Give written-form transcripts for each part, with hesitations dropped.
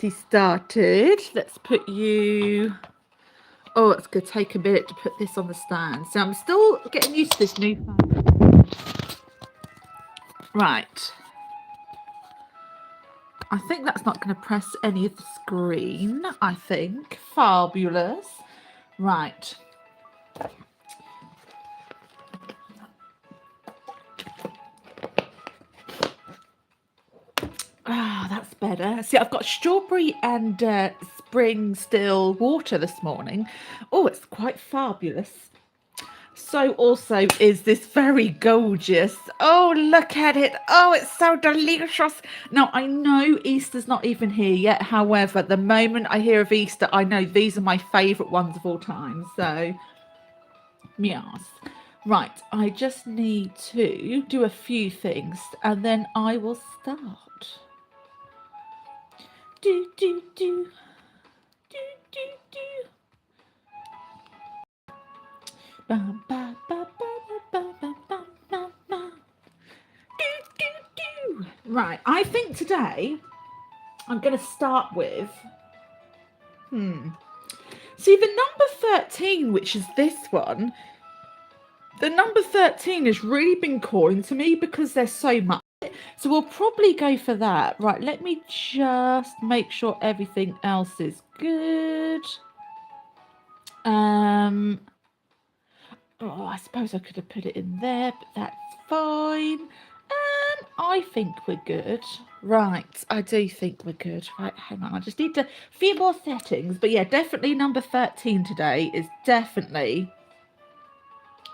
Started. Let's put you. Oh, it's going to take a minute to put this on the stand. So I'm still getting used to this new phone. Right. I think that's not going to press any of the screen. I think. Fabulous. Right. Ah, that's better. See, I've got strawberry and spring still water this morning. Oh, it's quite fabulous. So also is this very gorgeous. Oh, look at it. Oh, it's so delicious. Now, I know Easter's not even here yet. However, the moment I hear of Easter, I know these are my favourite ones of all time. So, yes. Right, I just need to do a few things and then I will start. Do, do, do. Do, do, do. Ba, ba, ba, ba, ba, ba, ba, ba, ba. Do, do, do. Right, I think today I'm going to start with, see the number 13, which is this one, the number 13 has really been calling to me because there's so much. So we'll probably go for that. Right, let me just make sure everything else is good. Oh, I suppose I could have put it in there, but that's fine. I think we're good. Right, I do think we're good. Right, hang on. I just need a few more settings. But yeah, definitely number 13 today is definitely...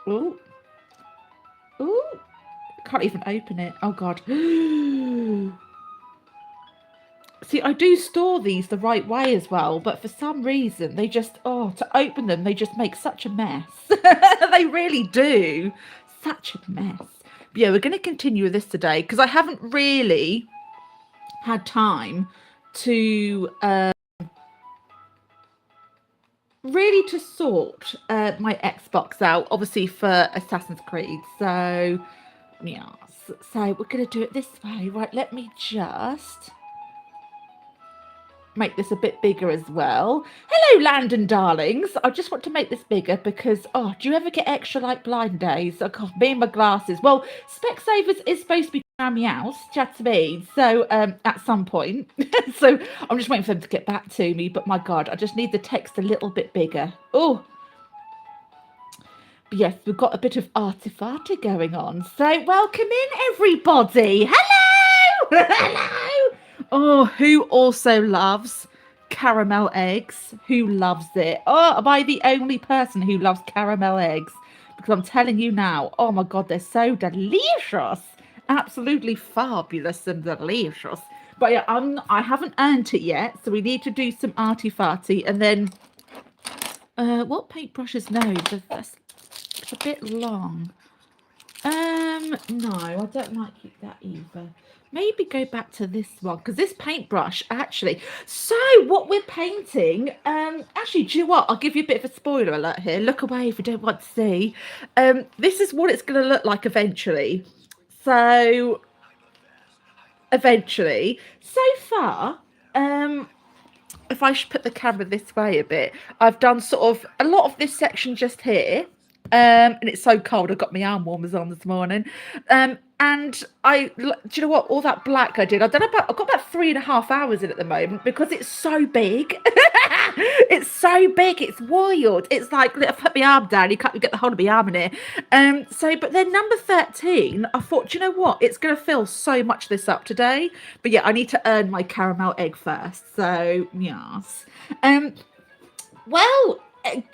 Ooh. Ooh. Can't even open it. Oh, God. See, I do store these the right way as well, but for some reason, they just... Oh, to open them, they just make such a mess. They really do. Such a mess. But yeah, we're going to continue with this today because I haven't really had time to really to sort my Xbox out, obviously for Assassin's Creed. So, yes. So we're going to do it this way. Right, let me just make this a bit bigger as well. Hello, Landon darlings. I just want to make this bigger because, oh, do you ever get extra like blind days? Oh, God, me and my glasses. Well, Specsavers is supposed to be around my house, chat to me. So at some point. So I'm just waiting for them to get back to me. But my God, I just need the text a little bit bigger. Oh, yes, we've got a bit of Arty Farty going on. So welcome in, everybody. Hello! Hello! Oh, who also loves caramel eggs? Who loves it? Oh, am I the only person who loves caramel eggs? Because I'm telling you now, oh my God, they're so delicious. Absolutely fabulous and delicious. But yeah, I haven't earned it yet, so we need to do some Arty Farty. And then, what paintbrushes? No, that's a bit long. No, I don't like that either. Maybe go back to this one because this paintbrush actually. So what we're painting, actually, do you know what? I'll give you a bit of a spoiler alert here. Look away if you don't want to see. This is what it's going to look like eventually. So eventually, so far, if I should put the camera this way a bit, I've done sort of a lot of this section just here. And it's so cold. I got my arm warmers on this morning. And do you know what? All that black I did, I've got about 3.5 hours in at the moment because it's so big. It's so big. It's wild. It's like, I put my arm down. You can't get the whole of my arm in here. But then number 13, I thought, do you know what? It's going to fill so much this up today. But yeah, I need to earn my caramel egg first. So, yes. Well,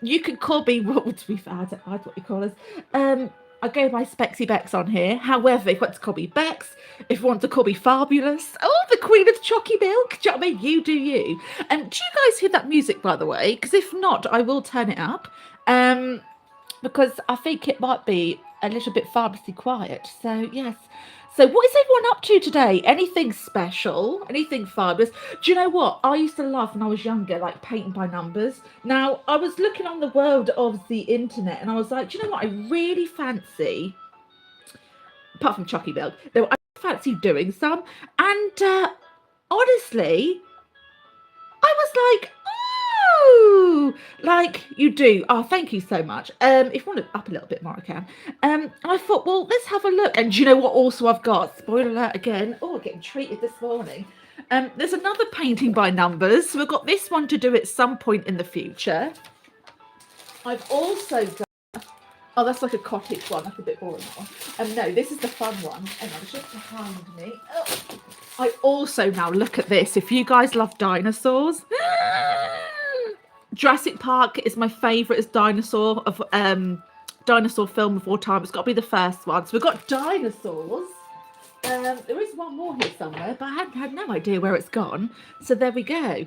you can call me, well, to be fair, I don't know what you call us. I go by SpexyBex on here. However, if you want to call me Bex, if you want to call me Fabulous, oh, the Queen of Chalky Milk, do you know what I mean? You do you. Do you guys hear that music, by the way? Because if not, I will turn it up. Because I think it might be a little bit fabulously quiet. So, yes. So what is everyone up to today? Anything special? Anything fabulous? Do you know what? I used to love when I was younger, like painting by numbers. Now, I was looking on the world of the internet and I was like, do you know what? I really fancy, apart from Chucky Milk, though I fancy doing some. And honestly, I was like, oh, like you do. Oh, thank you so much. If you want to up a little bit more, I can. I thought, well, let's have a look. And do you know what? Also, I've got spoiler alert again. Oh, I'm getting treated this morning. There's another painting by numbers. So we've got this one to do at some point in the future. I've also got. Oh, that's like a cottage one. That's a bit boring. That one. No, this is the fun one. Hang on, it's just behind me. Oh. I also now look at this. If you guys love dinosaurs, Jurassic Park is my favourite dinosaur film of all time. It's got to be the first one. So we've got dinosaurs. There is one more here somewhere, but I had no idea where it's gone. So there we go.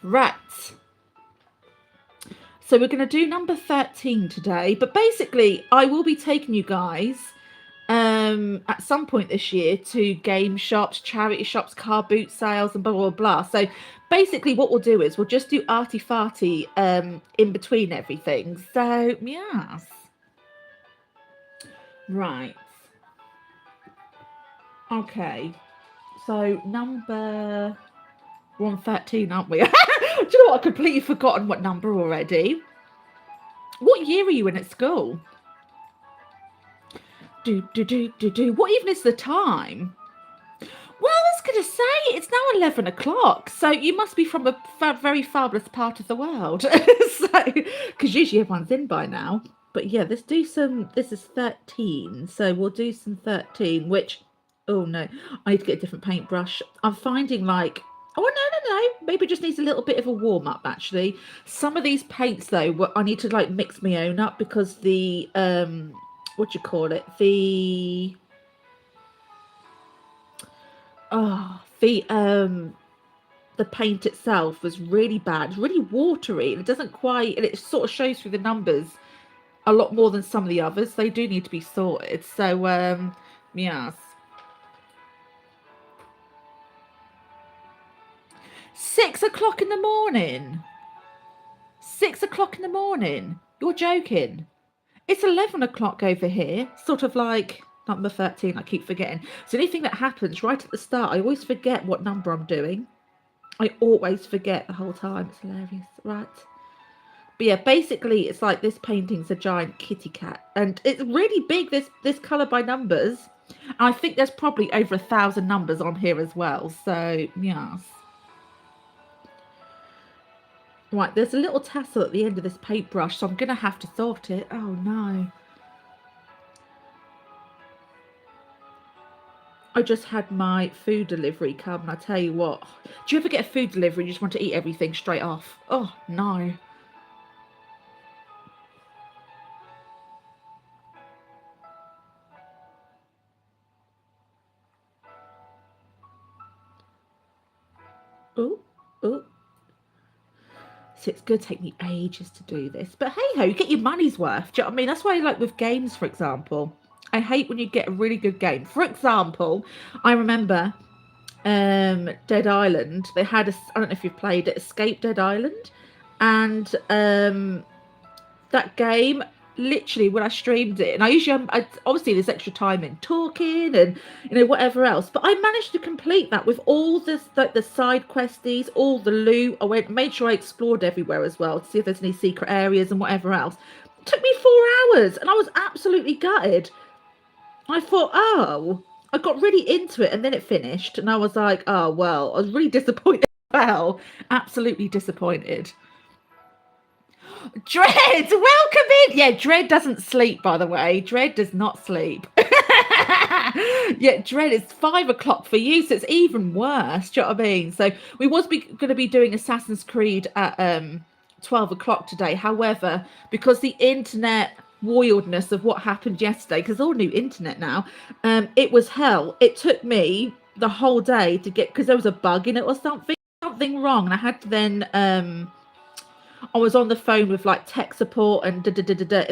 Right. So we're going to do number 13 today. But basically, I will be taking you guys at some point this year to game shops, charity shops, car boot sales, and blah, blah, blah. So basically what we'll do is we'll just do arty farty in between everything. So, yes. Right. Okay. So we're on 13, aren't we? Do you know what? I've completely forgotten what number already. What year are you in at school? What even is the time? Well, I was going to say it's now 11 o'clock, so you must be from a very fabulous part of the world. So, because usually everyone's in by now. But yeah, let's do some. This is 13, so we'll do some 13. Which, oh no, I need to get a different paintbrush. I'm finding like. Oh, no. Maybe it just needs a little bit of a warm up, actually. Some of these paints, though, I need to, like, mix my own up because the, what do you call it? The paint itself was really bad. It's really watery. And it doesn't quite, and it sort of shows through the numbers a lot more than some of the others. They do need to be sorted. So, yes. 6 o'clock in the morning. 6 o'clock in the morning. You're joking. It's 11 o'clock over here. Sort of like number 13. I keep forgetting. So anything that happens right at the start, I always forget what number I'm doing. I always forget the whole time. It's hilarious, right? But yeah, basically, it's like this painting's a giant kitty cat. And it's really big, this colour by numbers. And I think there's probably over 1,000 numbers on here as well. So, yes. Right, there's a little tassel at the end of this paintbrush, so I'm going to have to sort it. Oh, no. I just had my food delivery come, and I tell you what. Do you ever get a food delivery and you just want to eat everything straight off? Oh, no. Oh. So it's going to take me ages to do this. But hey-ho, you get your money's worth. Do you know what I mean? That's why, like, with games, for example, I hate when you get a really good game. For example, I remember Dead Island. They had I don't know if you've played it, Escape Dead Island. And that game, literally, when I streamed it, and I usually, obviously there's extra time in talking and, you know, whatever else, but I managed to complete that with all this, like the side questies, all the loot. I made sure I explored everywhere as well to see if there's any secret areas and whatever else. It took me 4 hours and I was absolutely gutted. I thought, oh, I got really into it and then it finished and I was like, oh, well, I was really disappointed. Well, absolutely disappointed. Dread, welcome in. Yeah, Dread doesn't sleep, by the way. Dread does not sleep. Yeah, Dread is 5 o'clock for you, so it's even worse. Do you know what I mean? So we was going to be doing Assassin's Creed at 12 o'clock today. However, because the internet wildness of what happened yesterday, because all new internet now, it was hell. It took me the whole day to get, because there was a bug in it or something wrong, and I had to then I was on the phone with like tech support and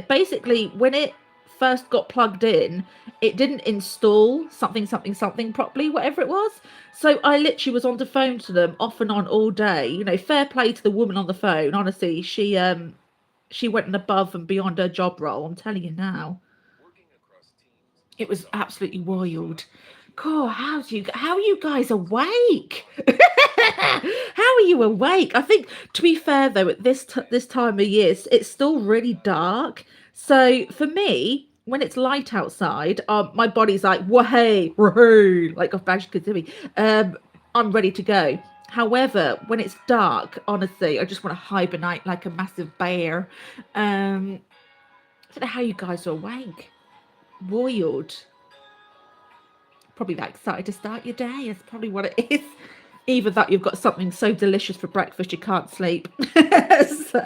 basically when it first got plugged in, it didn't install something properly, whatever it was. So I literally was on the phone to them off and on all day. You know, fair play to the woman on the phone. Honestly, she went above and beyond her job role. I'm telling you now. It was absolutely wild. God, how are you guys awake? awake. I think, to be fair though, at this time of year, it's still really dark. So for me, when it's light outside, my body's like, wahey, wahey, like I've badged Kazooie. I'm ready to go. However, when it's dark, honestly, I just want to hibernate like a massive bear. I don't know how you guys are awake. Wild. Probably that excited to start your day. That's probably what it is. Either that you've got something so delicious for breakfast you can't sleep. So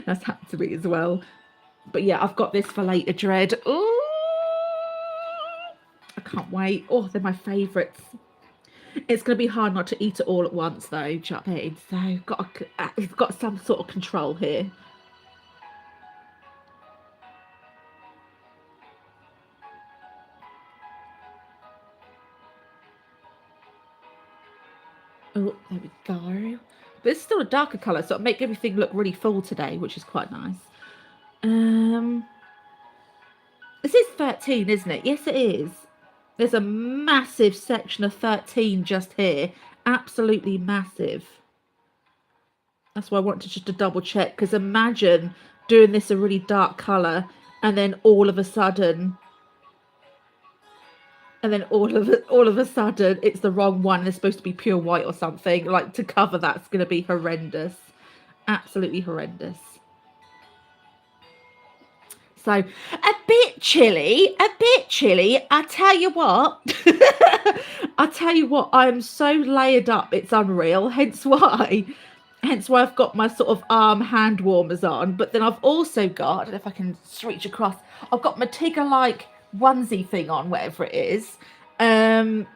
that's happened to me as well. But yeah, I've got this for later, Dread. Ooh, I can't wait. Oh, they're my favourites. It's going to be hard not to eat it all at once though, Chaphead. So it's got some sort of control here. Oh, there we go. But it's still a darker colour, so it'll make everything look really full today, which is quite nice. This is 13, isn't it? Yes, it is. There's a massive section of 13 just here. Absolutely massive. That's why I wanted just to double check, because imagine doing this a really dark colour and then all of a sudden all of a sudden it's the wrong one. It's supposed to be pure white or something. Like, to cover that's going to be horrendous. Absolutely horrendous. So a bit chilly. I tell you what. I'm so layered up, it's unreal. Hence why I've got my sort of arm hand warmers on. But then I've also got, I don't know if I can reach across, I've got my Tigger like onesie thing on, whatever it is. And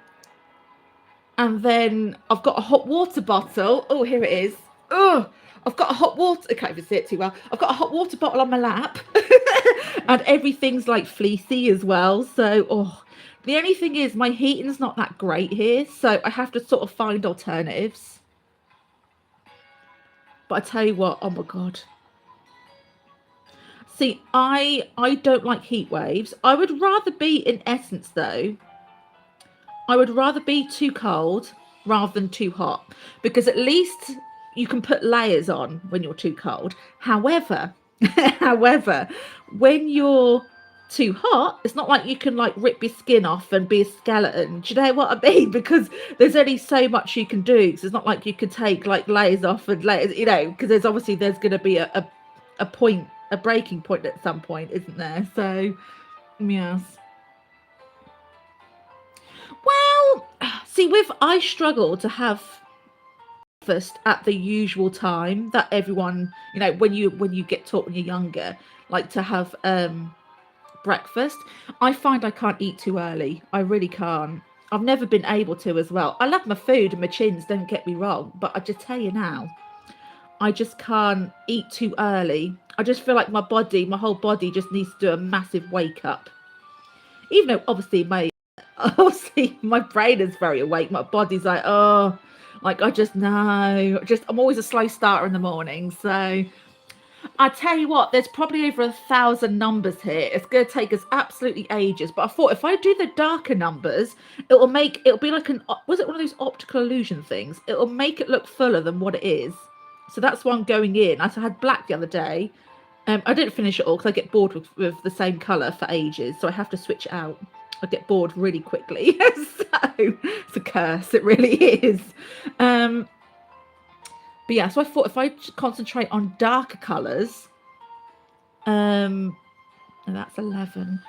then I've got a hot water bottle. Oh, here it is. Oh, I've got a hot water. I can't even see it too well. I've got a hot water bottle on my lap. And everything's like fleecy as well. So, oh, the only thing is my heating's not that great here. So I have to sort of find alternatives. But I tell you what, oh my God. See, I don't like heat waves. I would rather be, in essence though, I would rather be too cold rather than too hot, because at least you can put layers on when you're too cold. However, when you're too hot, it's not like you can like rip your skin off and be a skeleton. Do you know what I mean? Because there's only so much you can do. So it's not like you could take like layers off and layers, you know, because there's going to be a point, a breaking point at some point, isn't there? So yes. Well, see, I struggle to have breakfast at the usual time that everyone, you know, when you get taught when you're younger, like to have breakfast. I find I can't eat too early. I really can't. I've never been able to as well. I love my food and my chins, don't get me wrong, but I just tell you now, I just can't eat too early. I just feel like my whole body just needs to do a massive wake up. Even though obviously my brain is very awake. My body's like, oh, like I just know. I'm always a slow starter in the morning. So I tell you what, there's probably over 1,000 numbers here. It's going to take us absolutely ages. But I thought if I do the darker numbers, it'll be like was it one of those optical illusion things? It'll make it look fuller than what it is. So that's why I'm going in. I had black the other day. I didn't finish it all because I get bored with the same colour for ages. So I have to switch it out. I get bored really quickly. So it's a curse. It really is. But yeah, so I thought if I concentrate on darker colours, and that's 11.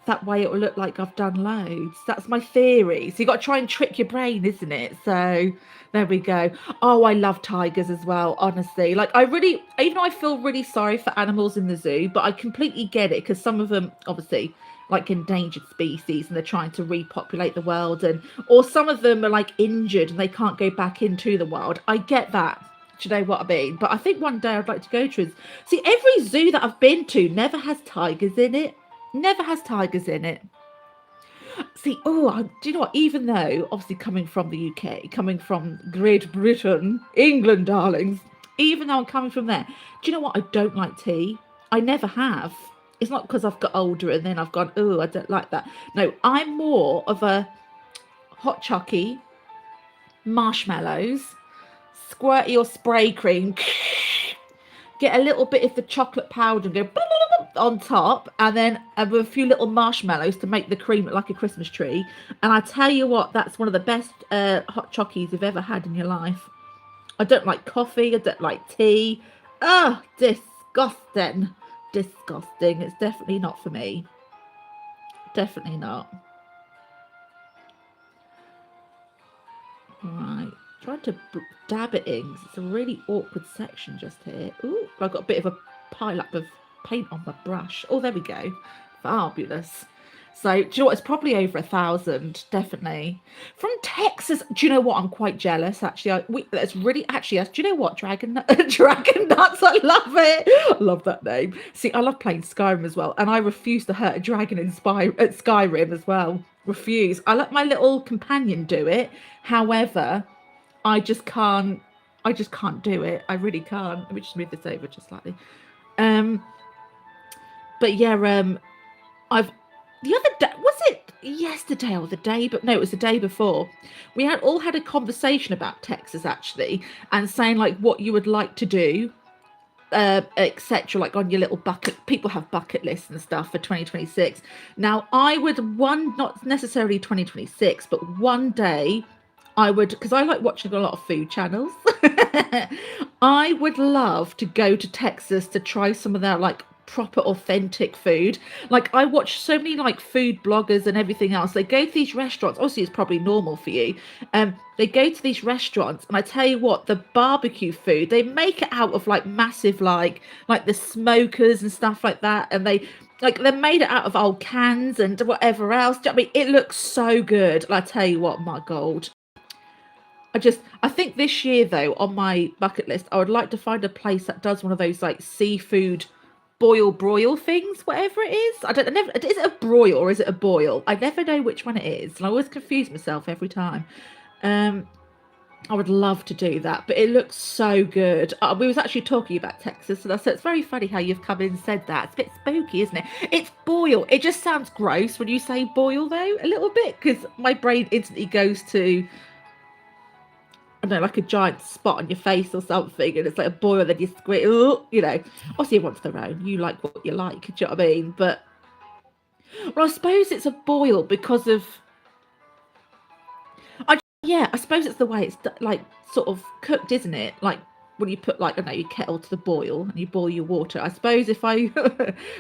That way it will look like I've done loads. That's my theory. So you've got to try and trick your brain, isn't it? So there we go. Oh, I love tigers as well, honestly. Like even though I feel really sorry for animals in the zoo, but I completely get it, because some of them obviously like endangered species and they're trying to repopulate the world, or some of them are like injured and they can't go back into the wild. I get that. Do you know what I mean? But I think one day I'd like to go to is, see, every zoo that I've been to never has tigers in it. Never has tigers in it. See, do you know what? Even though, obviously, coming from the UK, coming from Great Britain, England, darlings, even though I'm coming from there, do you know what? I don't like tea. I never have. It's not because I've got older and then I've gone, oh, I don't like that. No, I'm more of a hot chockey, marshmallows, squirty or spray cream, get a little bit of the chocolate powder and go on top, and then with a few little marshmallows to make the cream look like a Christmas tree. And I tell you what, that's one of the best hot chockies you've ever had in your life. I don't like coffee. I don't like tea. Oh, disgusting. Disgusting. It's definitely not for me. Definitely not. Right. Trying to dab it in. It's a really awkward section just here. Ooh, I've got a bit of a pile up of paint on my brush. Oh, there we go. Fabulous. So, do you know what? It's probably over 1,000, definitely. From Texas. Do you know what? I'm quite jealous, actually. That's really, actually, do you know what? Dragon Nuts. I love it. I love that name. See, I love playing Skyrim as well. And I refuse to hurt a dragon at Skyrim as well. Refuse. I let my little companion do it. However, I just can't do it. I really can't. Let me just move this over just slightly. But yeah, I've the other day, was it yesterday or the day? But no, it was the day before. We all had a conversation about Texas actually, and saying like what you would like to do, etc. Like on your little bucket. People have bucket lists and stuff for 2026. Now, I would not necessarily 2026, but one day I would, because I like watching a lot of food channels. I would love to go to Texas to try some of their like proper authentic food. Like I watch so many like food bloggers and everything else. They go to these restaurants. Obviously it's probably normal for you. They go to these restaurants, and I tell you what, the barbecue food, they make it out of like massive like the smokers and stuff like that, and they made it out of old cans and whatever else. Do you know what I mean? It looks so good. And I tell you what, my God. I think this year though, on my bucket list, I would like to find a place that does one of those like seafood broil things, whatever it is. I never, is it a broil or is it a boil? I never know which one it is, and I always confuse myself every time. I would love to do that, but it looks so good. We was actually talking about Texas, and I said it's very funny how you've come in and said that. It's a bit spooky, isn't it? It's boil. It just sounds gross when you say boil, though, a little bit, because my brain instantly goes to, I don't know, like a giant spot on your face or something, and it's like a boil, then you squint, you know. Obviously, everyone's their own. You like what you like, do you know what I mean? But, well, I suppose it's a boil because of, I suppose it's the way it's like sort of cooked, isn't it? Like when you put like, I don't know, your kettle to the boil and you boil your water. I suppose if I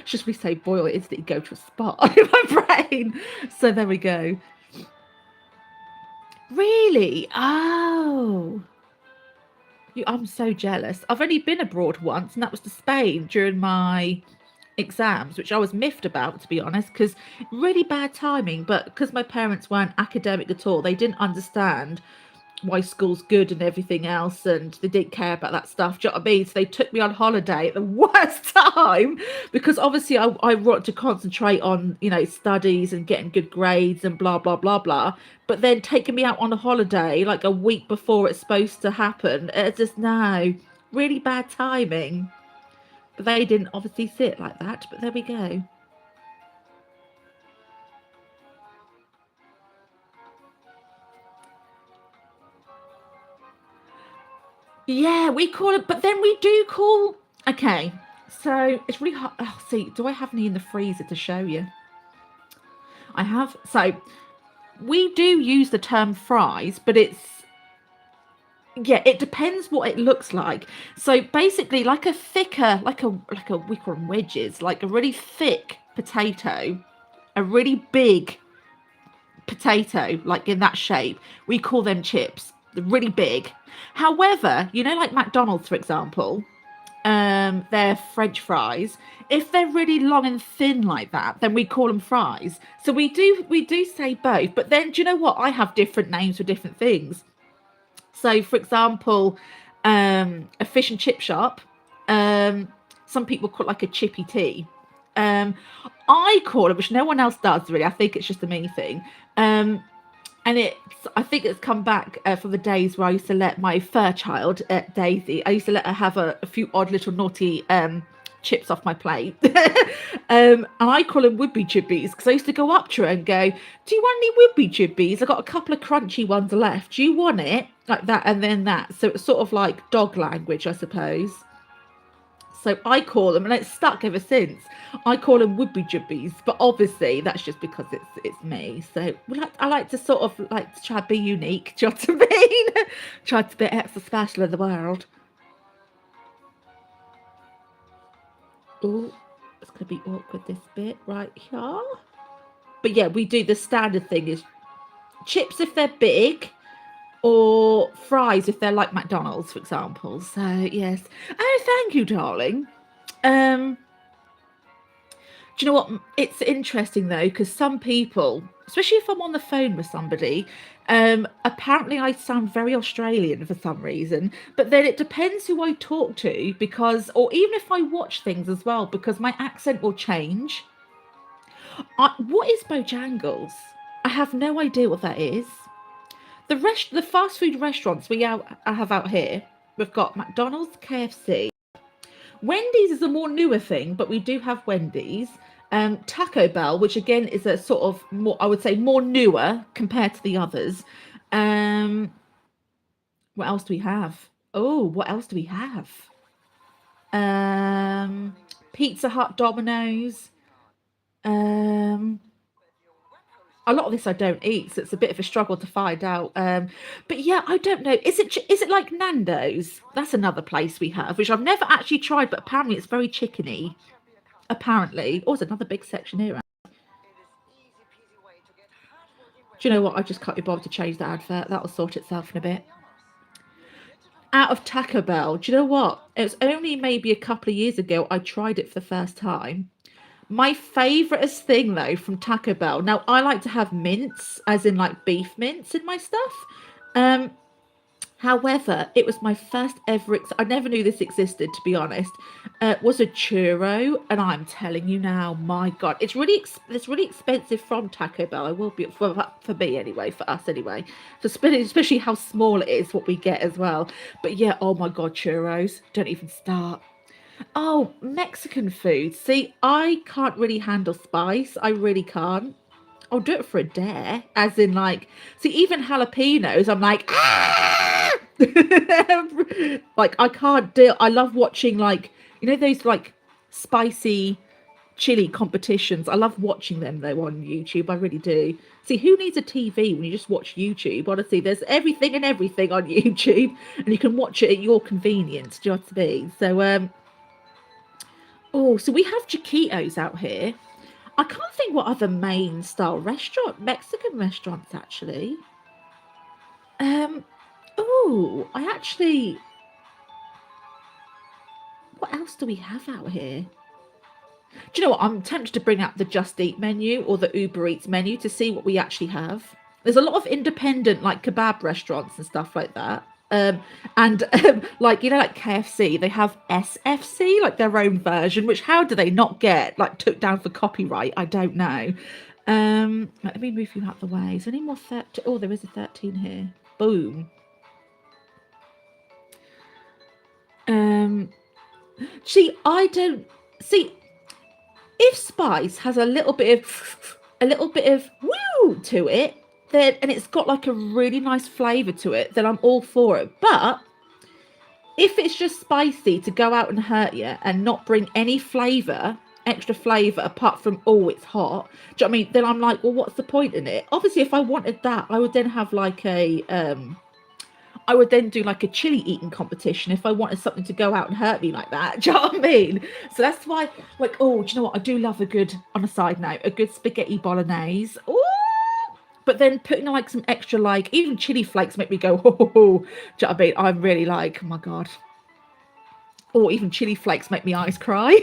just say boil, it instantly go to a spot in my brain. So there we go. Really? Oh, I'm so jealous. I've only been abroad once, and that was to Spain during my exams, which I was miffed about, to be honest, because really bad timing. But because my parents weren't academic at all, they didn't understand why school's good and everything else, and they didn't care about that stuff. Do you know what I mean? So they took me on holiday at the worst time, because obviously I want to concentrate on, you know, studies and getting good grades and blah blah blah blah. But then taking me out on a holiday like a week before it's supposed to happen, it's just no, really bad timing. But they didn't obviously see it like that. But there we go. Yeah, we call it, but then we do call. Okay, so it's really hard. Oh, see, do I have any in the freezer to show you? I have. So we do use the term fries, but it depends what it looks like. So basically, like a thicker, we call them wedges, like a really thick potato, a really big potato, like in that shape. We call them chips. They're really big. However, you know, like McDonald's, for example, their French fries, if they're really long and thin like that, then we call them fries. So we do say both. But then, do you know what? I have different names for different things. So, for example, a fish and chip shop, some people call it like a chippy tea. I call it, which no one else does really. I think it's just a me thing. And I think it's come back from the days where I used to let my fur child, Daisy, I used to let her have a few odd little naughty chips off my plate. And I call them would-be chibbies because I used to go up to her and go, do you want any would-be chibbies? I've got a couple of crunchy ones left. Do you want it? Like that and then that. So it's sort of like dog language, I suppose. So I call them, and it's stuck ever since. I call them would-be jibbies, but obviously that's just because it's me. So I like to sort of like to try to be unique. Do you know what I mean? Try to be extra special in the world. Oh, it's gonna be awkward this bit right here. But yeah, we do the standard thing is chips if they're big, or fries if they're like McDonald's, for example. So yes. Oh, thank you, darling. Do you know what? It's interesting though, because some people, especially if I'm on the phone with somebody, apparently I sound very Australian for some reason. But then it depends who I talk to, because, or even if I watch things as well, because my accent will change. What is Bojangles? I have no idea what that is. The fast food restaurants I have out here, we've got McDonald's, KFC. Wendy's is a more newer thing, but we do have Wendy's. Taco Bell, which again is a sort of more, I would say, more newer compared to the others. What else do we have? Oh, what else do we have? Pizza Hut, Domino's. A lot of this I don't eat, so it's a bit of a struggle to find out. But yeah, I don't know. Is it like Nando's? That's another place we have, which I've never actually tried, but apparently it's very chickeny. Apparently. Oh, there's another big section here. Do you know what? I just can't be bothered to change the advert. That'll sort itself in a bit. Out of Taco Bell, do you know what? It was only maybe a couple of years ago I tried it for the first time. My favouriteest thing though from Taco Bell. Now I like to have mince, as in like beef mince in my stuff. However, it was my first ever. I never knew this existed, to be honest. Was a churro, and I'm telling you now, my God, it's really expensive from Taco Bell. I will be for me anyway, for us anyway. So especially how small it is, what we get as well. But yeah, oh my God, churros! Don't even start. Oh, Mexican food. See, I can't really handle spice. I really can't. I'll do it for a dare, as in like, see, even jalapenos, I'm like, ah! Like I can't deal. I love watching like, you know, those like spicy chili competitions. I love watching them though on YouTube. I really do. See, who needs a TV when you just watch YouTube? Honestly, there's everything and everything on YouTube, and you can watch it at your convenience. Do you know what I mean? So, oh, so we have Chiquitos out here. I can't think what other main style Mexican restaurants actually. Oh, what else do we have out here? Do you know what? I'm tempted to bring up the Just Eat menu or the Uber Eats menu to see what we actually have. There's a lot of independent like kebab restaurants and stuff like that. And like, you know, like KFC, they have SFC, like their own version, which how do they not get like took down for copyright? I don't know. Let me move you out the way. Is there any more 13? Oh, there is a 13 here. Boom. See, I don't see if spice has a little bit of woo to it, then, and it's got like a really nice flavour to it, then I'm all for it. But if it's just spicy to go out and hurt you and not bring any flavour, extra flavour apart from, oh, it's hot, do you know what I mean? Then I'm like, well, what's the point in it? Obviously, if I wanted that, I would then have like I would then do like a chili eating competition if I wanted something to go out and hurt me like that. Do you know what I mean? So that's why, like, oh, do you know what? I do love a good, on a side note, a good spaghetti bolognese. Ooh! But then putting like some extra, like, even chili flakes make me go, oh, do you know what I mean? I'm really like, oh my God. Or even chili flakes make me eyes cry.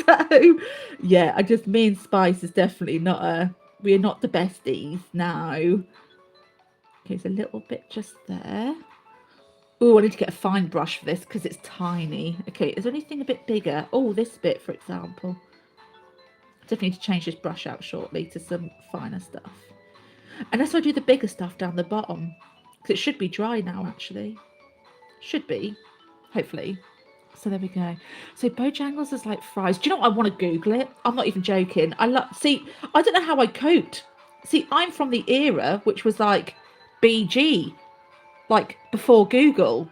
So, yeah, me and Spice is definitely we're not the besties, no. Okay, there's a little bit just there. Oh, I need to get a fine brush for this because it's tiny. Okay, is there anything a bit bigger? Oh, this bit, for example. Definitely need to change this brush out shortly to some finer stuff. Unless I do the bigger stuff down the bottom. Because it should be dry now, actually. Should be. Hopefully. So there we go. So Bojangles is like fries. Do you know what? I want to Google it. I'm not even joking. I love. See, I don't know how I coped. See, I'm from the era which was like BG, like before Google.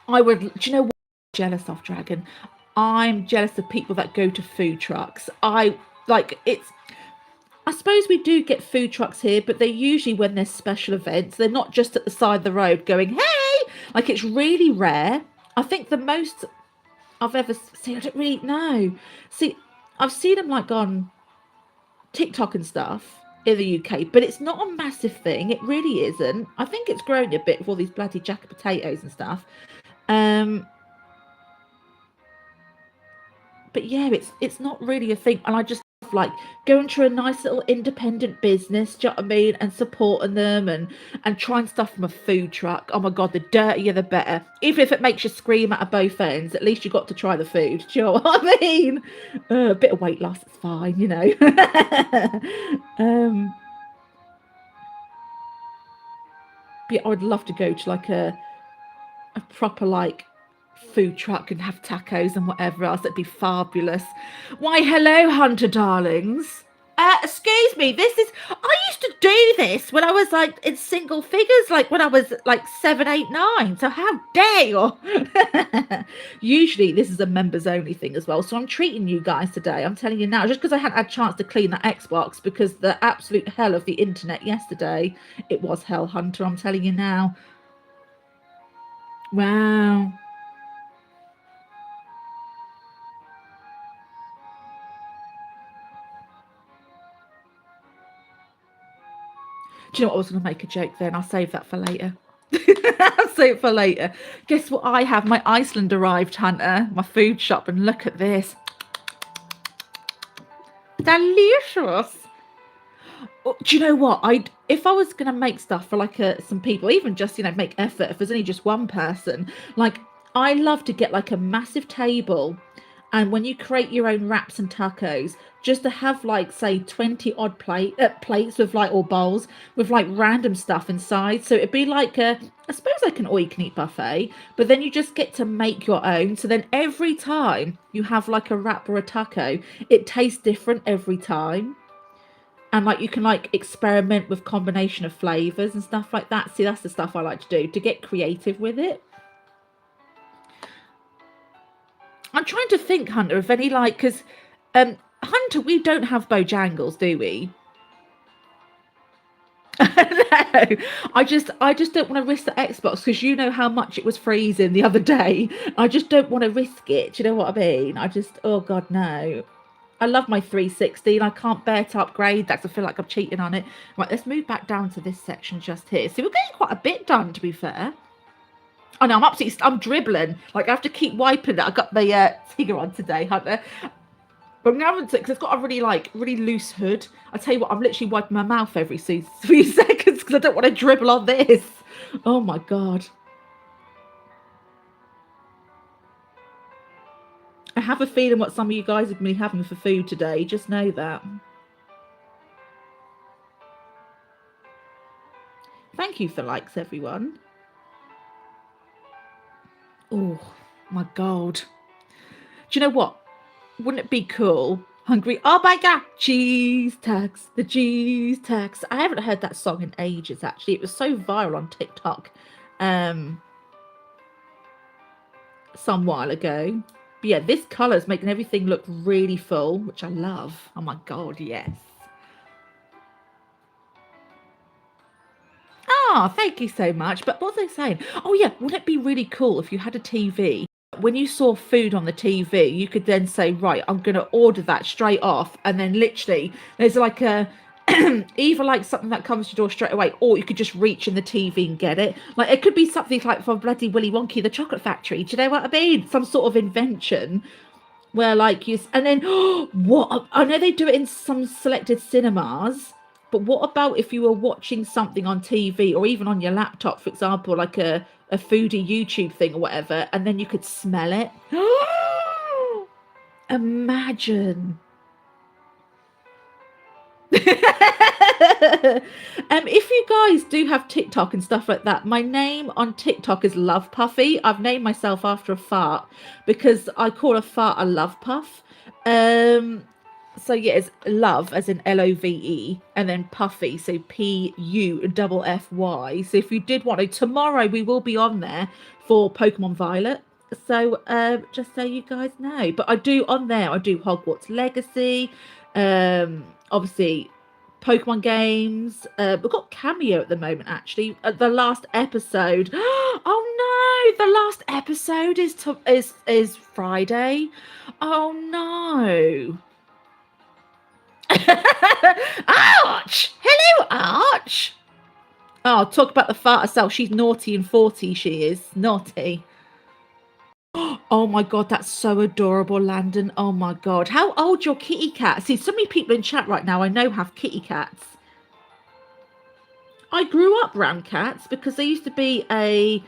I would. Do you know what I'm jealous of, Dragon? I'm jealous of people that go to food trucks. I like it's. I suppose we do get food trucks here, but they're usually when there's special events. They're not just at the side of the road going, "Hey!" Like it's really rare. I think the most I've ever seen, I don't really know. See, I've seen them like on TikTok and stuff in the UK, but it's not a massive thing. It really isn't. I think it's grown a bit with all these bloody jacket potatoes and stuff. Um, but yeah, it's not really a thing, and I just love, like going to a nice little independent business. Do you know what I mean? And supporting them and trying stuff from a food truck. Oh my god, the dirtier the better. Even if it makes you scream out of both ends, at least you got to try the food. Do you know what I mean? A bit of weight loss, it's fine, you know. um, but yeah, I would love to go to like a proper like food truck and have tacos and whatever else. That'd be fabulous. Why, hello, Hunter darlings. Excuse me, this is I used to do this when I was like in single figures, like when I was like 7, 8, 9. So how dare you? Usually this is a members only thing as well. So I'm treating you guys today. I'm telling you now, just because I hadn't had a chance to clean that Xbox because the absolute hell of the internet yesterday. It was hell, Hunter. I'm telling you now. Wow. Do you know what? I was going to make a joke then. I'll save that for later. I'll save it for later. Guess what I have? My Iceland arrived, Hunter. My food shop. And look at this. Delicious. Oh, do you know what? if I was going to make stuff for like some people, even just, make effort, if there's only just one person, like I love to get like a massive table. And when you create your own wraps and tacos, just to have like say 20 odd plates with like or bowls with like random stuff inside, so it'd be like I suppose like an all you can eat buffet, but then you just get to make your own. So then every time you have like a wrap or a taco, it tastes different every time, and like you can like experiment with combination of flavors and stuff like that. See, that's the stuff I like to do, to get creative with it. I'm trying to think, Hunter, of any like, because Hunter, we don't have Bojangles, do we? No, I just don't want to risk the Xbox because you know how much it was freezing the other day. I just don't want to risk it. Do you know what I mean? Oh God, no. I love my 360 and I can't bear to upgrade that because I feel like I'm cheating on it. Right, let's move back down to this section just here. So we're getting quite a bit done, to be fair. I know, I'm dribbling. Like, I have to keep wiping it. I got the Tigger on today, Hunter. But I'm having to, because it's got a really loose hood. I tell you what, I'm literally wiping my mouth every 3 seconds because I don't want to dribble on this. Oh my God. I have a feeling what some of you guys are going to be having for food today. Just know that. Thank you for likes, everyone. Oh my God. Do you know what? Wouldn't it be cool? Hungry. Oh my God. Cheese tax. The cheese tax. I haven't heard that song in ages, actually. It was so viral on TikTok some while ago. But yeah, this colour is making everything look really full, which I love. Oh my God, yes. Oh, thank you so much. But what was I saying? Oh yeah, wouldn't it be really cool if you had a TV? When you saw food on the TV, you could then say, right, I'm going to order that straight off. And then literally there's like a, either like something that comes to your door straight away, or you could just reach in the TV and get it. Like it could be something like from bloody Willy Wonka, the Chocolate Factory. Do you know what I mean? Some sort of invention where like you, and then what? I know they do it in some selected cinemas. But what about if you were watching something on TV or even on your laptop, for example, like a foodie YouTube thing or whatever, and then you could smell it? Imagine. If you guys do have TikTok and stuff like that, my name on TikTok is Love Puffy. I've named myself after a fart because I call a fart a love puff. So yeah, it's love as in Love, and then Puffy, so Puffy. So if you did want to, tomorrow we will be on there for Pokemon Violet. So just so you guys know, but I do on there. I do Hogwarts Legacy. Obviously Pokemon games. We've got Cameo at the moment, actually. The last episode. Oh no, the last episode is Friday. Oh no. Arch! Hello, Arch! Oh, talk about the fart herself. She's naughty and 40, she is. Naughty. Oh my god, that's so adorable, Landon. Oh my god. How old's your kitty cat? See, so many people in chat right now I know have kitty cats. I grew up around cats because there used to be a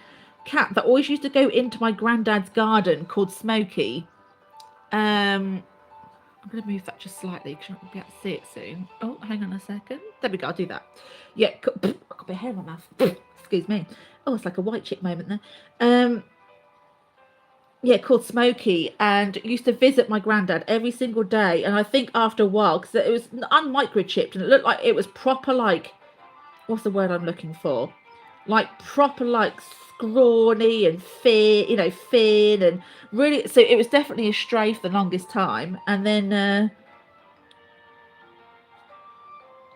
cat that always used to go into my granddad's garden called Smokey. I'm going to move that just slightly because you're not going to be able to see it soon. Oh, hang on a second. There we go, I'll do that. Yeah, I've got a bit of hair in my mouth. Excuse me. Oh, it's like a white chick moment there. Yeah, called Smokey, and used to visit my granddad every single day. And I think after a while, because it was unmicrochipped and it looked like it was proper, like, what's the word I'm looking for? Like proper, like scrawny and thin, and really. So it was definitely a stray for the longest time. And then,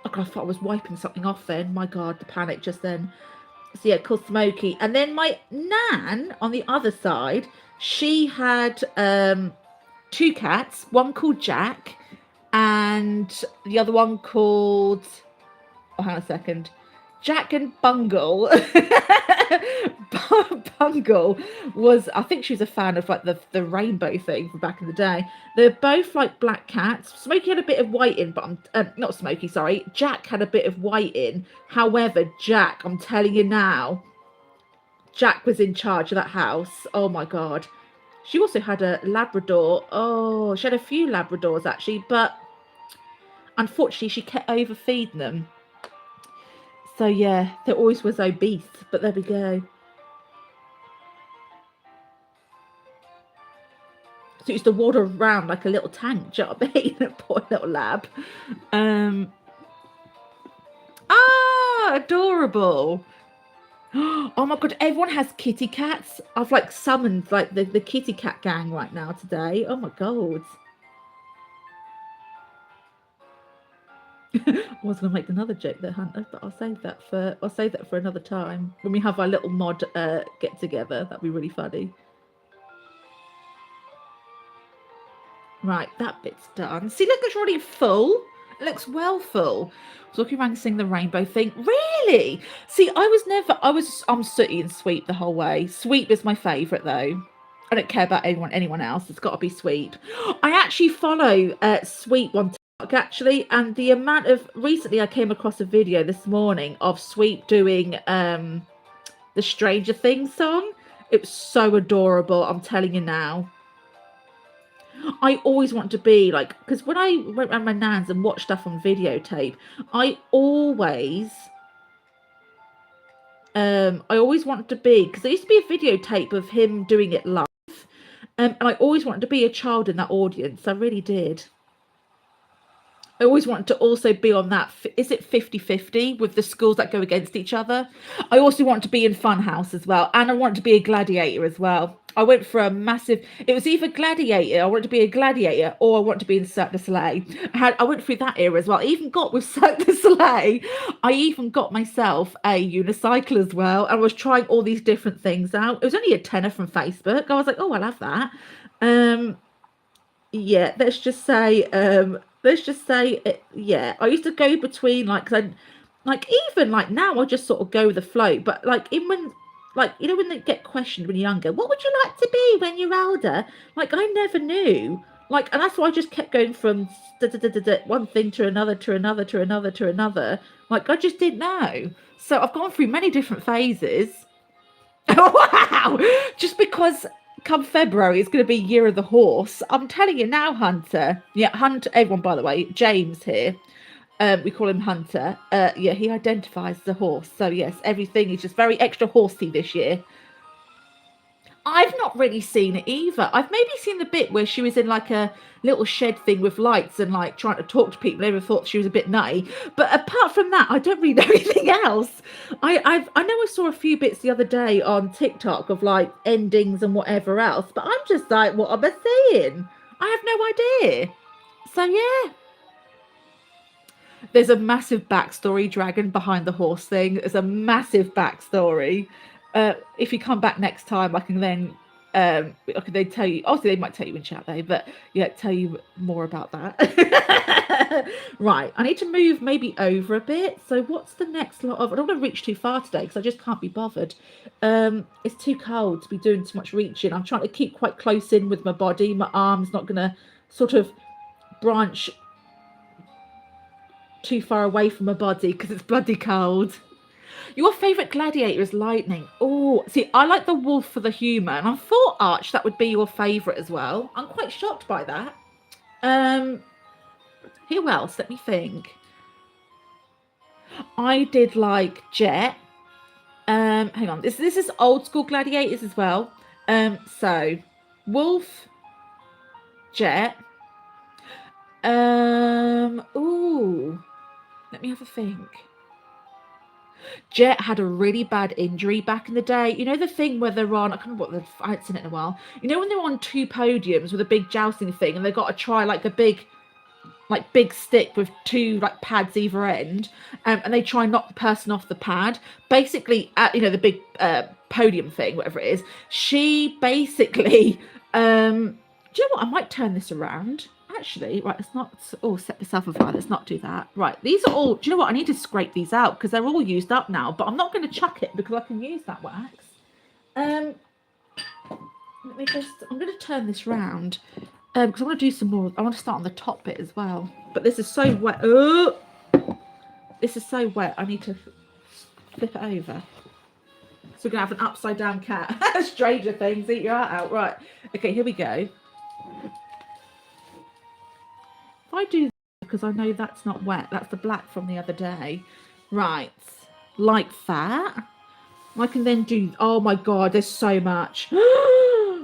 oh God, I thought I was wiping something off. Then, my God, the panic just then. So yeah, called Smokey. And then my nan on the other side, she had two cats, one called Jack and the other one called, oh, hang on a second, Jack and Bungle. Bungle was, I think she was a fan of like the rainbow thing from back in the day. They're both like black cats. Smokey had a bit of white in, but not Smokey, sorry. Jack had a bit of white in. However, Jack, I'm telling you now, Jack was in charge of that house. Oh my God. She also had a Labrador. Oh, she had a few Labradors actually, but unfortunately she kept overfeeding them. So yeah, they always was obese, but there we go. So it used to water around like a little tank, do you know what I mean? Poor little lab. Adorable. Oh my God, everyone has kitty cats. I've like summoned like the kitty cat gang right now today. Oh my God. I was gonna make another joke there, Hunter, but I'll save that for another time when we have our little mod get together. That'd be really funny. Right, that bit's done. See, look, it's already full. It looks well full. I was looking around seeing the rainbow thing. Really? See, I'm Sooty and Sweep the whole way. Sweep is my favourite though. I don't care about anyone else. It's got to be Sweep. I actually follow Sweep on TikTok actually, and the amount of recently I came across a video this morning of Sweep doing the Stranger Things song. It was so adorable. I'm telling you now. I always want to be like, because when I went around my nan's and watched stuff on videotape, I always wanted to be, because there used to be a videotape of him doing it live, and I always wanted to be a child in that audience. I really did. I always wanted to also be on that, is it 50-50 with the schools that go against each other? I also want to be in Funhouse as well, and I want to be a gladiator as well. I went for a massive, it was either gladiator, I wanted to be a gladiator, or I wanted to be in Cirque du Soleil. I went through that era as well. I even got with Cirque du Soleil, I even got myself a unicycle as well. I was trying all these different things out. It was only a tenner from Facebook. I was like, oh, I'll have that. Yeah, let's just say, yeah, I used to go between like, cause even like now I just sort of go with the flow, but like even when, like, you know, when they get questioned when you're younger, what would you like to be when you're older? Like, I never knew. Like, and that's why I just kept going from one thing to another, to another, to another, to another. Like, I just didn't know. So I've gone through many different phases. Wow! Just because come February it's going to be Year of the Horse. I'm telling you now, Hunter. Yeah, Hunter, everyone, by the way, James here. We call him Hunter. Yeah, he identifies as a horse. So yes, everything is just very extra horsey this year. I've not really seen it either. I've maybe seen the bit where she was in like a little shed thing with lights and like trying to talk to people. Everyone thought she was a bit nutty, but apart from that, I don't really know anything else. I know I saw a few bits the other day on TikTok of like endings and whatever else, but I'm just like, what am I seeing? I have no idea. So yeah, there's a massive backstory dragon behind the horse thing. There's a massive backstory. If you come back next time, I can then they tell you. Obviously, they might tell you in chat though, but yeah, tell you more about that. Right, I need to move maybe over a bit. So what's the next lot of? I don't want to reach too far today because I just can't be bothered. It's too cold to be doing too much reaching. I'm trying to keep quite close in with my body. My arm's not gonna sort of branch too far away from my body because it's bloody cold. Your favourite gladiator is lightning. Oh, see, I like the wolf for the humour, and I thought Arch that would be your favourite as well. I'm quite shocked by that. Who else? Let me think. I did like Jet. Hang on. This is old school gladiators as well. So Wolf, Jet. Ooh. Let me have a think. Jet had a really bad injury back in the day. You know the thing where they're on, I can't remember what I haven't seen it in a while. You know when they're on two podiums with a big jousting thing and they've got to try like a big stick with two like pads either end, and they try and knock the person off the pad. Basically, at the big podium thing, whatever it is, she basically do you know what? I might turn this around. Actually, right, let's not set myself afire. Let's not do that. Right, these are all, do you know what? I need to scrape these out because they're all used up now, but I'm not going to chuck it because I can use that wax. Let me I'm going to turn this round because I want to do some more. I want to start on the top bit as well, but this is so wet. Oh, this is so wet. I need to flip it over. So we're going to have an upside down cat. Stranger Things, eat your heart out. Right, okay, here we go. I do because I know that's not wet. That's the black from the other day. Right, like that. I can then do, oh my god, there's so much.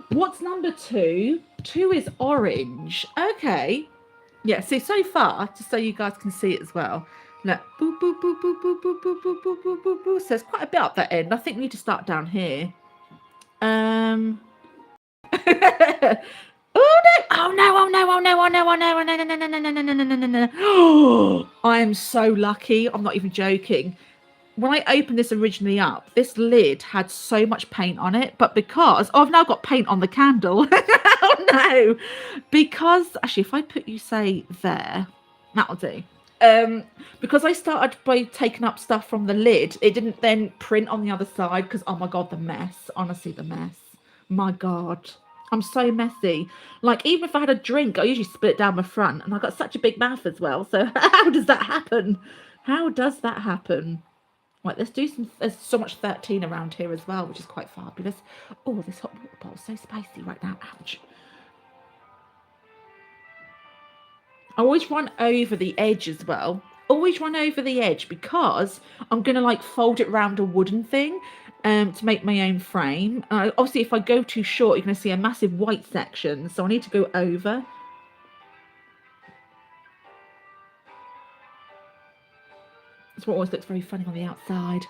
What's number 2? 2 is orange. Okay. Yeah, so far, just so you guys can see it as well. Look, boop, boop, boop, boop, boop, boop, boop, boop, boop, boop, boop, boop. So there's quite a bit up that end. I think we need to start down here. Oh no. I am so lucky. I'm not even joking. When I opened this originally up, this lid had so much paint on it, but because I've now got paint on the candle. Oh no. Because actually if I put you say there, that'll do. Because I started by taking up stuff from the lid, it didn't then print on the other side because oh my god, the mess. Honestly, the mess. My god. I'm so messy. Like, even if I had a drink, I usually spit it down my front. And I've got such a big mouth as well. So how does that happen? How does that happen? Right, let's do some... There's so much 13 around here as well, which is quite fabulous. Oh, this hot water bottle is so spicy right now. Ouch. I always run over the edge as well. Always run over the edge because I'm going to, like, fold it around a wooden thing. To make my own frame. Obviously, if I go too short, you're going to see a massive white section. So I need to go over. That's what always looks very funny on the outside.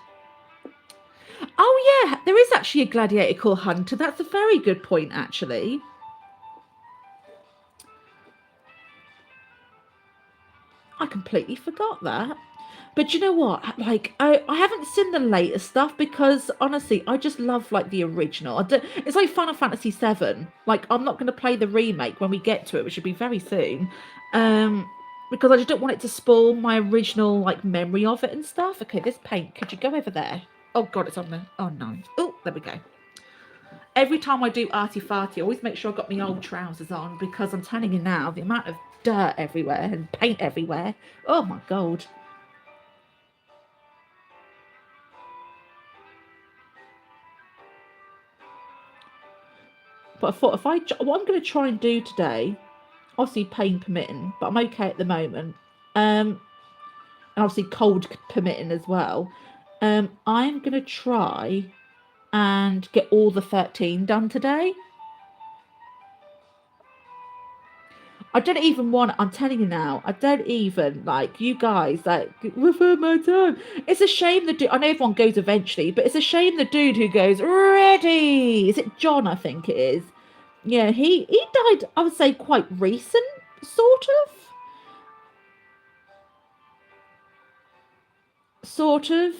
Oh, yeah. There is actually a gladiator called Hunter. That's a very good point, actually. I completely forgot that. But you know what? Like, I haven't seen the later stuff because, honestly, I just love, like, the original. It's like Final Fantasy VII. Like, I'm not going to play the remake when we get to it, which should be very soon. Because I just don't want it to spoil my original, like, memory of it and stuff. Okay, this paint, could you go over there? Oh, God, it's on there. Oh, no. Oh, there we go. Every time I do Arty Farty, I always make sure I've got my old trousers on because I'm telling you now, the amount of dirt everywhere and paint everywhere. Oh, my God. But I thought what I'm going to try and do today, obviously pain permitting, but I'm okay at the moment. and obviously cold permitting as well. I'm going to try and get all the 13 done today. I don't even want, I'm telling you now, I don't even, like, you guys, like, refer my time. It's a shame the dude, I know everyone goes eventually, but it's a shame the dude who goes, ready. Is it John, I think it is? Yeah, he died, I would say, quite recent, sort of. Sort of.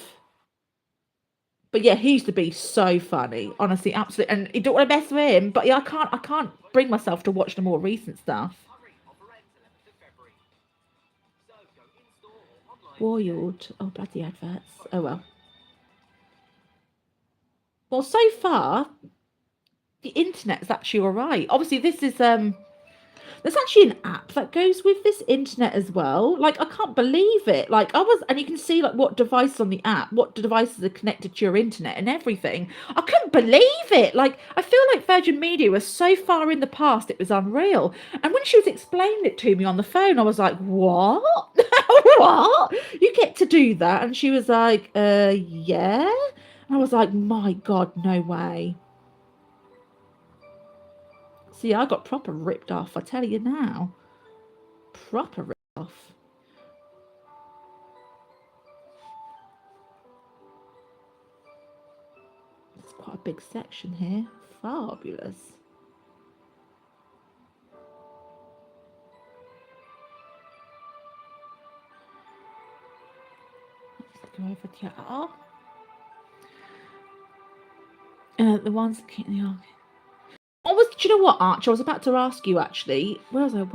But yeah, he used to be so funny, honestly, absolutely. And you don't want to mess with him, but yeah, I can't bring myself to watch the more recent stuff. Boiled. Oh, bloody adverts. Oh well. Well, so far, the internet's actually all right. Obviously, this is there's actually an app that goes with this internet as well. Like, I can't believe it. Like, and you can see like what device on the app, what devices are connected to your internet and everything. I couldn't believe it. Like, I feel like Virgin Media was so far in the past, it was unreal. And when she was explaining it to me on the phone, I was like, what? What? You get to do that? And she was like, yeah. And I was like, my God, no way. See, I got proper ripped off, I tell you now. Proper ripped off. It's quite a big section here. Fabulous. Let's go over to the ones that keep the arc. Do you know what, Arch? I was about to ask you actually. Where was I?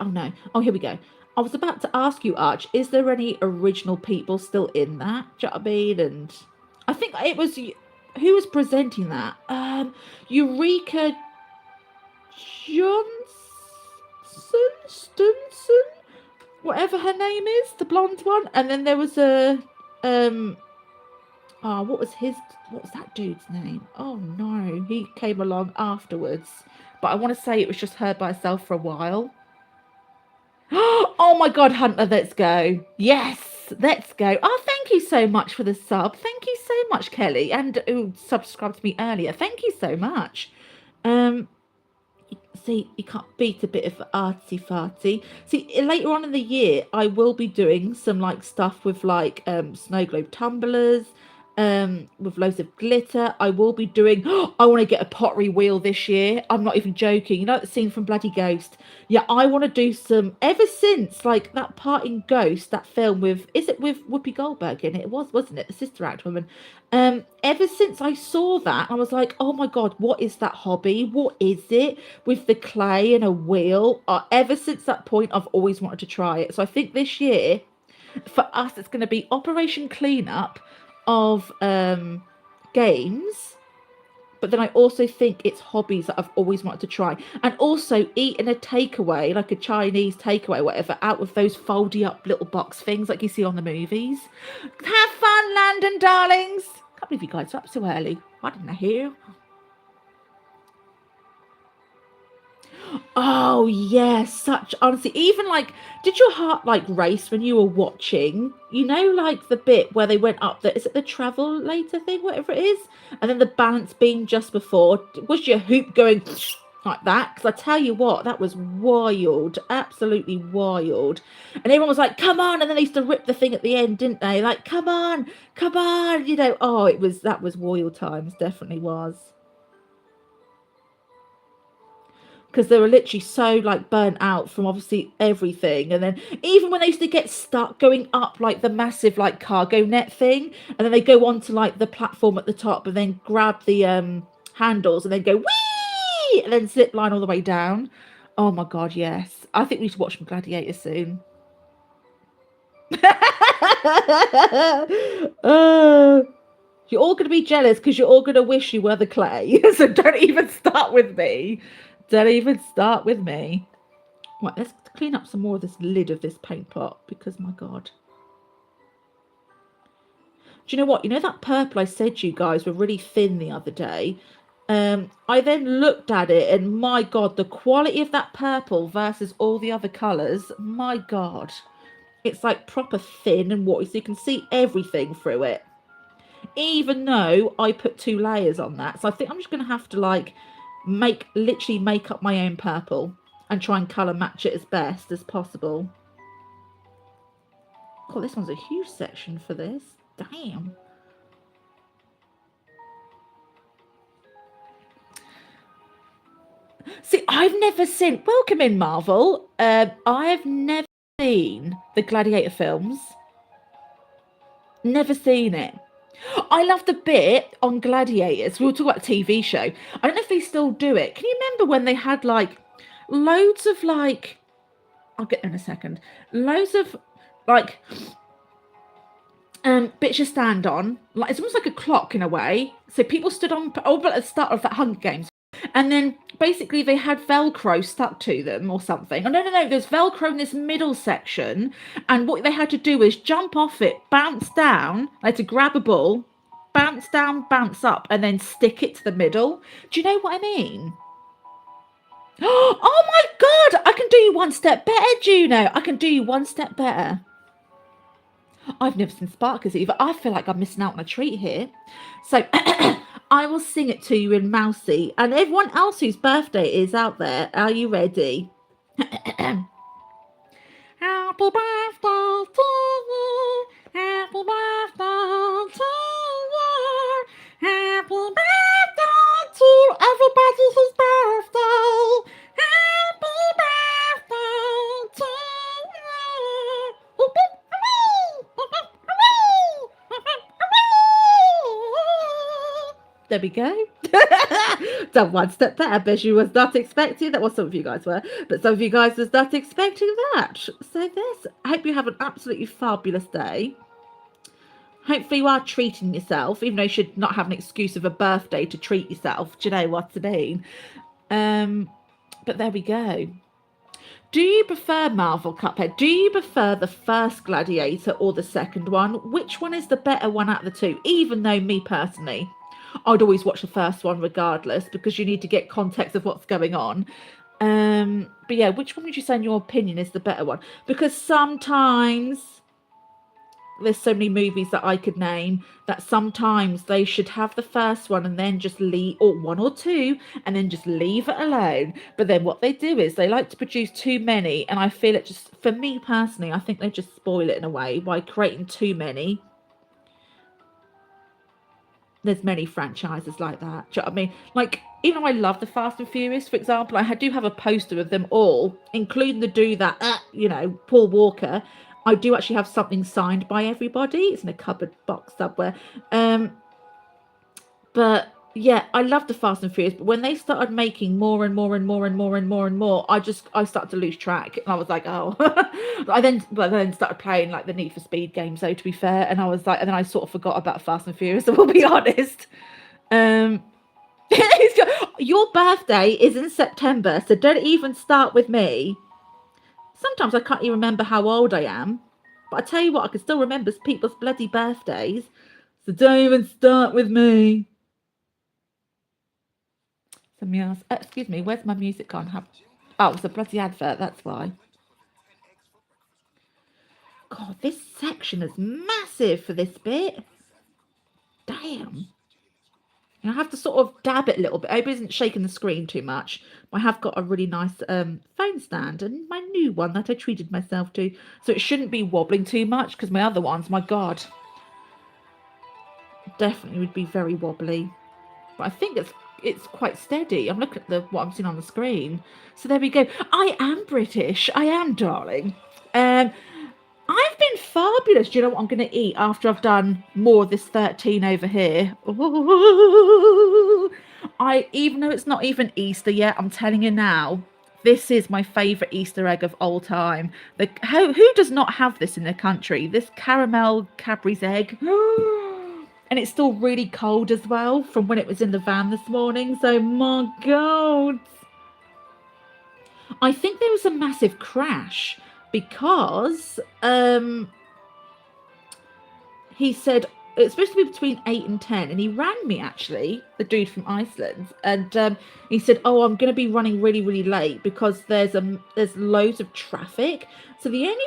Oh no. Oh, here we go. I was about to ask you, Arch, is there any original people still in that? Do you know what I mean? And I think it was who was presenting that? Eureka Johnson, Stunson, whatever her name is, the blonde one. And then there was a what was that dude's name? Oh no, he came along afterwards. But I want to say it was just her by herself for a while. Oh my God, Hunter, let's go. Yes, let's go. Oh, thank you so much for the sub. Thank you so much, Kelly. And who subscribed to me earlier. Thank you so much. See, you can't beat a bit of artsy farty. See, later on in the year, I will be doing some like stuff with like snow globe tumblers, with loads of glitter. I will be doing, I want to get a pottery wheel this year. I'm not even joking. You know the scene from Bloody Ghost? Yeah, I want to do some, ever since like that part in Ghost, that film with, is it with Whoopi Goldberg in it? It was, wasn't it? The Sister Act woman. Ever since I saw that, I was like, oh my God, what is that hobby? What is it with the clay and a wheel? Ever since that point, I've always wanted to try it. So I think this year, for us, it's going to be Operation Cleanup of games, but then I also think it's hobbies that I've always wanted to try, and also eating a takeaway, like a Chinese takeaway, whatever, out of those foldy up little box things like you see on the movies. Have fun, Landon darlings. Can't believe you guys are up so early. Why didn't I hear? Oh yes, such honestly, even like, did your heart like race when you were watching? You know, like the bit where they went up is it the travel later thing, whatever it is, and then the balance beam just before, was your hoop going like that? Because I tell you what, that was wild, absolutely wild. And everyone was like, come on, and then they used to rip the thing at the end, didn't they? Like, come on, you know. Oh, that was wild times, definitely was. Because they were literally so like burnt out from obviously everything, and then even when they used to get stuck going up like the massive like cargo net thing, and then they go onto like the platform at the top and then grab the handles and then go wee and then zip line all the way down. Oh my God, yes, I think we need to watch some Gladiator soon. You're all going to be jealous because you're all going to wish you were the clay. So don't even start with me. Don't even start with me. Right, let's clean up some more of this lid of this paint pot because my God. Do you know what? You know that purple I said to you guys were really thin the other day? I then looked at it and my God, the quality of that purple versus all the other colours, my God. It's like proper thin and watery, so you can see everything through it. Even though I put 2 layers on that. So I think I'm just going to have to like literally make up my own purple and try and colour match it as best as possible. God, this one's a huge section for this. Damn. See, I've never seen... Welcome in, Marvel. I've never seen the Gladiator films. Never seen it. I love the bit on Gladiators. We were talking about a TV show. I don't know if they still do it. Can you remember when they had like loads of like... I'll get there in a second. Loads of like... bits you stand on. Like, it's almost like a clock in a way. So people stood on... Oh, but at the start of that Hunger Games. And then basically they had Velcro stuck to them or something. Oh, no. There's Velcro in this middle section. And what they had to do is jump off it, bounce down. They had to grab a ball, bounce down, bounce up, and then stick it to the middle. Do you know what I mean? Oh my God! I can do you one step better, Juno. I can do you one step better. I've never seen Sparkers either. I feel like I'm missing out on a treat here. So... I will sing it to you in Mousy, and everyone else whose birthday is out there. Are you ready? Happy birthday to you. Happy birthday to you. Happy birthday to everybody whose birthday. Happy birthday to you. There we go. Done one step better. Beju was not expecting that. Well, some of you guys were, but some of you guys was not expecting that. So I hope you have an absolutely fabulous day. Hopefully you are treating yourself, even though you should not have an excuse of a birthday to treat yourself. Do you know what I mean? But there we go. Do you prefer Marvel Cuphead? Do you prefer the first Gladiator or the second one? Which one is the better one out of the two? Even though me personally, I'd always watch the first one regardless, because you need to get context of what's going on. But yeah, which one would you say in your opinion is the better one? Because sometimes there's so many movies that I could name that sometimes they should have the first one and then just leave, or one or two, and then just leave it alone. But then what they do is they like to produce too many, and I feel it just, for me personally, I think they just spoil it in a way by creating too many. There's many franchises like that. Do you know what I mean? Like, even though I love the Fast and Furious, for example, I do have a poster of them all, including the dude that, Paul Walker. I do actually have something signed by everybody. It's in a cupboard box somewhere. But yeah, I love the Fast and Furious. But when they started making more and more and more and more and more and more, I started to lose track. And I was like, oh. I then started playing like the Need for Speed games, though, to be fair. And I was like, and then I sort of forgot about Fast and Furious, so we'll be honest. Your birthday is in September, so don't even start with me. Sometimes I can't even remember how old I am. But I tell you what, I can still remember people's bloody birthdays. So don't even start with me. Something else. Excuse me, where's my music gone? Oh, it's a bloody advert, that's why. God, this section is massive for this bit. Damn. And I have to sort of dab it a little bit. I hope it isn't shaking the screen too much. I have got a really nice phone stand, and my new one that I treated myself to. So it shouldn't be wobbling too much, because my other ones, my God, definitely would be very wobbly. But I think it's quite steady. I'm looking at what I'm seeing on the screen. So there we go. I am British. I am, darling. I've been fabulous. Do you know what I'm going to eat after I've done more of this 13 over here? Ooh. Even though it's not even Easter yet, I'm telling you now, this is my favourite Easter egg of all time. Who does not have this in their country? This caramel Cadbury's egg. And it's still really cold as well from when it was in the van this morning. So, my God. I think there was a massive crash because he said it's supposed to be between 8 and 10. And he rang me, actually, the dude from Iceland. And he said, oh, I'm going to be running really, really late because there's loads of traffic. So the only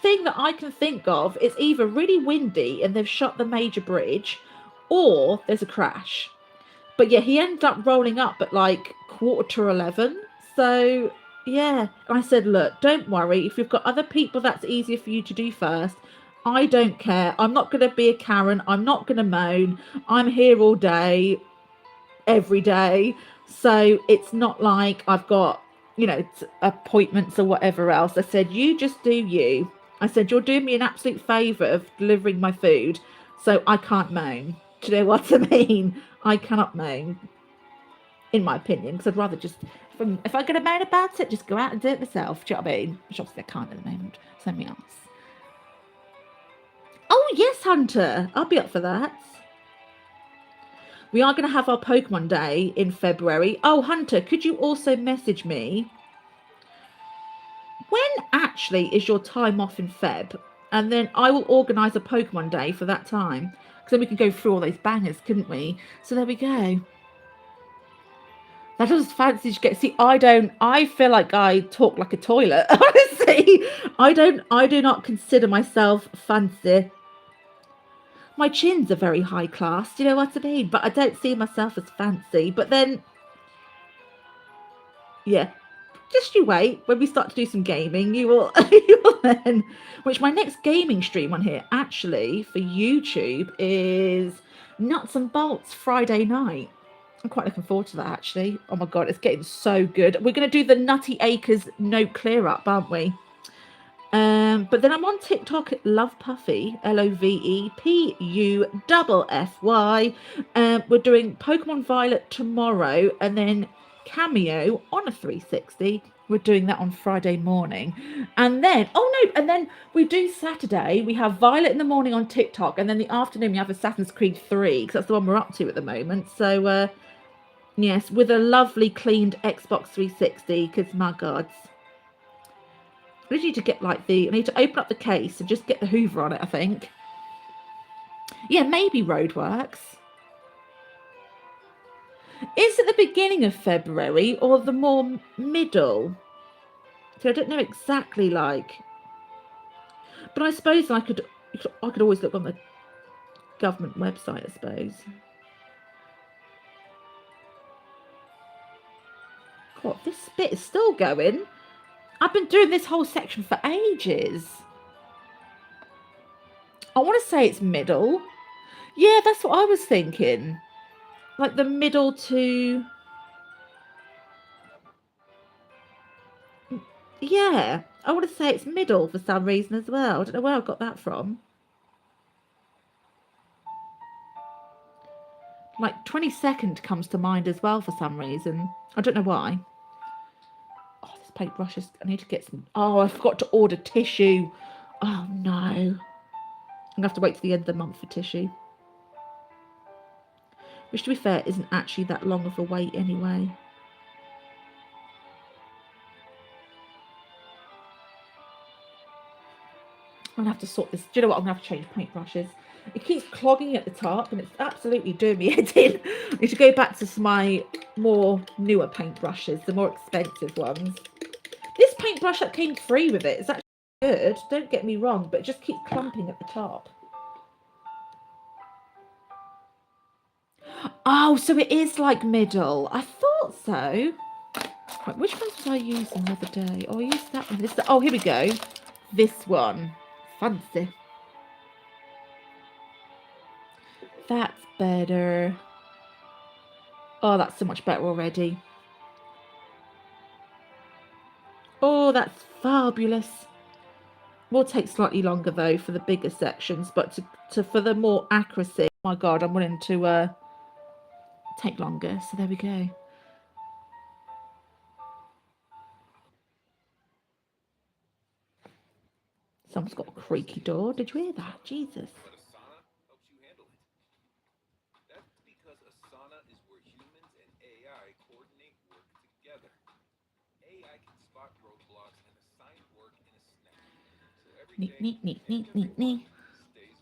thing that I can think of is either really windy and they've shut the major bridge, or there's a crash. But yeah, he ended up rolling up at like 11:15. So yeah, I said, look, don't worry. If you've got other people that's easier for you to do first, I don't care. I'm not going to be a Karen. I'm not going to moan. I'm here all day, every day. So it's not like I've got, appointments or whatever else. I said, you just do you. I said, you're doing me an absolute favour of delivering my food. So I can't moan. Do you know what I mean? I cannot moan, in my opinion, because I'd rather just, if I'm going to moan about it, just go out and do it myself. Do you know what I mean? Which obviously I can't at the moment. Something else. Oh, yes, Hunter. I'll be up for that. We are going to have our Pokemon Day in February. Oh, Hunter, could you also message me? When actually is your time off in Feb? And then I will organise a Pokemon Day for that time. Because then we can go through all those bangers, couldn't we? So there we go. That was fancy to get. See, I feel like I talk like a toilet, honestly. I do not consider myself fancy. My chins are very high class, do you know what I mean? But I don't see myself as fancy. But then, yeah, just you wait. When we start to do some gaming, you will then. Which my next gaming stream on here, actually, for YouTube, is Nuts and Bolts Friday night. I'm quite looking forward to that, actually. Oh my God, it's getting so good. We're going to do the Nutty Acres note clear up, aren't we? But then I'm on TikTok at Love Puffy, LOVEPUFFY. We're doing Pokemon Violet tomorrow, and then Cameo on a 360. We're doing that on Friday morning. And then, and then we do Saturday. We have Violet in the morning on TikTok, and then the afternoon we have Assassin's Creed 3, because that's the one we're up to at the moment. So, yes, with a lovely cleaned Xbox 360, because my gods. I need to get I need to open up the case and just get the Hoover on it, I think. Yeah, maybe Roadworks. Is it the beginning of February or the more middle? So I don't know exactly but I suppose I could always look on the government website, I suppose. God, this bit is still going. I've been doing this whole section for ages. I want to say it's middle. Yeah, that's what I was thinking. Like the middle to... Yeah, I want to say it's middle for some reason as well. I don't know where I got that from. Like 22nd comes to mind as well for some reason. I don't know why. Oh, this paintbrushes. I need to get some... Oh, I forgot to order tissue. Oh, no. I'm going to have to wait till the end of the month for tissue. Which, to be fair, isn't actually that long of a wait anyway. I'm going to have to sort this. Do you know what? I'm going to have to change paintbrushes. It keeps clogging at the top and it's absolutely doing me head in. I need to go back to my more newer paintbrushes, the more expensive ones. This paintbrush that came free with it is actually good. Don't get me wrong, but it just keeps clumping at the top. Oh, so it is like middle. I thought so. Right, which ones was I using the other day? Oh, I used that one. Oh, here we go. This one. Fancy. That's better. Oh, that's so much better already. Oh, that's fabulous. Will take slightly longer though for the bigger sections, but for the more accuracy, oh my God, I'm willing to take longer. So there we go. Someone's got a creaky door. Did you hear that? Jesus. Neat.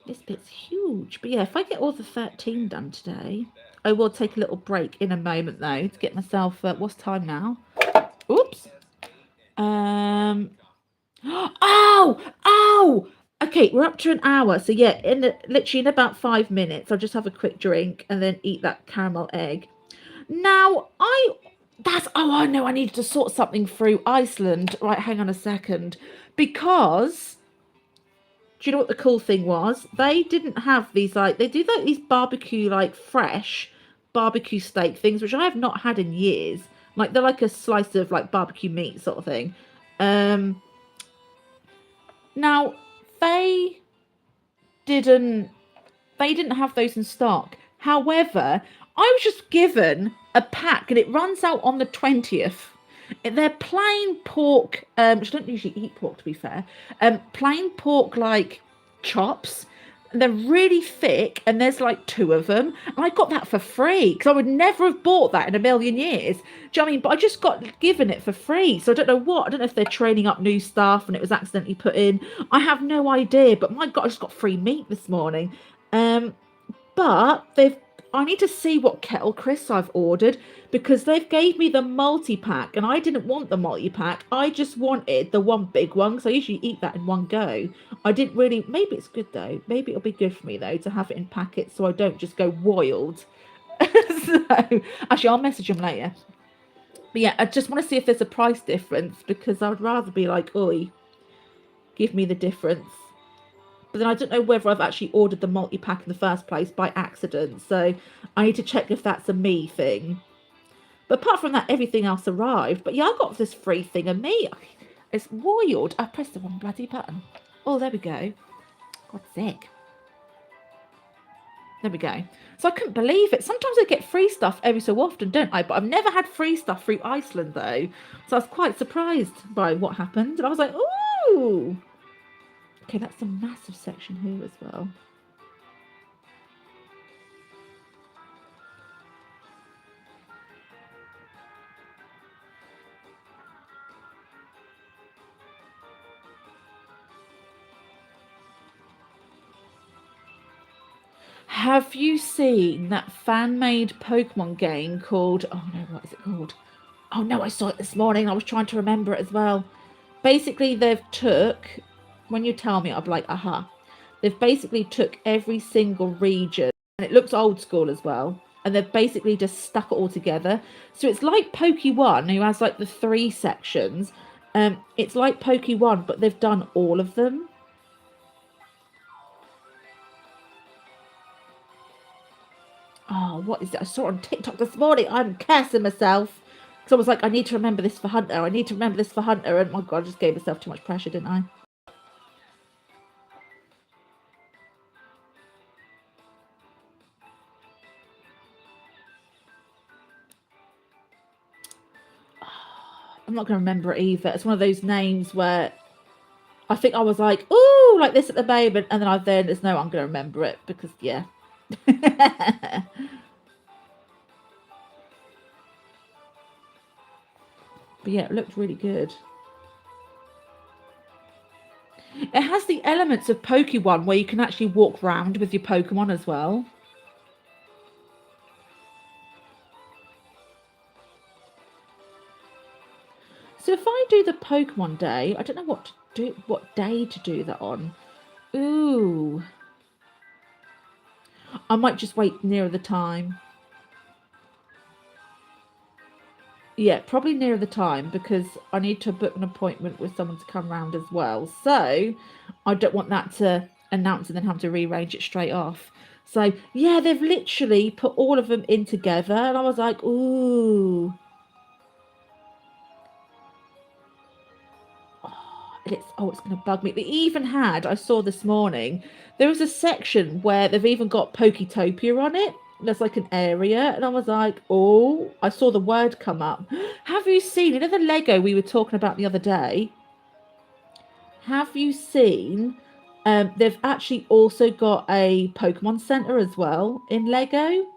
This bit's huge. But yeah, if I get all the 13 done today, I will take a little break in a moment though to get myself, what's time now? Oops. Oh. Okay, we're up to an hour. So yeah, literally in about 5 minutes, I'll just have a quick drink and then eat that caramel egg. Now, I know I needed to sort something through Iceland. Right, hang on a second. Because do you know what the cool thing was? They didn't have these like they do like these barbecue like fresh barbecue steak things, which I have not had in years. Like they're like a slice of like barbecue meat sort of thing. Um Now they didn't they didn't have those in stock. However, I was just given a pack and it runs out on the 20th. They're plain pork, which I don't usually eat pork to be fair. Plain pork like chops. And they're really thick, and there's like two of them. And I got that for free because I would never have bought that in a million years. Do you know what I mean? But I just got given it for free. So I don't know what. I don't know if they're training up new staff and it was accidentally put in. I have no idea. But my God, I just got free meat this morning. Um, but I need to see what kettle crisps I've ordered because they've gave me the multi-pack and I didn't want the multi-pack. I just wanted the one big one because I usually eat that in one go. I didn't really, maybe it's good though. Maybe it'll be good for me though to have it in packets so I don't just go wild. So actually I'll message them later. But yeah, I just want to see if there's a price difference because I would rather be like, oi, give me the difference. But then I don't know whether I've actually ordered the multi-pack in the first place by accident. So I need to check if that's a me thing. But apart from that, everything else arrived. But yeah, I got this free thing of meat. It's wild. I pressed the wrong bloody button. Oh, there we go. God's sake. There we go. So I couldn't believe it. Sometimes I get free stuff every so often, don't I? But I've never had free stuff through Iceland, though. So I was quite surprised by what happened. And I was like, ooh. Okay, that's a massive section here as well. Have you seen that fan-made Pokemon game called... Oh no, what is it called? Oh no, I saw it this morning. I was trying to remember it as well. Basically, they've took... When you tell me, I'll be like, aha. They've basically took every single region, and it looks old school as well, and they've basically just stuck it all together. So it's like Poke1, who has like the 3 sections. It's like Poke1, but they've done all of them. Oh, what is it? I saw it on TikTok this morning. I'm cursing myself. Because I was like, I need to remember this for Hunter. I need to remember this for Hunter. And my God, I just gave myself too much pressure, didn't I? I'm not going to remember it either. It's one of those names where I think I was like, ooh, like this at the moment. And then there's no, I'm going to remember it because, yeah. But yeah, it looked really good. It has the elements of Poke1 where you can actually walk around with your Pokemon as well. So if I do the Pokemon day, I don't know what day to do that on. Ooh. I might just wait nearer the time. Yeah, probably nearer the time because I need to book an appointment with someone to come round as well. So I don't want that to announce and then have to rearrange it straight off. So yeah, they've literally put all of them in together, and I was like, ooh. It's going to bug me. They even had, I saw this morning, there was a section where they've even got Poketopia on it. There's like an area, and I was like, oh, I saw the word come up. Have you seen, the Lego we were talking about the other day? Have you seen, they've actually also got a Pokemon Center as well in Lego,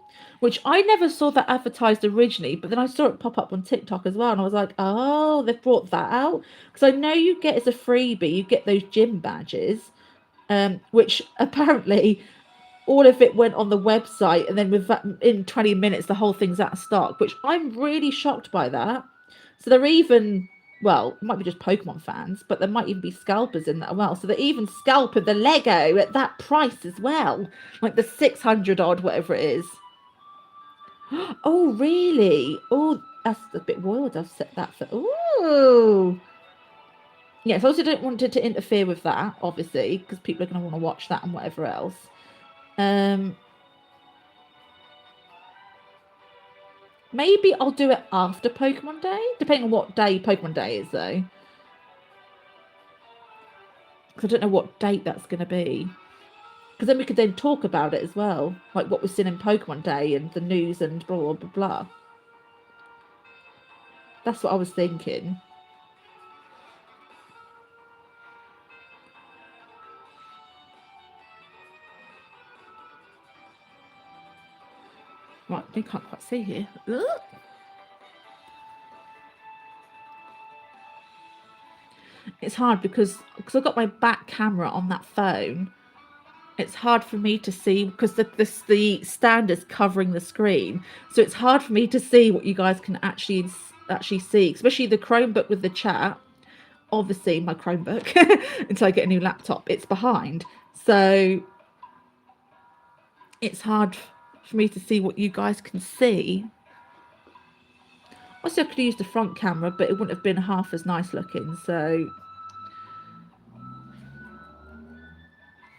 which I never saw that advertised originally, but then I saw it pop up on TikTok as well, and I was like, oh, they've brought that out. Because I know you get as a freebie, you get those gym badges, which apparently all of it went on the website, and then in 20 minutes, the whole thing's out of stock, which I'm really shocked by that. So they're even Well, it might be just Pokemon fans, but there might even be scalpers in that as well. So they're even scalping the Lego at that price as well. Like the 600 odd, whatever it is. Oh, really? Oh, that's a bit wild. I've set that for. Ooh. Yes, I also don't want it to interfere with that, obviously, because people are going to want to watch that and whatever else. Maybe I'll do it after Pokemon Day, depending on what day Pokemon Day is, though. Because I don't know what date that's going to be. Because then we could then talk about it as well, like what we've seen in Pokemon Day and the news and blah, blah, blah, blah. That's what I was thinking. Right, I can't quite see here. Ugh. It's hard because I've got my back camera on that phone. It's hard for me to see because the stand is covering the screen, so it's hard for me to see what you guys can actually see, especially the Chromebook with the chat. Obviously, my Chromebook until I get a new laptop, it's behind, so it's hard for me to see what you guys can see. Also, I could have used the front camera, but it wouldn't have been half as nice looking. So,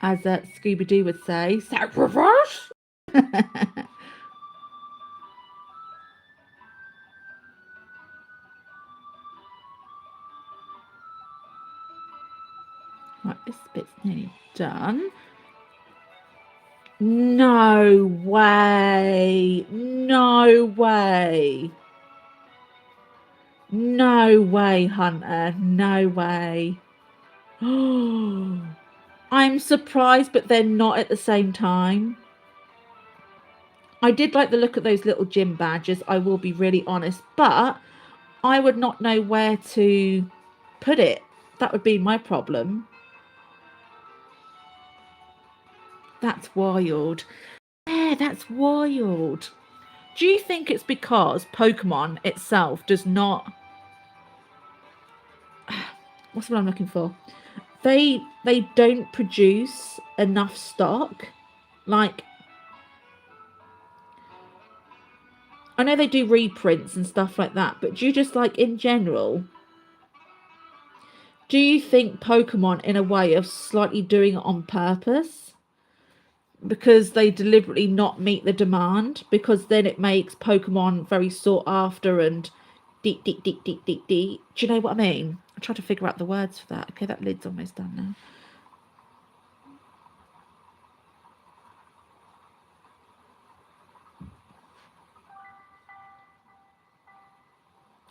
as Scooby-Doo would say, sacrifice. Right, this bit's nearly done. No way. No way. No way, Hunter. No way. I'm surprised, but they're not at the same time. I did like the look at those little gym badges, I will be really honest, but I would not know where to put it. That would be my problem. That's wild. Yeah, that's wild. Do you think it's because Pokemon itself does not... What's what I'm looking for? They don't produce enough stock. Like, I know they do reprints and stuff like that, but do you just, like, in general, do you think Pokemon in a way of slightly doing it on purpose? Because they deliberately not meet the demand, because then it makes Pokemon very sought after and deep. Do you know what I mean? I try to figure out the words for that. Okay, that lid's almost done now.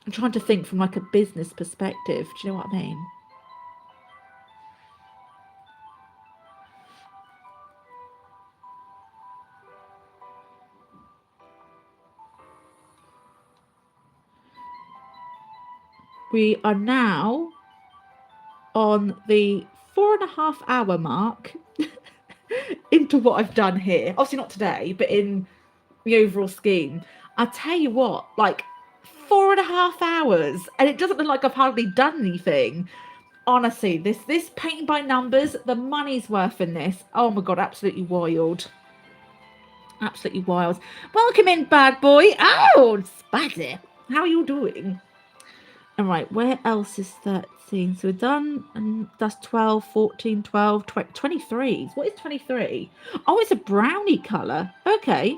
I'm trying to think from like a business perspective. Do you know what I mean? We are now on the 4.5 hour mark into what I've done here. Obviously not today, but in the overall scheme. I tell you what, like 4.5 hours, and it doesn't look like I've hardly done anything. Honestly, this painting by numbers, the money's worth in this. Oh my god, absolutely wild. Absolutely wild. Welcome in, bad boy. Oh, Spazzy. How are you doing? All right, where else is 13? So we're done, and that's 12, 14, 12, 23. What is 23? Oh, it's a brownie colour. Okay.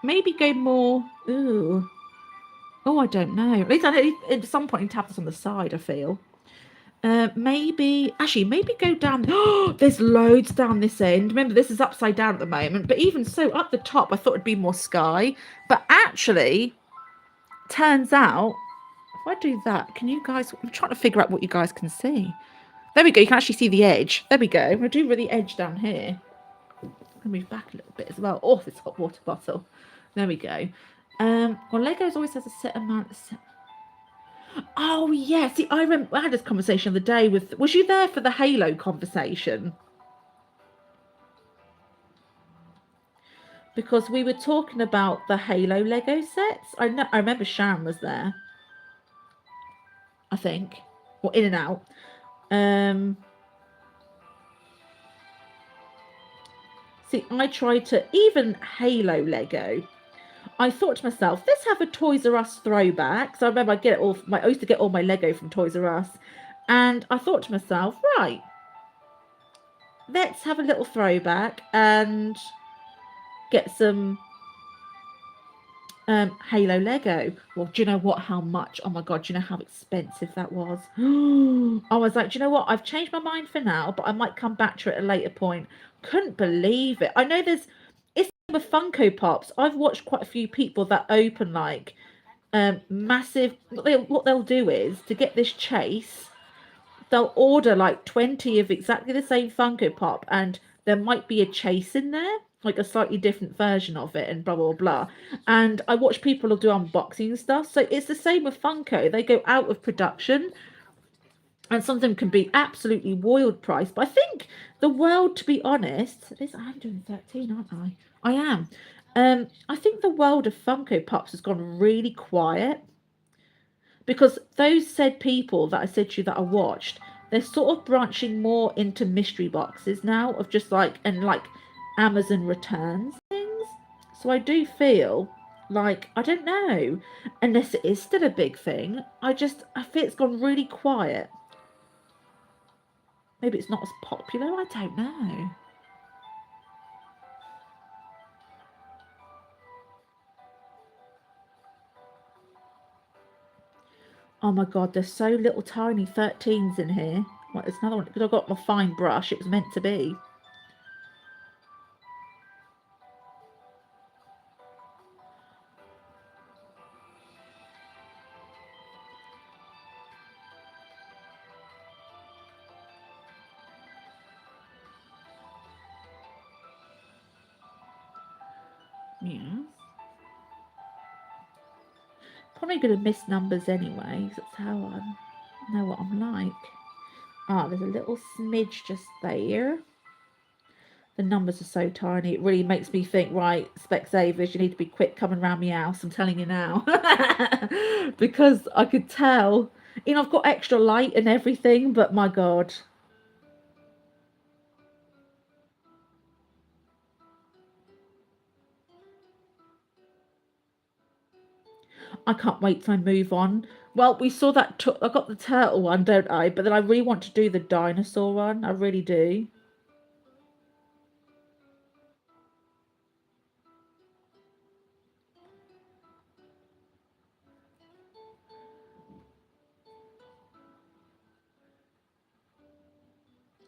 Maybe go more... Ooh. Oh, I don't know. At least at some point you tap this on the side, I feel. Maybe go down. Oh, there's loads down this end. Remember, this is upside down at the moment, but even so, up the top I thought it'd be more sky, but actually turns out if I do that, can you guys... I'm trying to figure out what you guys can see. There we go. You can actually see the edge. There we go. I'm gonna do really edge down here. I'm gonna move back a little bit as well. Oh, this hot water bottle. There we go. Well, Legos always has a set amount of... Oh, yeah. See, I remember I had this conversation the other day with... Was you there for the Halo conversation? Because we were talking about the Halo Lego sets. I remember Sharon was there. I think, or in and out. See, I tried to, even Halo Lego, I thought to myself, let's have a Toys R Us throwback. So I remember I used to get all my Lego from Toys R Us. And I thought to myself, right, let's have a little throwback and get some Halo Lego. Well, do you know what? How much? Oh my God, do you know how expensive that was? I was like, do you know what? I've changed my mind for now, but I might come back to it at a later point. Couldn't believe it. I know it's with Funko Pops. I've watched quite a few people that open like massive. What they'll do is to get this chase, they'll order like 20 of exactly the same Funko Pop, and there might be a chase in there, like a slightly different version of it, and blah blah blah. And I watch people do unboxing and stuff. So it's the same with Funko. They go out of production, and some of them can be absolutely wild price. But I think the world, to be honest, I'm doing 13, aren't I? I am. I think the world of Funko Pops has gone really quiet, because those said people that I said to you that I watched, they're sort of branching more into mystery boxes now, of just like, and like Amazon returns things. So I do feel like, I don't know, unless it is still a big thing, I feel it's gone really quiet. Maybe it's not as popular, I don't know. Oh my God, there's so little tiny 13s in here. Well, there's another one, because I've got my fine brush, it was meant to be. Yeah. Probably going to miss numbers anyway, so that's how I know what I'm like. Ah, there's a little smidge just there. The numbers are so tiny, it really makes me think, right, Specsavers, you need to be quick coming around my house, I'm telling you now. Because I could tell, I've got extra light and everything, but my God. I can't wait till I move on. Well, we saw that, I got the turtle one, don't I? But then I really want to do the dinosaur one, I really do.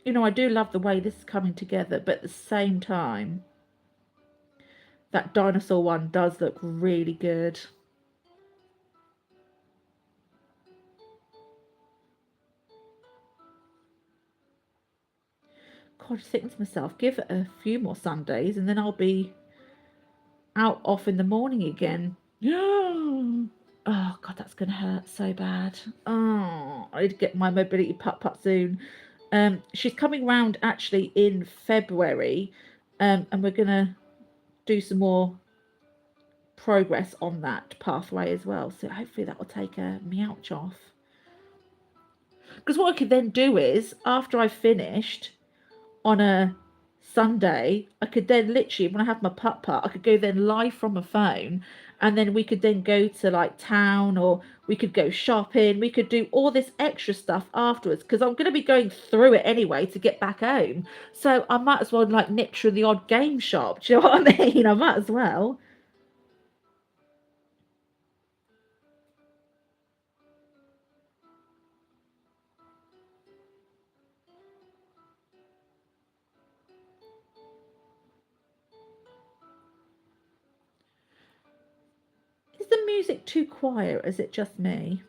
I do love the way this is coming together, but at the same time, that dinosaur one does look really good. God, I think to myself, give it a few more Sundays and then I'll be out off in the morning again. Oh, God, that's going to hurt so bad. Oh, I need to get my mobility putt soon. She's coming round actually in February, and we're going to do some more progress on that pathway as well. So hopefully that will take a meowch off. Because what I could then do is, after I've finished on a Sunday, I could then literally, when I have my putt, I could go then live from a phone, and then we could then go to like town, or we could go shopping. We could do all this extra stuff afterwards, because I'm going to be going through it anyway to get back home. So I might as well like nip through the odd game shop. Do you know what I mean? I might as well. Is the music too quiet? Or is it just me?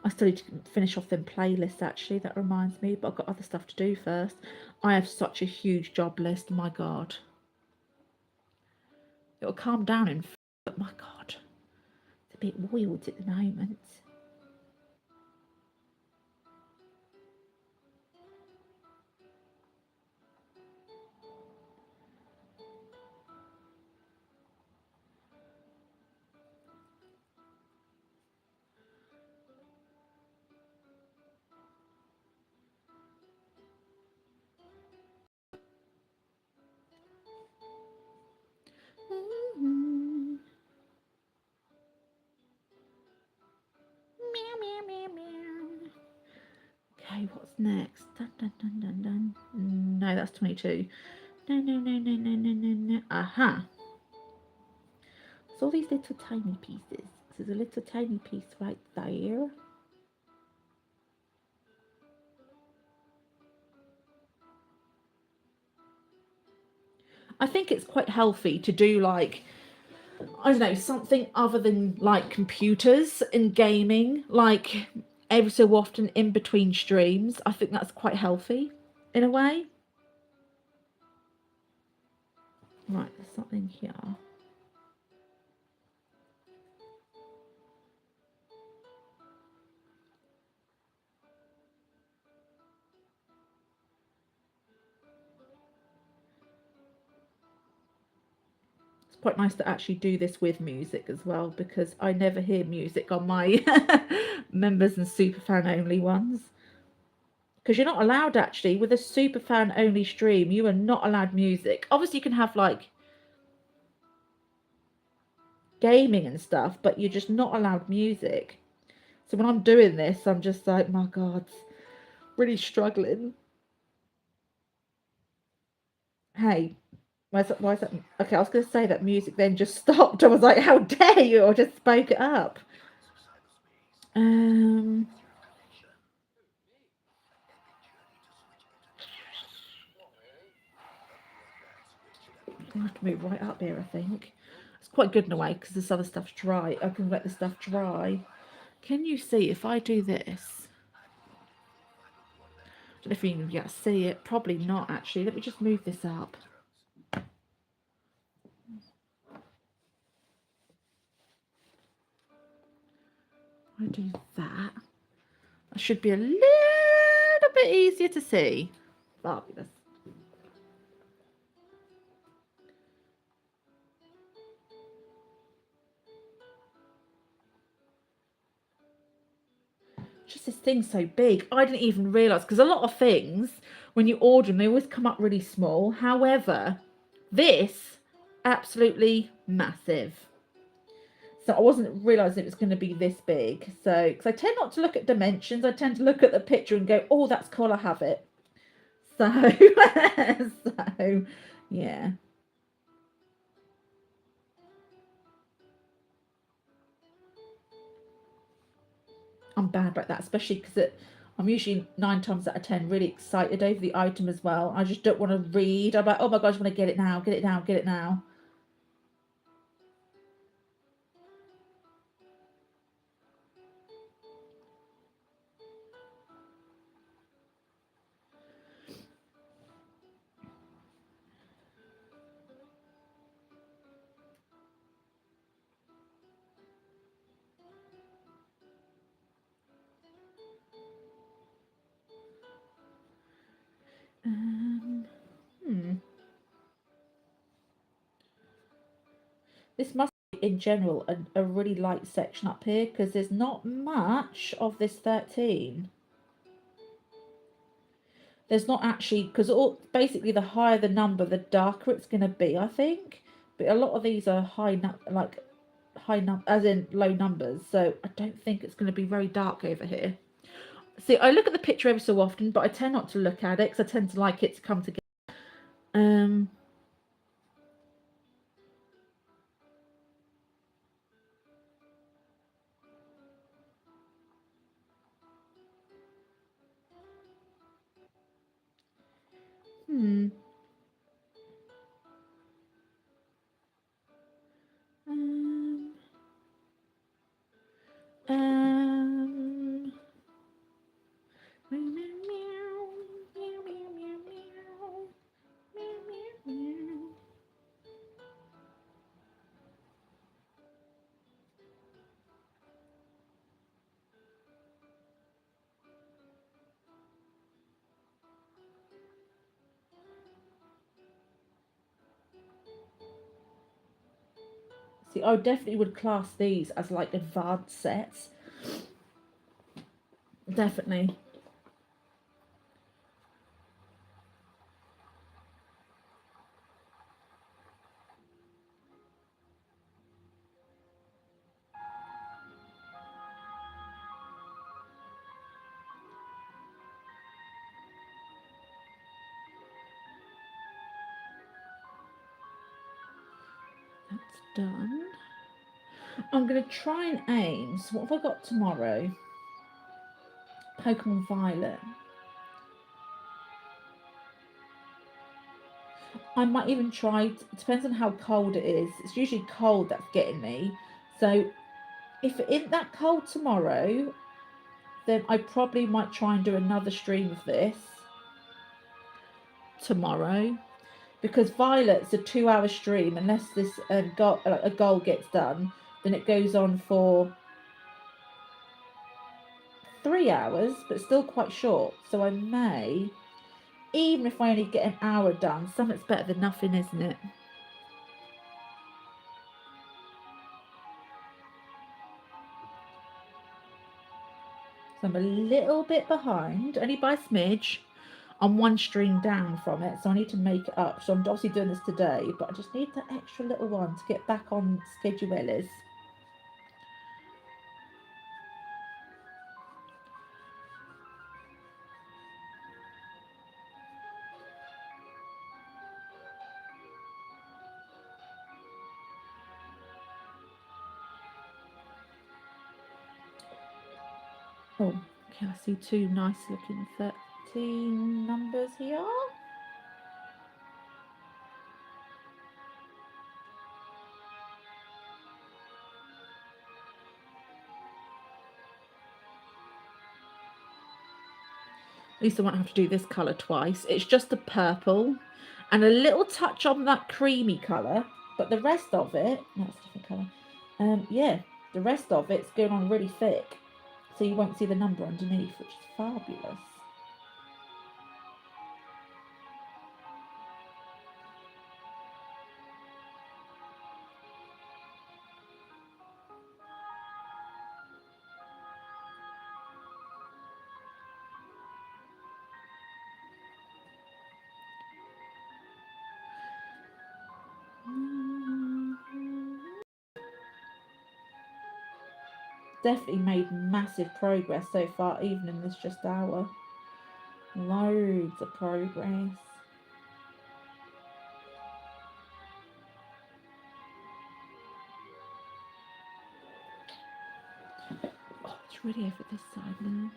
I still need to finish off them playlists actually. That reminds me, but I've got other stuff to do first. I have such a huge job list. My God. It'll calm down but my God. It's a bit wild at the moment. what's next? Dun, dun, dun, dun, dun. No, that's 22. No. Aha. So all these little tiny pieces. There's a little tiny piece right there. I think it's quite healthy to do like, I don't know, something other than like computers and gaming, like every so often in between streams. I think that's quite healthy in a way. Right, there's something here. It's quite nice to actually do this with music as well, because I never hear music on my members and superfan only ones. Because you're not allowed, actually, with a superfan only stream, you are not allowed music. Obviously, you can have like gaming and stuff, but you're just not allowed music. So when I'm doing this, I'm just like, my God, really struggling. Hey, why is that? Okay, I was going to say that music then just stopped. I was like, how dare you? Or just spoke it up. I have to move right up here, I think. It's quite good in a way because this other stuff's dry. I can let the stuff dry. Can you see if I do this? I don't know if you can yet see it. Probably not, actually. Let me just move this up. I do that. That should be a little bit easier to see. Fabulous. Just this thing's so big. I didn't even realise, because a lot of things, when you order them, they always come up really small. However, this, absolutely massive. So I wasn't realising it was going to be this big. So, because I tend not to look at dimensions, I tend to look at the picture and go, oh, that's cool, I have it. So, so yeah. I'm bad about that, especially because I'm usually 9 times out of 10 really excited over the item as well. I just don't want to read. I'm like, oh my God, I just want to get it now, get it now, get it now. This must be, in general, a really light section up here, because there's not much of this 13. There's not actually, because basically the higher the number, the darker it's going to be, I think. But a lot of these are high as in low numbers, so I don't think it's going to be very dark over here. See, I look at the picture every so often, but I tend not to look at it because I tend to like it to come together. Hmm. See, I definitely would class these as like advanced sets. Definitely. done. I'm going to try and aim. So what have I got tomorrow? Pokemon Violet. I might even try, it depends on how cold it is. It's usually cold that's getting me. So if it isn't that cold tomorrow, then I probably might try and do another stream of this tomorrow. Because Violet's a 2-hour stream, unless this a goal gets done, then it goes on for 3 hours, but still quite short. So I may, even if I only get an hour done, something's better than nothing, isn't it? So I'm a little bit behind, only by a smidge. I'm one stream down from it, so I need to make it up. So I'm obviously doing this today, but I just need that extra little one to get back on schedule. Oh, okay, I see two nice looking 13 numbers here. At least I won't have to do this colour twice. It's just the purple and a little touch on that creamy colour, but the rest of it, that's a different colour. Yeah, the rest of it's going on really thick, so you won't see the number underneath, which is fabulous. Definitely made massive progress so far, even in this just hour. Loads of progress. Oh, it's really over this side now.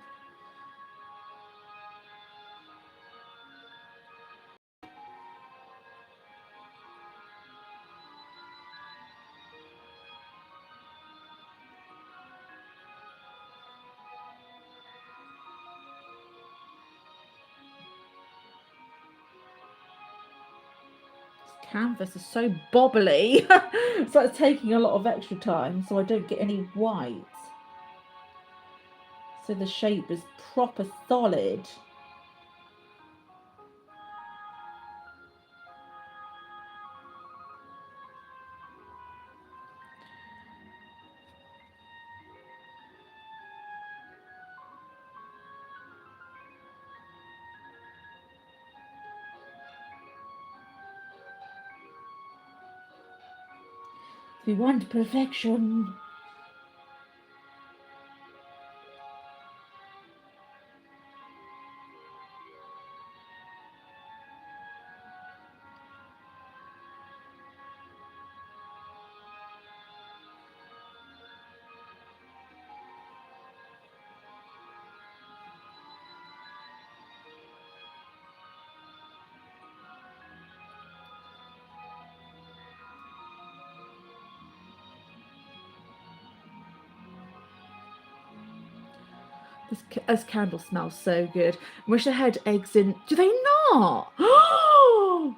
Canvas is so bobbly. So it's taking a lot of extra time so I don't get any white. So the shape is proper solid. We want perfection. This candle smells so good. I wish they had eggs in. Do they not? Oh,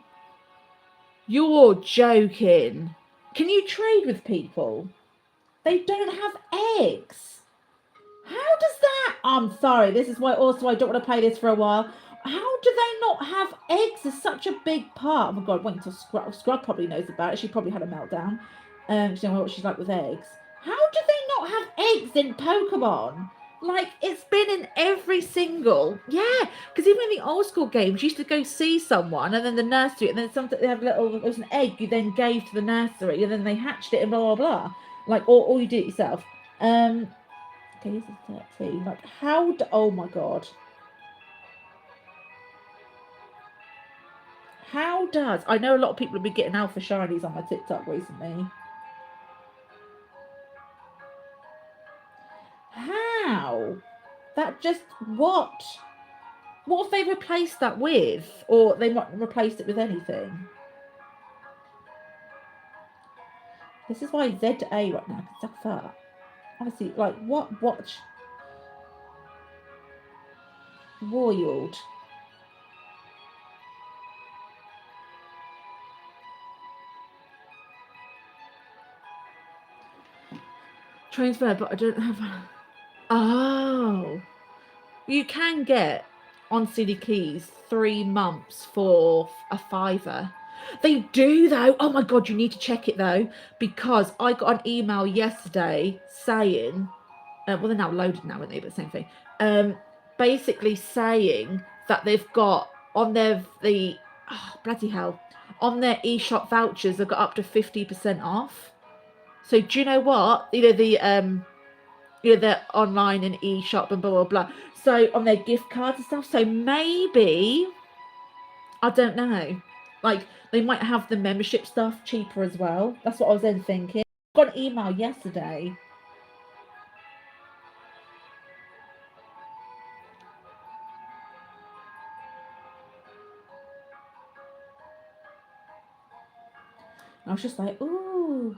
you're joking. Can you trade with people? They don't have eggs. How does that? I'm sorry. This is why also I don't want to play this for a while. How do they not have eggs? It's such a big part. Oh my god, wait until Scrub. Scrub probably knows about it. She probably had a meltdown. She knows what she's like with eggs. How do they not have eggs in Pokemon? Like, it's been in every single, yeah, because even in the old school games, you used to go see someone and then the nursery, and then something they have little, there was an egg you then gave to the nursery, and then they hatched it and blah blah blah. Like, or you did it yourself. Okay, this is 13. Like, how do, oh my god. How does, I know a lot of people have been getting alpha shinies on my TikTok recently. wow. That just, what? What have they replaced that with? Or they might replace it with anything. This is why ZA right now, because that's that. Honestly, like, what? Watch. Roiled. Transfer, but I don't have. Oh. You can get on CD Keys 3 months for a £5. They do though. Oh my god, you need to check it though, because I got an email yesterday saying, well, they're now loaded now, aren't they? But same thing. Basically saying that they've got on their bloody hell, on their eShop vouchers, they've got up to 50% off. So do you know what? They're online and eShop and blah blah blah. So on their gift cards and stuff. So maybe, I don't know, like they might have the membership stuff cheaper as well. That's what I was then thinking. I got an email yesterday. I was just like, ooh.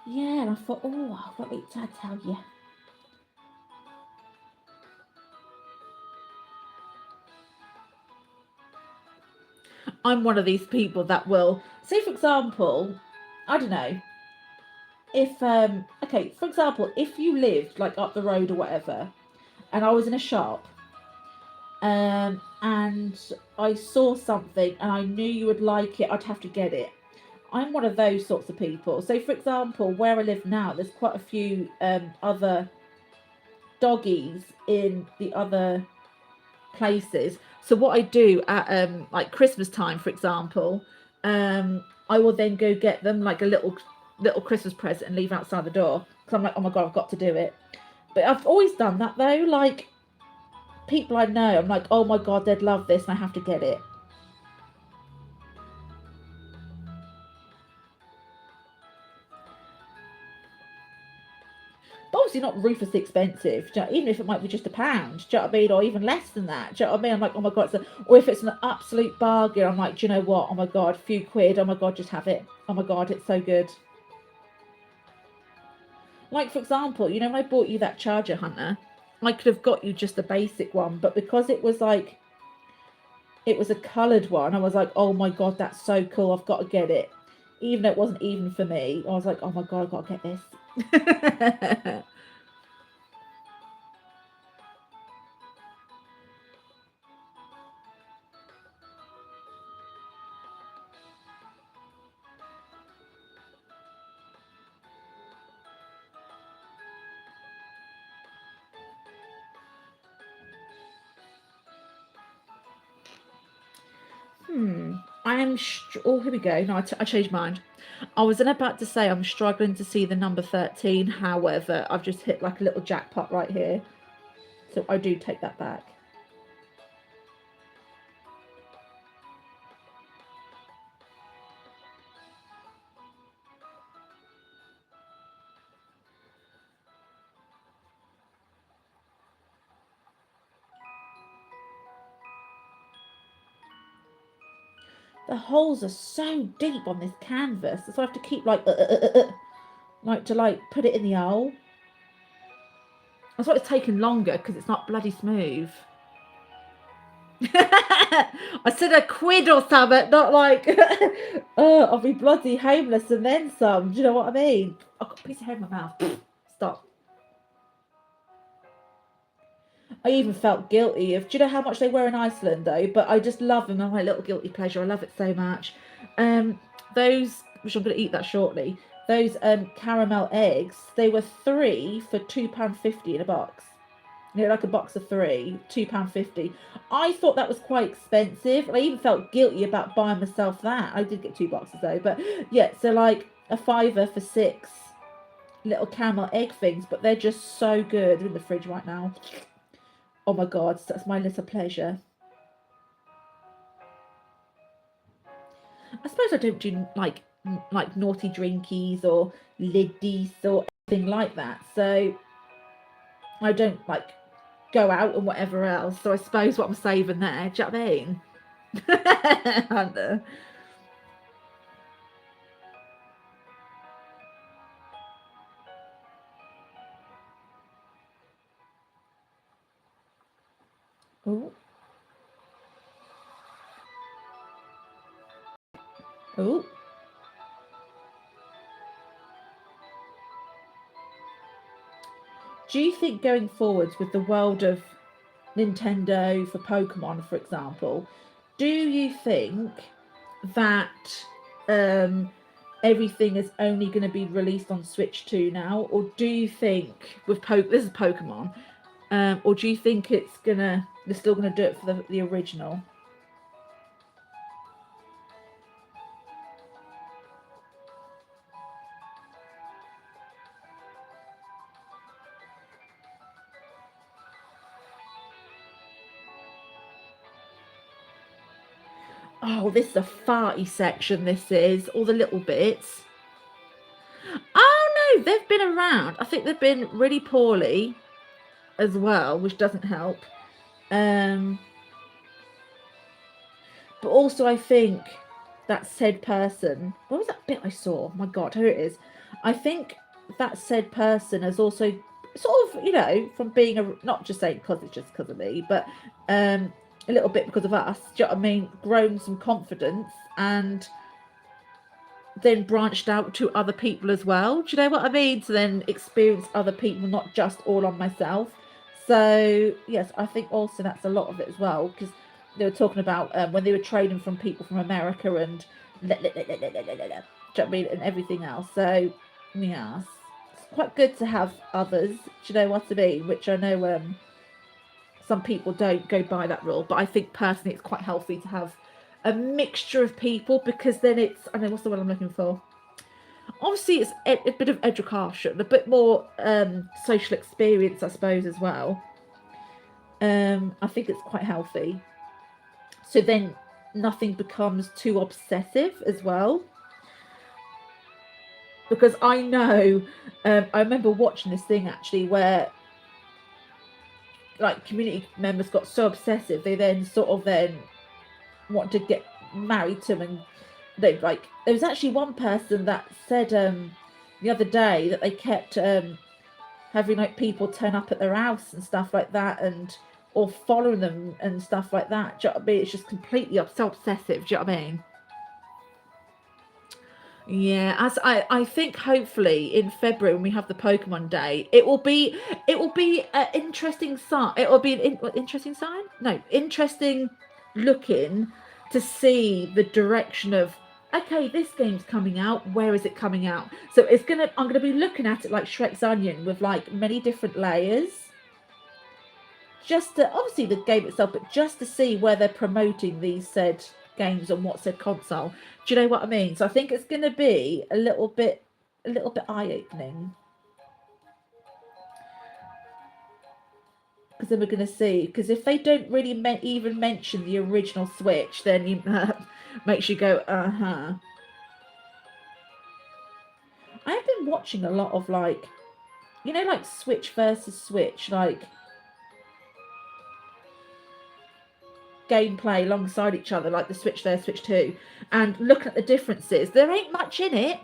Yeah, and I thought, oh, what did I tell you? I'm one of these people that will say, for example, I don't know, if okay, for example, if you lived like up the road or whatever, and I was in a shop, and I saw something and I knew you would like it, I'd have to get it. I'm one of those sorts of people. So, for example, where I live now, there's quite a few other doggies in the other places. So what I do at like Christmas time, for example, I will then go get them like a little Christmas present and leave outside the door, because I'm like, oh my god, I've got to do it. But I've always done that though. Like people I know, I'm like, oh my god, they'd love this, and I have to get it. But obviously not ruthlessly expensive, do you know, even if it might be just £1, do you know what I mean, or even less than that, do you know what I mean? I'm like, oh my god, or if it's an absolute bargain, I'm like, do you know what, oh my god, a few quid, oh my god, just have it, oh my god, it's so good. Like, for example, you know, when I bought you that charger hunter, I could have got you just the basic one, but because it was like, it was a coloured one, I was like, oh my god, that's so cool, I've got to get it. Even though it wasn't even for me, I was like, oh my god, I've got to get this. Oh, here we go. No, I changed mind. I was about to say I'm struggling to see the number 13. However, I've just hit like a little jackpot right here. So I do take that back. The holes are so deep on this canvas. So I have to keep like to like put it in the hole. That's why it's taking longer, because it's not bloody smooth. I said a quid or something, not like I'll be bloody homeless and then some. Do you know what I mean? I've got a piece of hair in my mouth. Stop. I even felt guilty of. Do you know how much they were in Iceland though? But I just love them. They're my little guilty pleasure. I love it so much. Those, which I'm going to eat that shortly. Those caramel eggs. They were 3 for £2.50 in a box. You know, like a box of 3, £2.50. I thought that was quite expensive. And I even felt guilty about buying myself that. I did get 2 boxes though, but yeah. So like a £5 for 6 little caramel egg things, but they're just so good. They're in the fridge right now. Oh my god, that's my little pleasure. I suppose I don't do like naughty drinkies or liddies or anything like that. So I don't like go out and whatever else. So I suppose what I'm saving there. Do you know what I mean? And, oh, oh. Do you think going forwards with the world of Nintendo for Pokemon, for example, do you think that um, everything is only going to be released on Switch 2 now, or do you think with this is Pokemon, or do you think they're still gonna do it for the original? Oh, this is a farty section. This is all the little bits. Oh no, they've been around. I think they've been really poorly as well, which doesn't help. Um, but also I think that said person. What was that bit I saw? Oh my God, here it is. I think that said person has also sort of, from being not just saying because it's just because of me, but a little bit because of us. Do you know what I mean? Grown some confidence and then branched out to other people as well. Do you know what I mean? To then experience other people, not just all on myself. So yes, I think also that's a lot of it as well because they were talking about when they were trading from people from America and do you know what I mean, and everything else. So yes, it's quite good to have others. Do you know what I mean? Which I know some people don't go by that rule, but I think personally it's quite healthy to have a mixture of people because then it's, I know what's the word I'm looking for. Obviously, it's a bit of education, a bit more social experience, I suppose, as well. I think it's quite healthy. So then nothing becomes too obsessive as well. Because I know, I remember watching this thing actually where like community members got so obsessive they then sort of then want to get married to him, and they like there was actually one person that said the other day that they kept having like people turn up at their house and stuff like that, and or following them and stuff like that. Do you know what I mean? It's just completely so obsessive. Do you know what I mean? Yeah, as I think hopefully in February when we have the Pokemon Day, it will be an interesting sign. It will be an interesting sign. No, interesting looking to see the direction of. Okay, this game's coming out. Where is it coming out? So I'm gonna be looking at it like Shrek's onion with like many different layers. Just to obviously the game itself, but just to see where they're promoting these said games on what said console. Do you know what I mean? So I think it's going to be a little bit eye opening because then we're going to see. Because if they don't really even mention the original Switch, then you makes you go, uh huh. I've been watching a lot of like, like Switch versus Switch, like gameplay alongside each other, like the Switch there, Switch 2, and looking at the differences. There ain't much in it.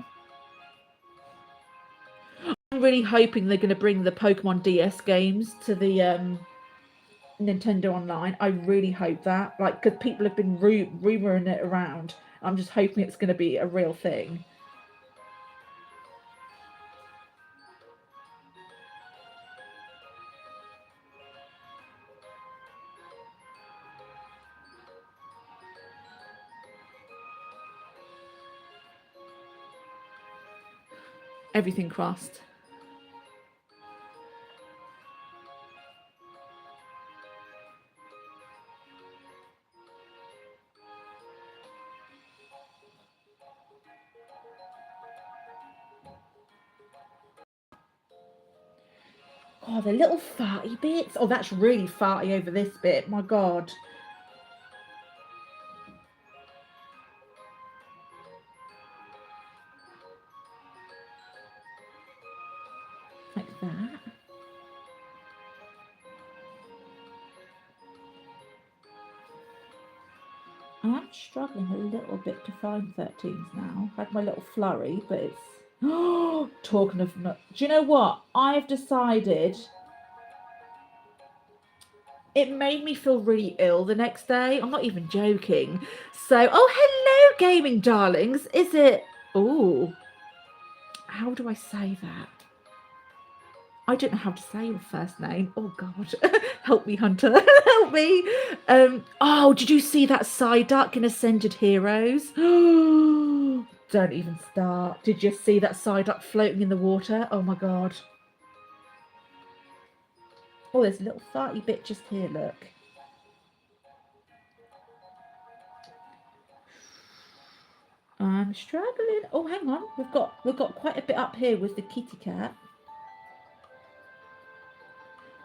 I'm really hoping they're going to bring the Pokemon DS games to the Nintendo Online. I really hope that, like, because people have been rumoring it around. I'm just hoping it's going to be a real thing. Everything crossed. Oh, the little farty bits. Oh, that's really farty over this bit. My God. Like that. I'm struggling a little bit to find 13s now. I had my little flurry, but it's... Oh, talking of... Do you know what? I've decided... It made me feel really ill the next day. I'm not even joking. So, oh, hello, gaming darlings. Is it... Oh, how do I say that? I don't know how to say your first name. Oh, God. Help me, Hunter. Help me. Oh, did you see that Psyduck in Ascended Heroes? Don't even start. Did you see that Psyduck floating in the water? Oh, my God. Oh, there's a little farty bit just here, look. I'm struggling. Oh, hang on. We've got quite a bit up here with the kitty cat.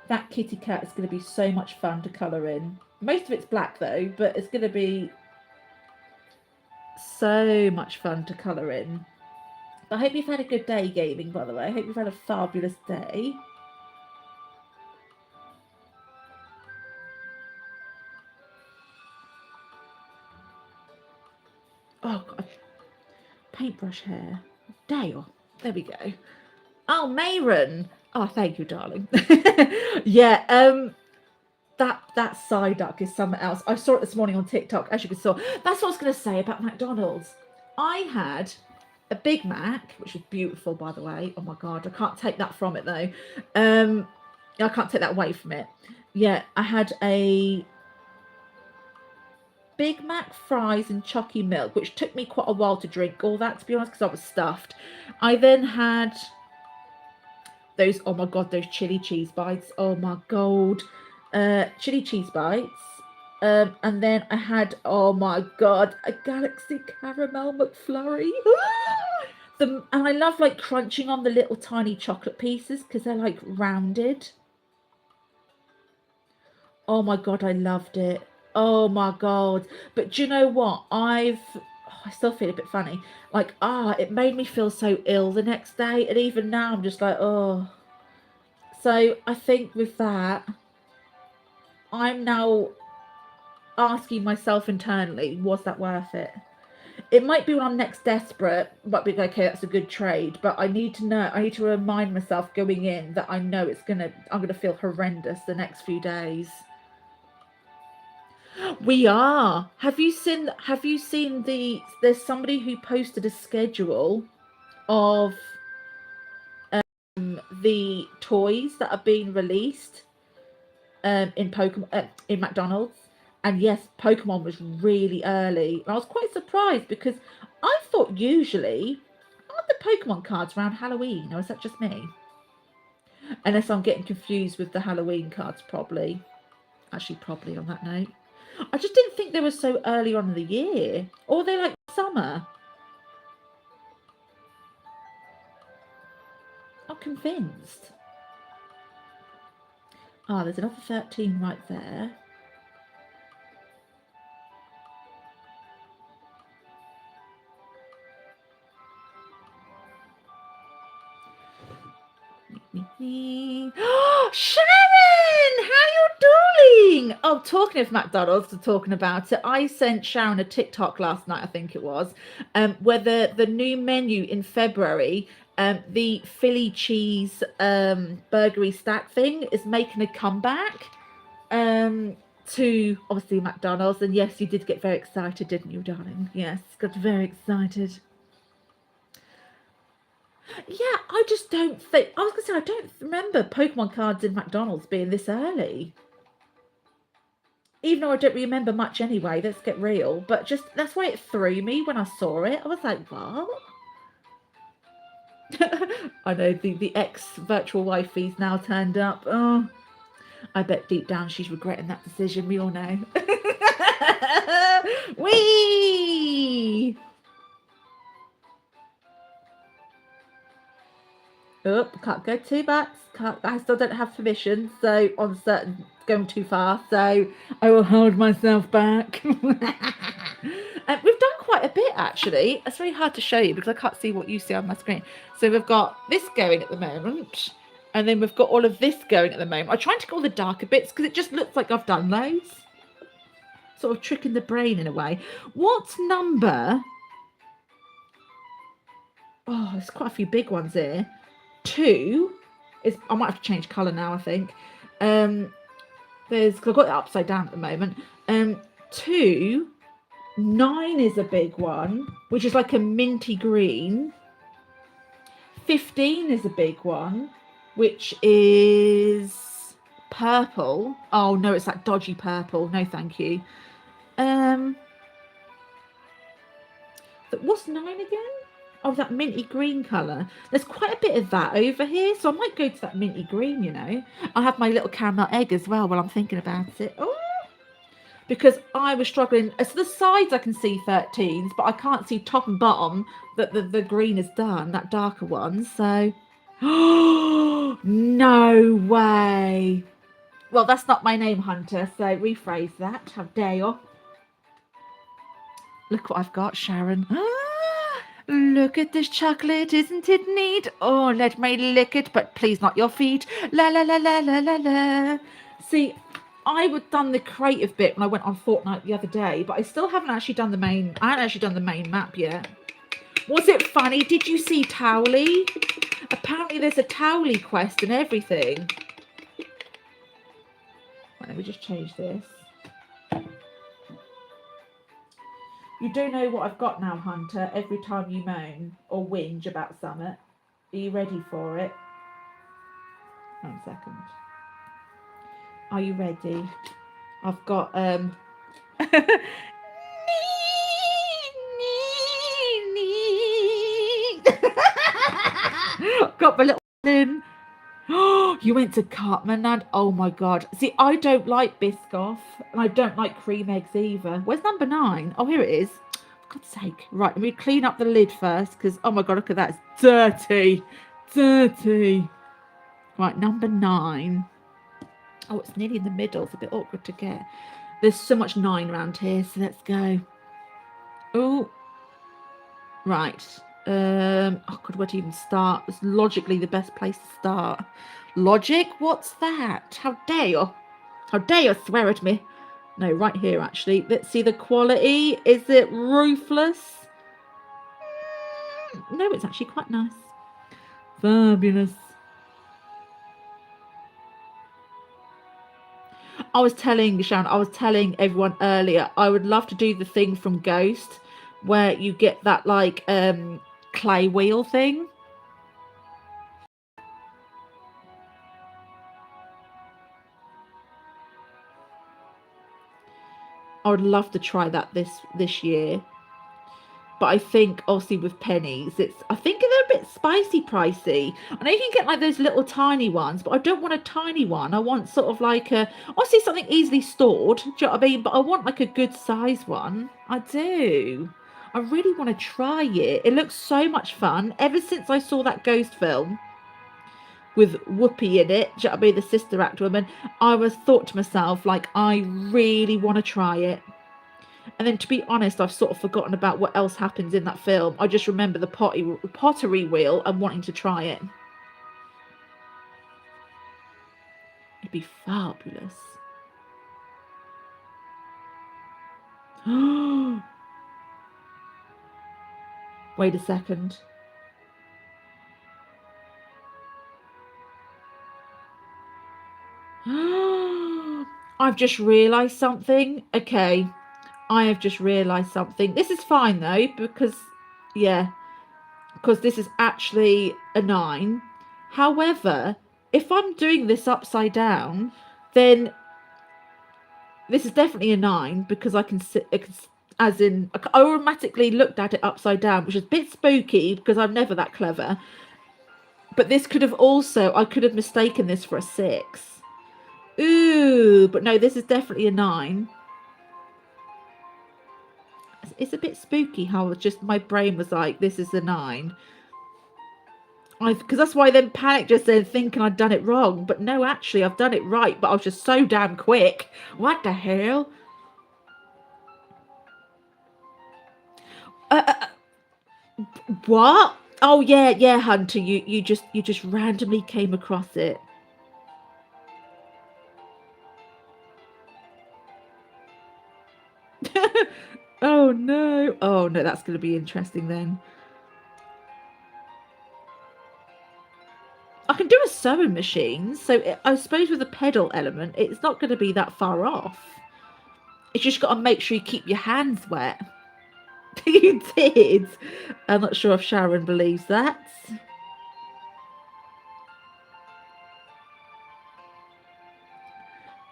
That kitty cat is going to be so much fun to colour in. Most of it's black though, but it's going to be so much fun to colour in. I hope you've had a good day gaming, by the way. I hope you've had a fabulous day. Oh, God. Paintbrush hair. Dale. There we go. Oh, Mayron. Oh, thank you, darling. Yeah, that Psyduck is something else. I saw it this morning on TikTok, as you can see. That's what I was going to say about McDonald's. I had a Big Mac, which was beautiful, by the way. Oh my God, I can't take that from it though. I can't take that away from it. Yeah, I had a Big Mac, fries, and chalky milk, which took me quite a while to drink all that, to be honest, because I was stuffed. I then had those, oh my God, those chili cheese bites. Oh my God. Chili cheese bites. And then I had, oh my God, a Galaxy Caramel McFlurry. And I love like crunching on the little tiny chocolate pieces because they're like rounded. Oh my God, I loved it. Oh my God. But do you know what? I still feel a bit funny. Like, it made me feel so ill the next day. And even now I'm just like, oh. So I think with that, I'm now asking myself internally, was that worth it? It might be when I'm next desperate, might be okay, that's a good trade, but I need to know, I need to remind myself going in that I know I'm gonna feel horrendous the next few days. We are. Have you seen there's somebody who posted a schedule of the toys that are being released in McDonald's. And yes, Pokemon was really early. And I was quite surprised because I thought usually aren't the Pokemon cards around Halloween, or is that just me? Unless I'm getting confused with the Halloween cards, probably. Actually, probably on that note. I just didn't think they were so early on in the year. Or they're like summer. I'm convinced. Ah, there's another 13 right there. Sharon, how you doing? Oh, talking of McDonald's, talking about it, I sent Sharon a TikTok last night, I think it was, where the new menu in February, the Philly cheese burgery stack thing is making a comeback to obviously McDonald's. And yes, you did get very excited, didn't you, darling? Yes, got very excited. Yeah, I just don't think. I was gonna say I don't remember Pokemon cards in McDonald's being this early. Even though I don't remember much anyway. Let's get real. But just that's why it threw me when I saw it. I was like, what? I know the ex virtual wifey's now turned up. Oh, I bet deep down she's regretting that decision. We all know. Wee. Oh, can't go too much. I still don't have permission, so on certain going too far, so I will hold myself back. We've done quite a bit actually. It's very hard to show you because I can't see what you see on my screen. So we've got this going at the moment, and then we've got all of this going at the moment. I'm trying to get all the darker bits because it just looks like I've done loads. Sort of tricking the brain in a way. What number? Oh, there's quite a few big ones here. 2 is, I might have to change colour now, I think. There's, cause I've got it upside down at the moment. 2, 9 is a big one, which is like a minty green. 15 is a big one, which is purple. Oh no, it's that dodgy purple. No, thank you. What's 9 again? Oh, that minty green colour. There's quite a bit of that over here, so I might go to that minty green, you know. I'll have my little caramel egg as well while I'm thinking about it. Oh, because I was struggling. So the sides I can see 13s, but I can't see top and bottom that the green is done, that darker one. So, oh, no way. Well, that's not my name, Hunter, so rephrase that. How dare you? Look what I've got, Sharon. Look at this chocolate, isn't it neat? Oh, let me lick it, but please not your feet. La la la la la la la. See, I would done the creative bit when I went on Fortnite the other day, but I still haven't actually done the main. I haven't actually done the main map yet. Was it funny? Did you see Towley? Apparently, there's a Towley quest and everything. Right, let me just change this. You do know what I've got now, Hunter, every time you moan or whinge about something. Are you ready for it? 1 second. Are you ready? I've got got my little in. Oh, you went to Cartman and oh my god. See, I don't like Biscoff and I don't like cream eggs either. Where's number 9? Oh, here it is. For God's sake. Right, let me clean up the lid first because oh my god, look at that. It's dirty. Dirty. Right, number 9. Oh, it's nearly in the middle. It's a bit awkward to get. There's so much 9 around here, so let's go. Oh. Right. Oh god, where to even start? It's logically the best place to start. Logic? What's that? How dare you? How dare you swear at me? No, right here actually. Let's see the quality. Is it ruthless? No, it's actually quite nice. Fabulous. I was telling Sharon, I was telling everyone earlier, I would love to do the thing from Ghost where you get that like clay wheel thing. I would love to try that this year. But I think obviously with pennies, I think they're a bit spicy pricey. I know you can get like those little tiny ones, but I don't want a tiny one. I want sort of like obviously something easily stored. Do you know what I mean? But I want like a good size one. I do. I really want to try it. It looks so much fun. Ever since I saw that Ghost film with Whoopi in it, do you know what I mean? The sister act woman, I was thought to myself, like, I really want to try it. And then to be honest, I've sort of forgotten about what else happens in that film. I just remember the pottery wheel and wanting to try it. It'd be fabulous. Wait a second. I've just realised something. Okay. I have just realised something. This is fine though, because, yeah, because this is actually a 9. However, if I'm doing this upside down, then this is definitely a 9 because I can sit, as in, I automatically looked at it upside down, which is a bit spooky because I'm never that clever. But this could have also, I could have mistaken this for a 6. Ooh, but no, this is definitely a 9. It's a bit spooky how just my brain was like, this is a 9. Because that's why I then panicked just then thinking I'd done it wrong. But no, actually, I've done it right. But I was just so damn quick. What the hell? What? Oh yeah, Hunter. You just randomly came across it. Oh no. Oh no, that's going to be interesting then. I can do a sewing machine, so I suppose with a pedal element, it's not going to be that far off. It's just got to make sure you keep your hands wet. You did. I'm not sure if Sharon believes that.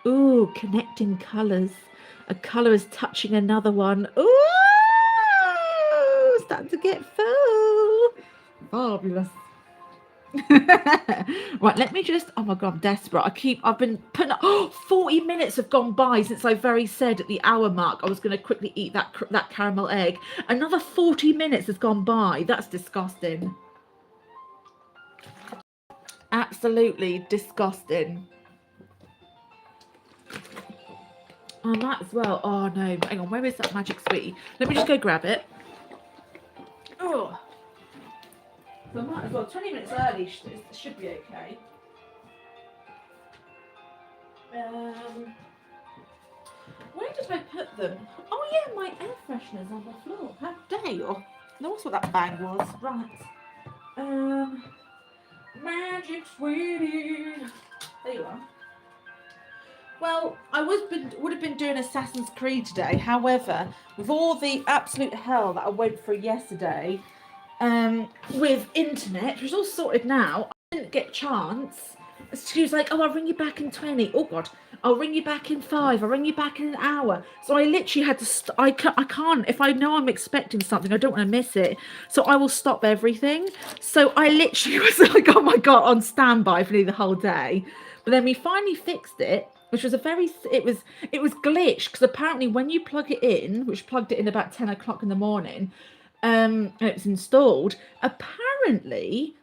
Ooh, connecting colours. A colour is touching another one. Ooh, starting to get full. Fabulous. Right, let me just, oh my god, I'm desperate. I've been putting up, 40 minutes have gone by since I very said at the hour mark I was going to quickly eat that caramel egg. Another 40 minutes has gone by. That's disgusting. Absolutely disgusting. I might as well. Oh no, hang on, where is that magic sweetie? Let me just go grab it. Oh, so I might as well. 20 minutes early should be okay. Where did I put them? Oh yeah, my air freshener's on the floor. How dare you? That's what that bang was. Right. Magic sweetie. There you are. Well, I would have been doing Assassin's Creed today. However, with all the absolute hell that I went through yesterday, with internet, which is all sorted now, I didn't get a chance. She was like, "Oh, I'll ring you back in 20. Oh God, I'll ring you back in 5. I'll ring you back in an hour." So I literally had to. I can't. If I know I'm expecting something, I don't want to miss it. So I will stop everything. So I literally was like, "Oh my God," on standby for nearly the whole day. But then we finally fixed it, which was it was glitched because apparently when you plug it in, which plugged it in about 10 o'clock in the morning, and it was installed, apparently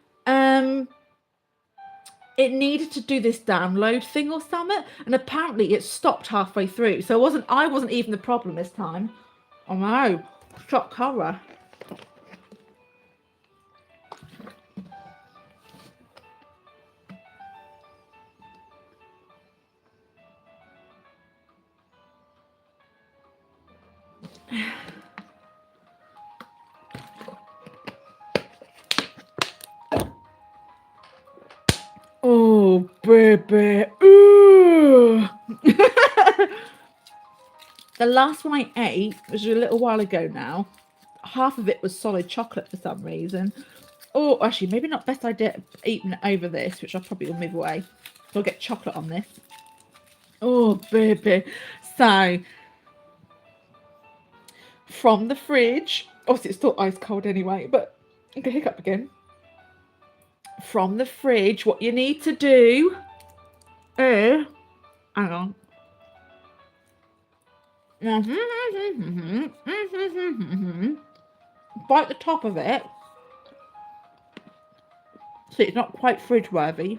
it needed to do this download thing or something, and apparently it stopped halfway through. So I wasn't even the problem this time. Oh no, shock horror. Oh baby. Ooh. The last one I ate was a little while ago now. Half of it was solid chocolate for some reason. Oh, actually, maybe not best idea eating it over this, which I probably will move away. So I'll get chocolate on this. Oh, baby. So, from the fridge, obviously it's still ice cold anyway, but I'm going to hiccup again. From the fridge, what you need to do is, hang on. Bite the top of it. See, it's not quite fridge worthy.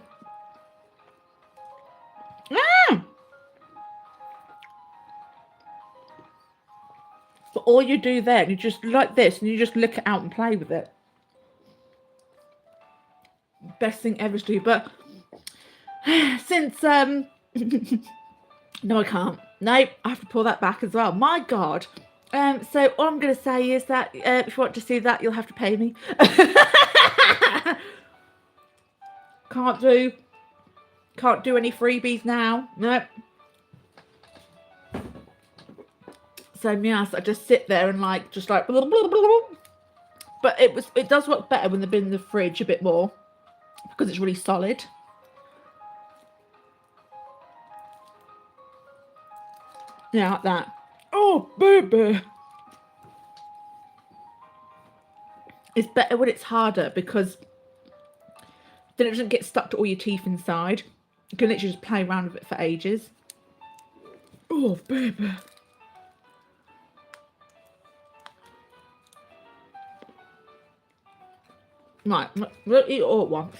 But all you do then, you just like this, and you just lick it out and play with it. Best thing ever to do. But since no, I can't. Nope, I have to pull that back as well. My God. So all I'm going to say is that if you want to see that, you'll have to pay me. Can't do any freebies now. Nope. So yes, I just sit there and just blah, blah, blah, blah. But it does work better when they've been in the fridge a bit more because it's really solid. Yeah, like that. Oh, baby. It's better when it's harder because then it doesn't get stuck to all your teeth inside. You can literally just play around with it for ages. Oh, baby. Right, we'll eat it all at once.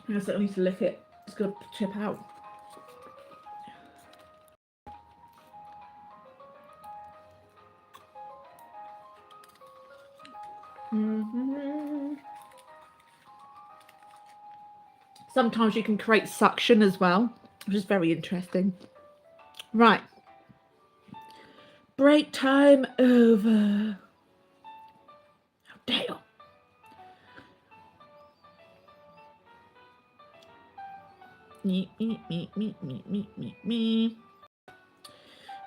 Yes, I need to lick it. It's gonna chip out. Sometimes you can create suction as well, which is very interesting. Right. Break time over. Oh, damn. Me.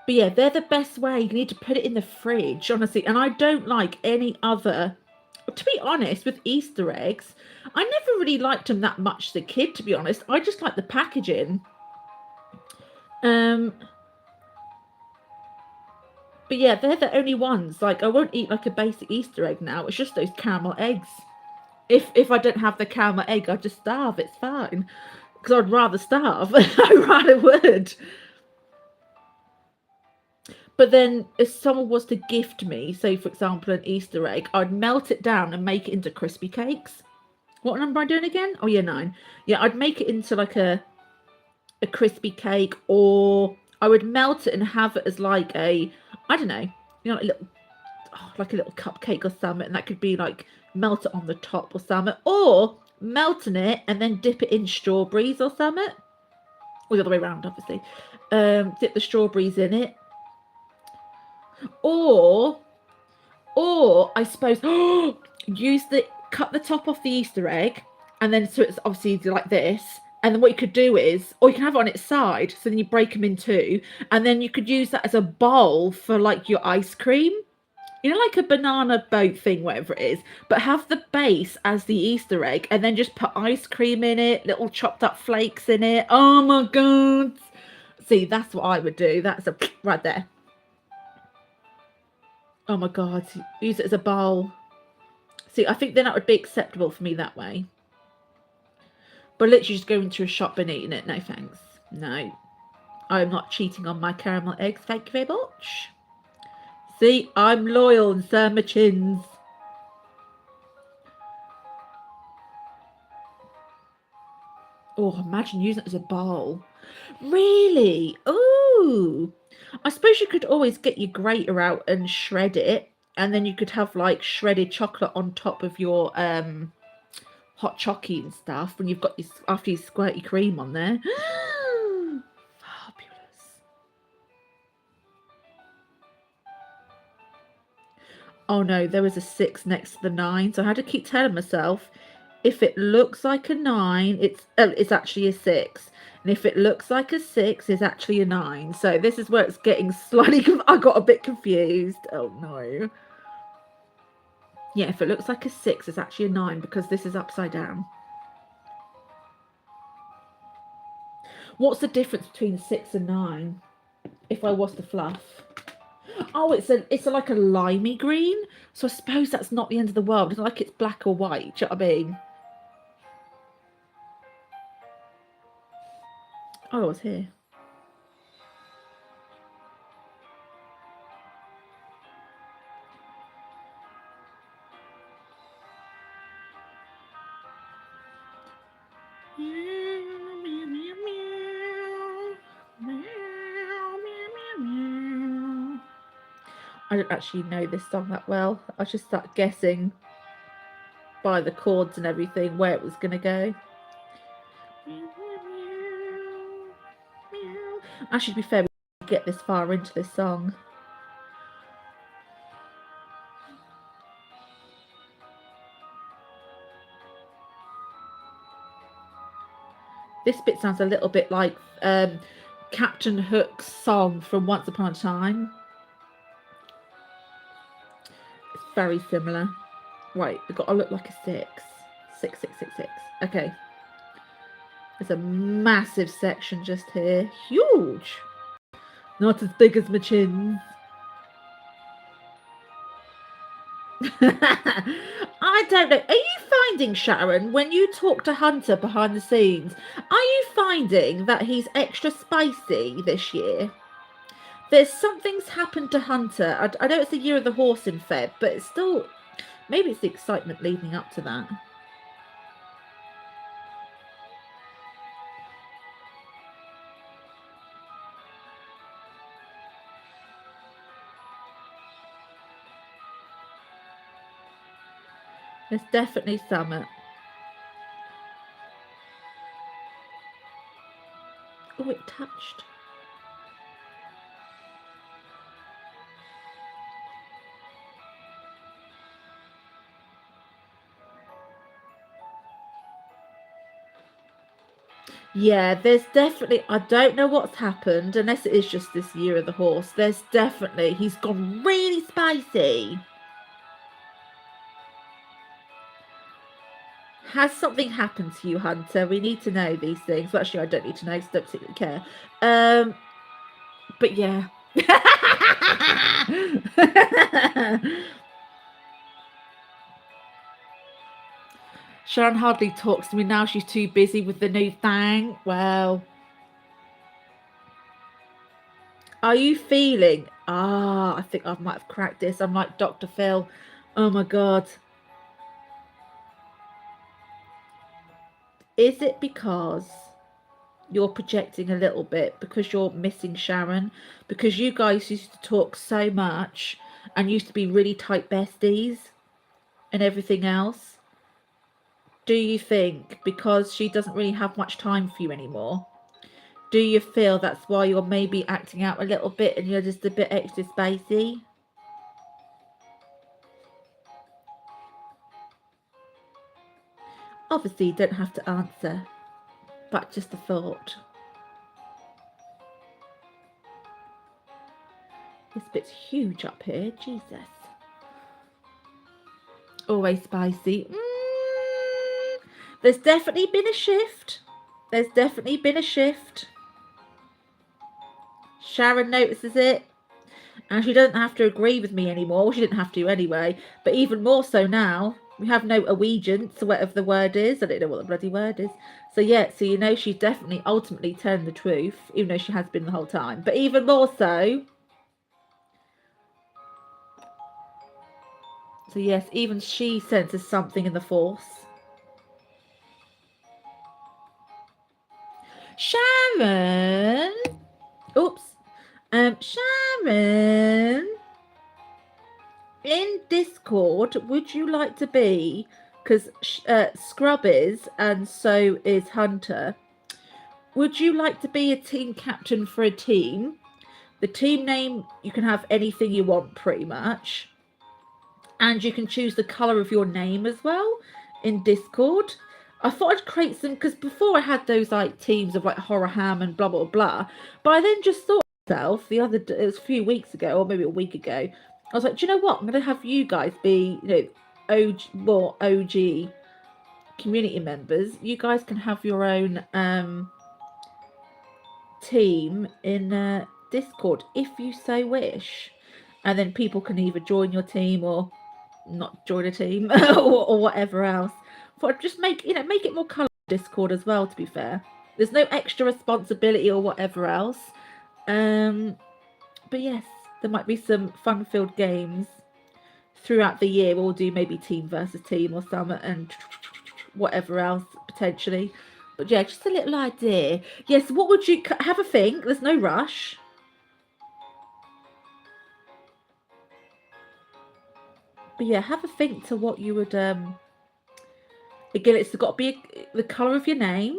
But yeah, they're the best way. You need to put it in the fridge, honestly. And I don't like any other. To be honest, with Easter eggs, I never really liked them that much as a kid, to be honest. I just like the packaging. But yeah, they're the only ones. Like, I won't eat like a basic Easter egg now. It's just those caramel eggs. If I don't have the caramel egg, I'd just starve. It's fine. Because I'd rather starve. I rather would. But then if someone was to gift me, say for example, an Easter egg, I'd melt it down and make it into crispy cakes. What number am I doing again? Oh yeah, 9. Yeah, I'd make it into like a crispy cake, or I would melt it and have it as like a, I don't know, you know, like a little cupcake or something, and that could be like melt it on the top or something, or melting it and then dip it in strawberries or something, or the other way around, obviously. Dip the strawberries in it, or I suppose cut the top off the Easter egg, and then so it's obviously like this, and then what you could do is, or you can have it on its side, so then you break them in two, and then you could use that as a bowl for like your ice cream, you know, like a banana boat thing, whatever it is, but have the base as the Easter egg, and then just put ice cream in it, little chopped up flakes in it. Oh my god, see, that's what I would do. That's a right there. Oh my god, use it as a bowl. See, I think then that would be acceptable for me that way. But literally just going to a shop and eating it, no thanks. No. I'm not cheating on my caramel eggs, thank you very much. See, I'm loyal and so my chins. Oh, imagine using it as a bowl. Really? Ooh. I suppose you could always get your grater out and shred it, and then you could have like shredded chocolate on top of your hot chocolate and stuff when you've got your, after you squirt your cream on there. Fabulous. Oh no, there was a 6 next to the 9, so I had to keep telling myself, if it looks like a 9, it's actually a 6. And if it looks like a 6, it's actually a 9. So this is where it's getting slightly... I got a bit confused. Oh, no. Yeah, if it looks like a 6, it's actually a 9 because this is upside down. What's the difference between 6 and 9 if I was to fluff? Oh, it's like a limey green. So I suppose that's not the end of the world. It's not like it's black or white. Do you know what I mean? Oh, I was here. I don't actually know this song that well. I just start guessing by the chords and everything where it was going to go. Actually, to be fair, we get this far into this song. This bit sounds a little bit like Captain Hook's song from Once Upon a Time. It's very similar. Right, we've got to look like a 6. 6, 6, 6, 6. Okay. There's a massive section just here. Huge. Not as big as my chins. I I don't know. Are you finding, Sharon, when you talk to Hunter behind the scenes, are you finding that he's extra spicy this year? There's something's happened to Hunter. I know it's the year of the horse in Feb, but it's still, maybe it's the excitement leading up to that. There's definitely summer. Oh, it touched. Yeah, there's definitely, I don't know what's happened, unless it is just this year of the horse. There's definitely, he's gone really spicy. Has something happened to you, Hunter? We need to know these things. Well, actually, I don't need to know because I don't particularly care. But yeah. Sharon hardly talks to me now. She's too busy with the new thing. Well, are you feeling? Ah, I think I might have cracked this. I'm like Dr. Phil. Oh my God. Is it because you're projecting a little bit because you're missing Sharon? Because you guys used to talk so much and used to be really tight besties and everything else. Do you think because she doesn't really have much time for you anymore, do you feel that's why you're maybe acting out a little bit and you're just a bit extra spicy? Obviously, you don't have to answer, but just a thought. This bit's huge up here, Jesus. Always spicy. There's definitely been a shift. There's definitely been a shift. Sharon notices it. And she doesn't have to agree with me anymore. She didn't have to anyway. But even more so now. We have no allegiance or whatever the word is. I don't know what the bloody word is. So yeah, so you know she's definitely ultimately telling the truth. Even though she has been the whole time. But even more so. So yes, even she senses something in the force. Sharon! Oops. Sharon! In Discord, would you like to be, because Scrub is, and so is Hunter, would you like to be a team captain for a team? The team name, you can have anything you want pretty much. And you can choose the colour of your name as well in Discord. I thought I'd create some, because before I had those like teams of like Horror Ham and blah, blah, blah. But I then just thought to myself the other day, it was a few weeks ago, or maybe a week ago, I was like, do you know what? I'm going to have you guys be, you know, more OG community members. You guys can have your own team in Discord if you so wish. And then people can either join your team or not join a team or whatever else. But just make it more colour Discord as well, to be fair. There's no extra responsibility or whatever else. But yes, there might be some fun-filled games throughout the year. We'll do maybe team versus team or something and whatever else potentially. But yeah, just a little idea. Yes, what would you have a think? There's no rush. But yeah, have a think to what you would again, it's got to be the colour of your name.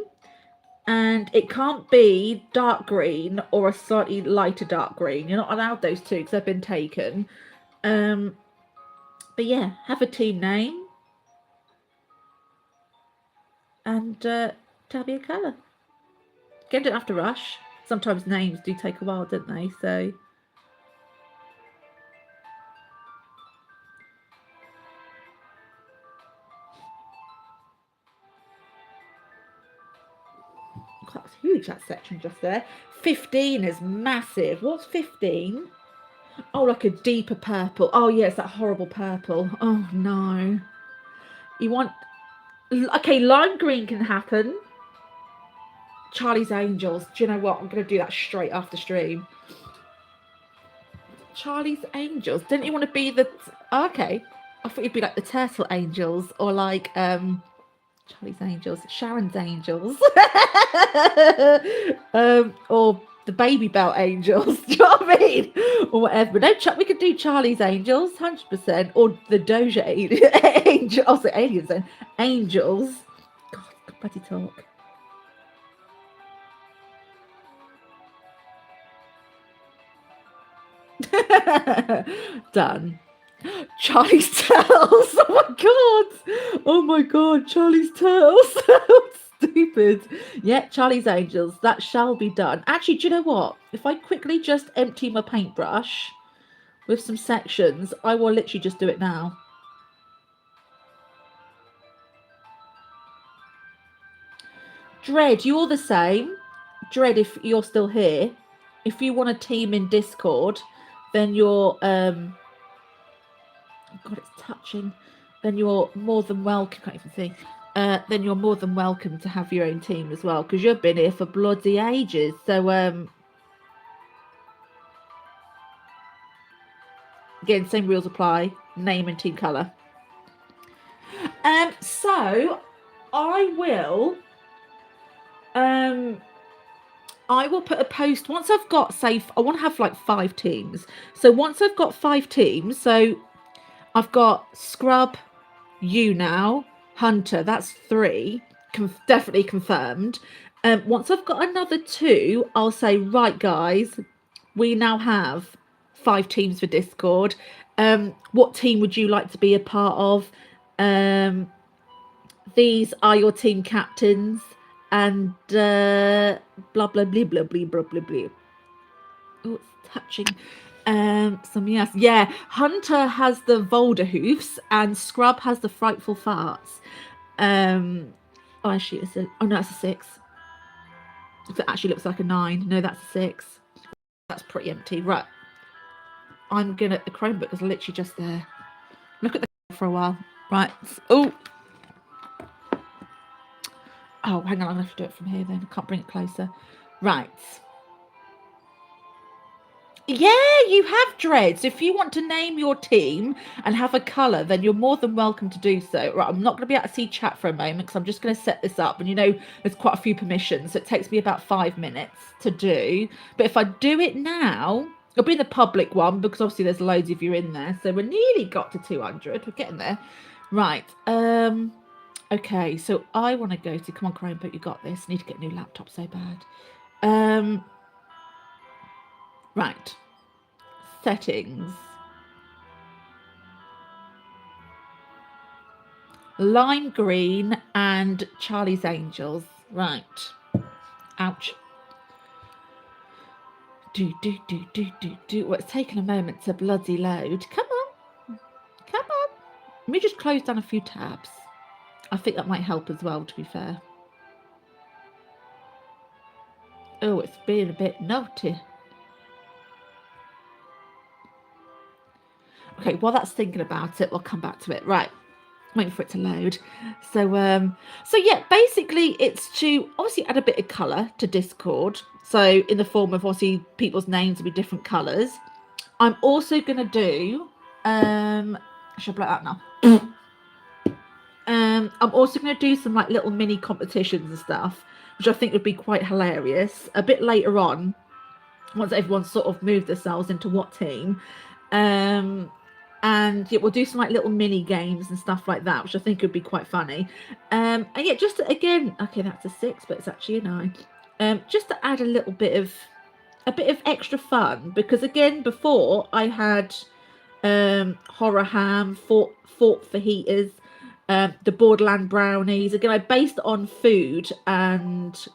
And it can't be dark green or a slightly lighter dark green. You're not allowed those two because they've been taken. But yeah, have a team name and tell me a colour. Again, don't have to rush. Sometimes names do take a while, don't they? So that's huge, that section just there. 15 is massive. What's 15? Oh, like a deeper purple. Oh, yeah, it's that horrible purple. Oh, no. You want... Okay, lime green can happen. Charlie's Angels. Do you know what? I'm going to do that straight after stream. Charlie's Angels. Didn't you want to be the... Oh, okay. I thought you'd be like the Turtle Angels or like Charlie's Angels, Sharon's Angels, or the Baby Belt Angels. Do you know what I mean? Or whatever. But no, we could do Charlie's Angels, 100%, or the Doja Angels. Also, aliens then. Angels. God, bloody talk. Done. Charlie's Turtles. Oh my god, Charlie's Turtles. Stupid. Yeah, Charlie's Angels. That shall be done. Actually, do you know what? If I quickly just empty my paintbrush with some sections, I will literally just do it now. Dread, you're the same. Dread, if you're still here, if you want a team in Discord, then you're God, it's touching. Then you're more than welcome. Can't even see. Then you're more than welcome to have your own team as well, because you've been here for bloody ages. So again, same rules apply. Name and team colour. So I will put a post once I've got, say, I want to have like 5 teams. So once I've got 5 teams, so I've got Scrub, you now, Hunter, that's 3, definitely confirmed. Once I've got another 2, I'll say, right, guys, we now have 5 teams for Discord. What team would you like to be a part of? These are your team captains, and blah blah blah blah blah blah blah blah. Oh, it's touching. Yes, yeah. Hunter has the Volder hoofs, and Scrub has the frightful farts. Oh, actually, it's a... Oh no, that's a 6. It actually looks like a 9. No, that's a 6. That's pretty empty. Right. I'm gonna... The Chromebook is literally just there. Look at the for a while. Right. Oh. Oh, hang on. I'm gonna have to do it from here then. I can't bring it closer. Right. Yeah, you have dreads. If you want to name your team and have a colour, then you're more than welcome to do so. Right, I'm not going to be able to see chat for a moment because I'm just going to set this up. And you know, there's quite a few permissions, so it takes me about 5 minutes to do. But if I do it now, it'll be the public one because obviously there's loads of you in there. So we're nearly got to 200. We're getting there. Right. Okay, so I want to go to... Come on, Chromebook, you got this. I need to get a new laptop so bad. Right. Settings. Lime green and Charlie's Angels. Right. Ouch. Do. Well, it's taken a moment to bloody load. Come on. Come on. Let me just close down a few tabs. I think that might help as well, to be fair. Oh, it's being a bit naughty. Okay, while that's thinking about it, we'll come back to it. Right, waiting for it to load. So yeah, basically it's to obviously add a bit of colour to Discord. So in the form of obviously people's names will be different colours. I'm also going to do, I should blow that now. I'm also going to do some like little mini competitions and stuff, which I think would be quite hilarious. A bit later on, once everyone's sort of moved themselves into what team. And yeah, we'll do some like little mini games and stuff like that, which I think would be quite funny. And yeah, just to, again, okay, that's a 6, but it's actually a 9. Just to add a little bit of extra fun, because again, before I had Horror Ham, Fort Fajitas, the Borderland Brownies. Again, I based it on food and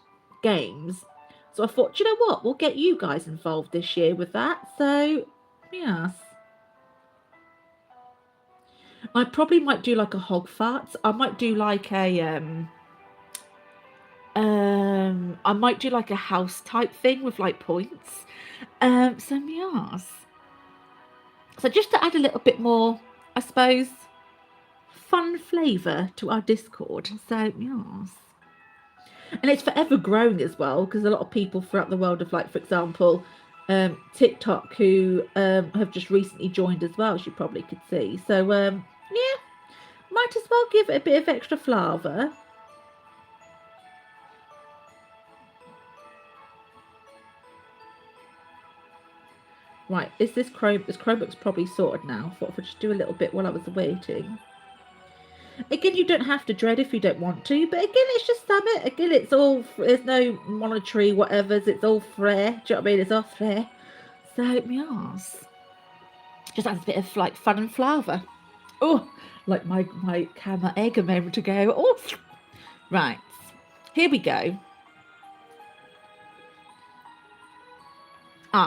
games. So I thought, do you know what? We'll get you guys involved this year with that. So, yes. I probably might do like a hog fart. I might do like a I might do like a house type thing with like points. So yes. So just to add a little bit more, I suppose, fun flavour to our Discord. So, yes. And it's forever growing as well, because a lot of people throughout the world of, like, for example, TikTok, who have just recently joined as well, as you probably could see. So, yeah, might as well give it a bit of extra flavour. Right, is this Chromebook's probably sorted now. I thought if I just do a little bit while I was waiting. Again, you don't have to dread if you don't want to, but again, it's just Summit. Again, it's all, there's no monetary whatevers, it's all free. Do you know what I mean? It's all free. So, yes. Just adds a bit of, like, fun and flavour. Oh, like my camera egg a moment ago. Oh, right. Here we go.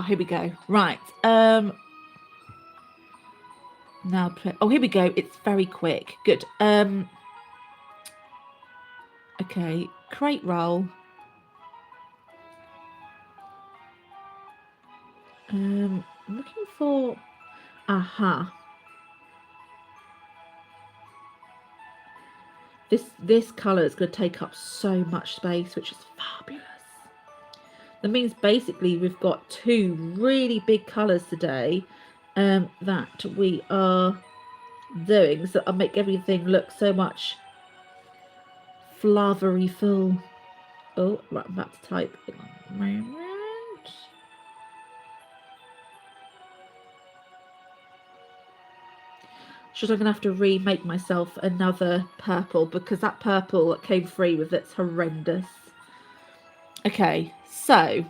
Here we go. Right. Now, oh, here we go. It's very quick. Good. Okay. Crate roll. I'm looking for. Aha. This colour is going to take up so much space, which is fabulous. That means basically we've got two really big colours today that we are doing, so I'll make everything look so much flavoury full. Oh, right, I'm about to type in a moment. Should I'm gonna have to remake myself another purple, because that purple that came free with it's horrendous. Okay, so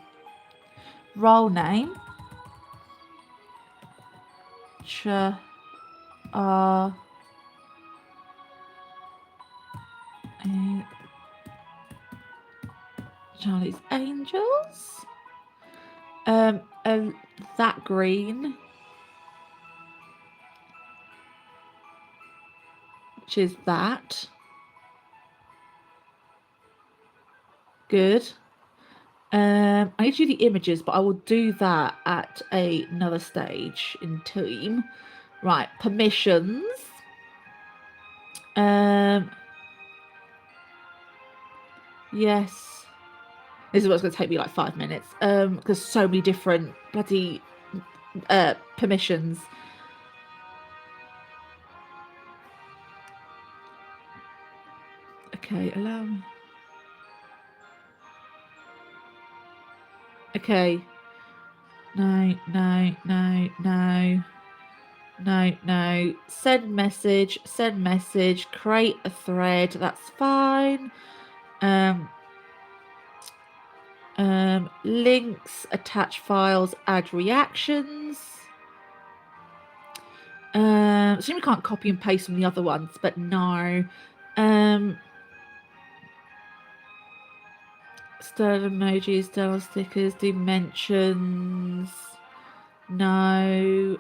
role name Charlie's Angels. That green, which is that. Good. I need to do the images, but I will do that at another stage in team. Right, permissions. Yes. This is what's going to take me like 5 minutes. Because so many different bloody permissions. Okay, allow me. Okay. No. Send message, create a thread, that's fine. Links, attach files, add reactions. So we can't copy and paste from the other ones, but no. Star emojis, star stickers, dimensions. No.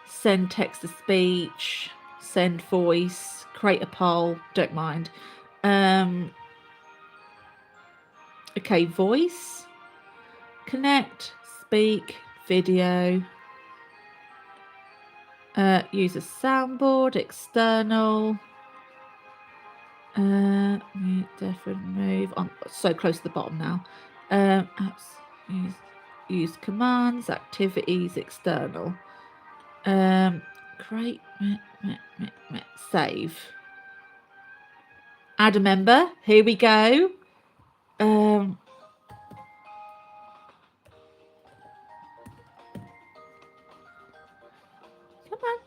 Send text to speech, send voice, create a poll, don't mind. Okay, voice, connect, speak, video, use a soundboard, external, different move. I'm so close to the bottom now. Apps, use commands, activities, external. Create, save. Add a member. Here we go. Come on.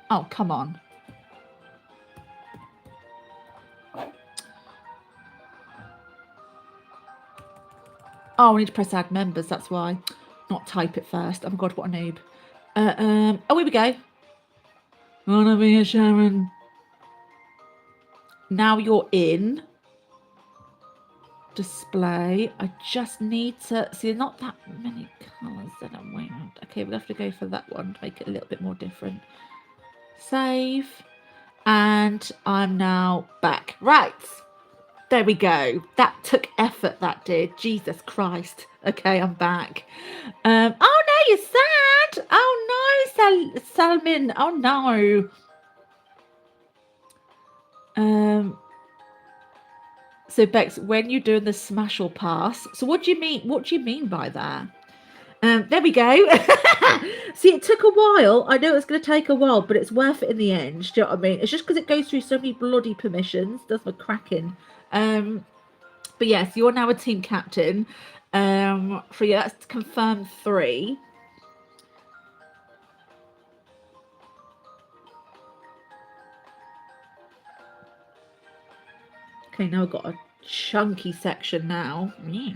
Oh, come on. Oh, I need to press add members, that's why. Not type it first. Oh my god, what a noob. Oh, here we go. Wanna be a Sharon. Now you're in. Display. I just need to see, not that many colours that I'm waiting. Okay, we'll have to go for that one to make it a little bit more different. Save. And I'm now back. Right. There we go. That took effort, that did. Jesus Christ. Okay, I'm back. Oh no, you're sad. Oh no, Salmin. Oh no. So Bex, when you're doing the smash or pass, so what do you mean? What do you mean by that? There we go. See, it took a while. I know it's going to take a while, but it's worth it in the end. Do you know what I mean? It's just because it goes through so many bloody permissions. Does my cracking. But yes, you're now a team captain. For you, that's confirmed 3. Okay, now I've got a chunky section now. Yes.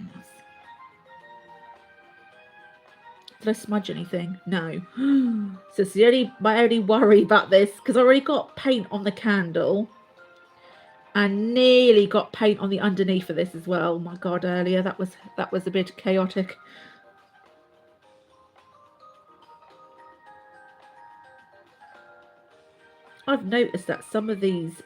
Did I smudge anything? No. So it's my only worry about this, because I already got paint on the candle. And nearly got paint on the underneath of this as well. Oh my god, earlier that was a bit chaotic. I've noticed that some of these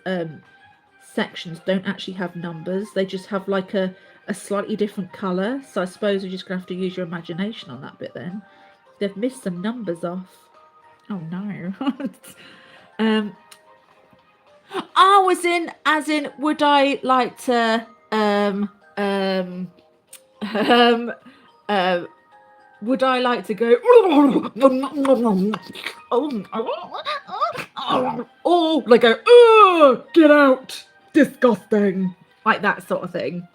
sections don't actually have numbers. They just have like a slightly different colour. So I suppose you're just going to have to use your imagination on that bit then. They've missed some numbers off. Oh no. Oh, as in, would I like to would I like to go oh, like go, oh, get out, disgusting, like that sort of thing?